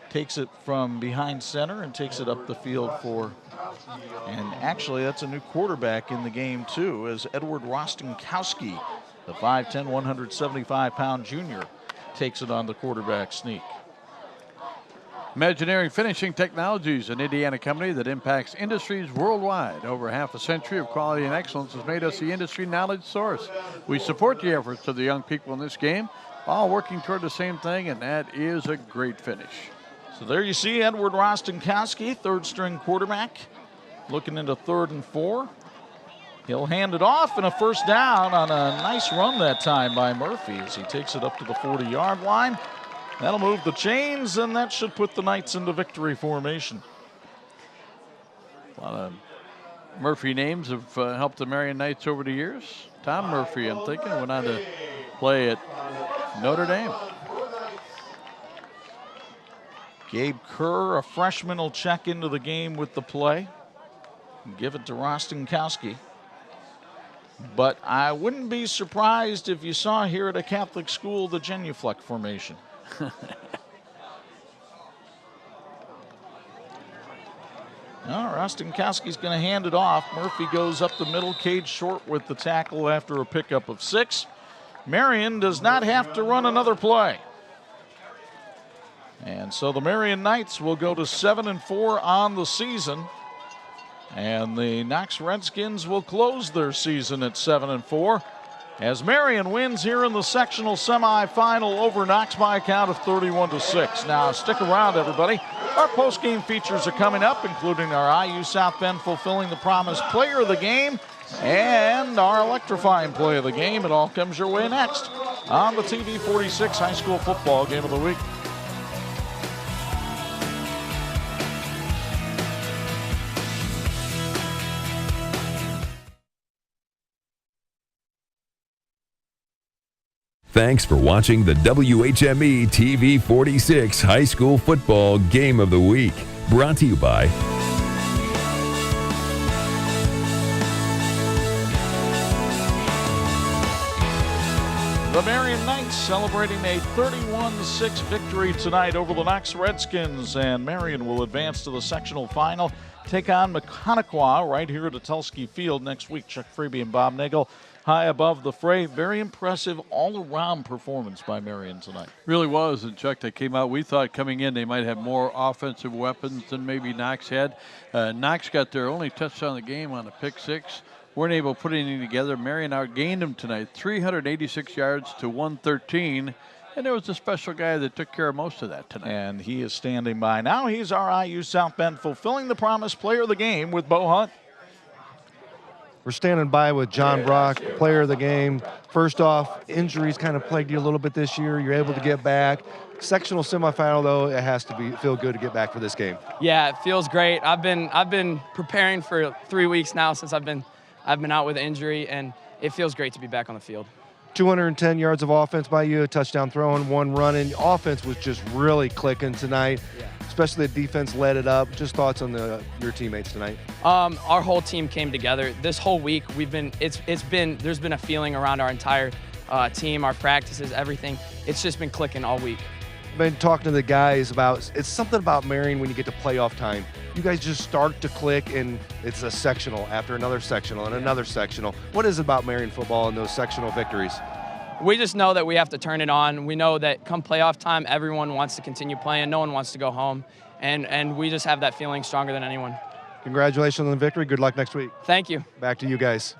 takes it from behind center and takes it up the field for, and actually that's a new quarterback in the game too, as Edward Rostenkowski, the 5'10", 175-pound junior, takes it on the quarterback sneak. Imaginary Finishing Technologies, an Indiana company that impacts industries worldwide. Over half a century of quality and excellence has made us the industry knowledge source. We support the efforts of the young people in this game, all working toward the same thing, and that is a great finish. So there you see Edward Rostenkowski, third-string quarterback, looking into 3rd and 4. He'll hand it off and a first down on a nice run that time by Murphy as he takes it up to the 40-yard line. That'll move the chains, and that should put the Knights into victory formation. A lot of Murphy names have helped the Marian Knights over the years. Tom Murphy, I'm thinking, went on to play at Notre Dame. Gabe Kerr, a freshman, will check into the game with the play and give it to Rostenkowski. But I wouldn't be surprised if you saw here at a Catholic school the genuflect formation. Rostenkowski's going to hand it off. Murphy goes up the middle, Cade short with the tackle after a pickup of 6. Marian does not have to run another play. And so the Marian Knights will go to 7-4 on the season. And the Knox Redskins will close their season at 7-4 as Marian wins here in the sectional semifinal over Knox by a count of 31-6. Now stick around, everybody. Our post-game features are coming up, including our IU South Bend Fulfilling the Promise Player of the Game and our electrifying play of the game. It all comes your way next on the TV 46 High School Football Game of the Week. Thanks for watching the WHME TV 46 High School Football Game of the Week. Brought to you by the Marian Knights celebrating a 31-6 victory tonight over the Knox Redskins, and Marian will advance to the sectional final, take on Mechaniqua right here at Tulski Field next week. Chuck Freeby and Bob Nagel high above the fray. Very impressive all-around performance by Marian tonight. Really was, and Chuck, they came out, we thought coming in they might have more offensive weapons than maybe Knox had. Knox got their only touchdown of the game on a pick 6. Weren't able to put anything together. Marian outgained them tonight, 386 yards to 113. And there was a special guy that took care of most of that tonight. And he is standing by now. He's our IU South Bend Fulfilling the Promise Player of the Game with Bo Hunt. We're standing by with John Brock, player of the game. First off, injuries kind of plagued you a little bit this year. You're able to get back. Sectional semifinal, though, it has to feel good to get back for this game. Yeah, it feels great. I've been preparing for 3 weeks now since I've been out with an injury, and it feels great to be back on the field. 210 yards of offense by you, a touchdown throwing, 1 running. Offense was just really clicking tonight. Yeah. Especially the defense led it up. Just thoughts on your teammates tonight? Our whole team came together. This whole week, there's been a feeling around our entire team, our practices, everything. It's just been clicking all week. I've been talking to the guys about, it's something about Marian when you get to playoff time. You guys just start to click, and it's a sectional after another sectional and another sectional. What is it about Marian football and those sectional victories? We just know that we have to turn it on. We know that come playoff time, everyone wants to continue playing. No one wants to go home. And we just have that feeling stronger than anyone. Congratulations on the victory. Good luck next week. Thank you. Back to you guys.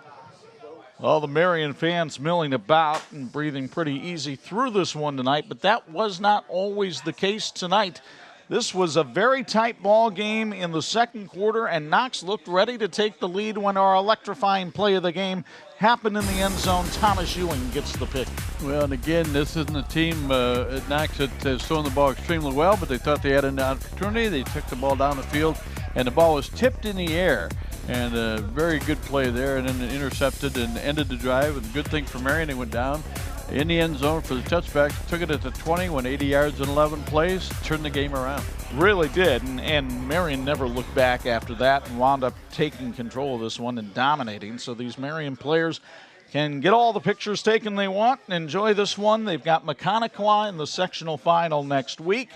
All the Marian fans milling about and breathing pretty easy through this one tonight, but that was not always the case tonight. This was a very tight ball game in the second quarter, and Knox looked ready to take the lead when our electrifying play of the game happened in the end zone. Thomas Ewing gets the pick. Well, and again, this isn't a team at Knox that has thrown the ball extremely well, but they thought they had an opportunity. They took the ball down the field, and the ball was tipped in the air. And a very good play there, and then intercepted and ended the drive. And good thing for Marian, they went down in the end zone for the touchback, took it at the 20, went 80 yards in 11 plays, turned the game around. Really did, and Marian never looked back after that and wound up taking control of this one and dominating. So these Marian players can get all the pictures taken they want and enjoy this one. They've got Mechaniqua in the sectional final next week.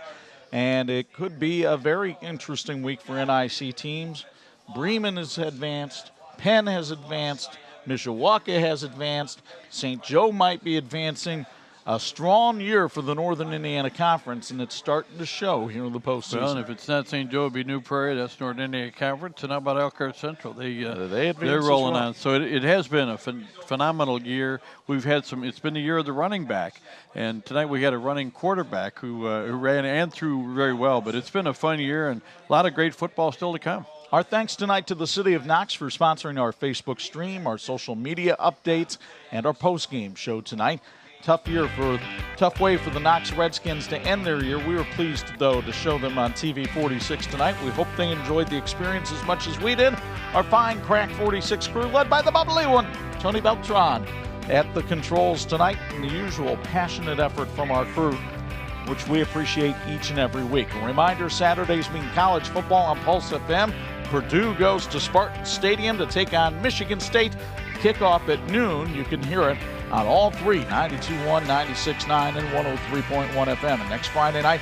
and it could be a very interesting week for NIC teams. Bremen has advanced, Penn has advanced, Mishawaka has advanced, St. Joe might be advancing. A strong year for the Northern Indiana Conference, and it's starting to show here in the postseason. Well, and if it's not St. Joe, it'd be New Prairie. That's Northern Indiana Conference. And how about Elkhart Central? They're rolling on. So it has been a phenomenal year. We've had some. It's been the year of the running back, and tonight we had a running quarterback who ran and threw very well. But it's been a fun year, and a lot of great football still to come. Our thanks tonight to the City of Knox for sponsoring our Facebook stream, our social media updates, and our post-game show tonight. Tough way for the Knox Redskins to end their year. We were pleased, though, to show them on TV 46 tonight. We hope they enjoyed the experience as much as we did. Our fine Crack 46 crew, led by the bubbly one, Tony Beltran, at the controls tonight, and the usual passionate effort from our crew, which we appreciate each and every week. A reminder, Saturdays mean college football on Pulse FM. Purdue goes to Spartan Stadium to take on Michigan State. Kickoff at noon. You can hear it on all three, 92.1, 96.9, and 103.1 FM. And next Friday night,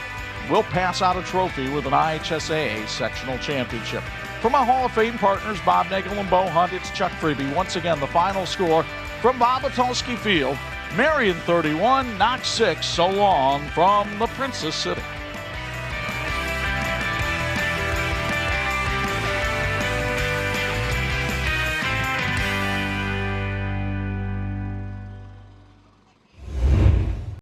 we'll pass out a trophy with an IHSAA sectional championship. From our Hall of Fame partners, Bob Nagel and Bo Hunt, it's Chuck Freeby. Once again, the final score from Bob Atulski Field. Marian 31, Knox 6. So long from the Princess City.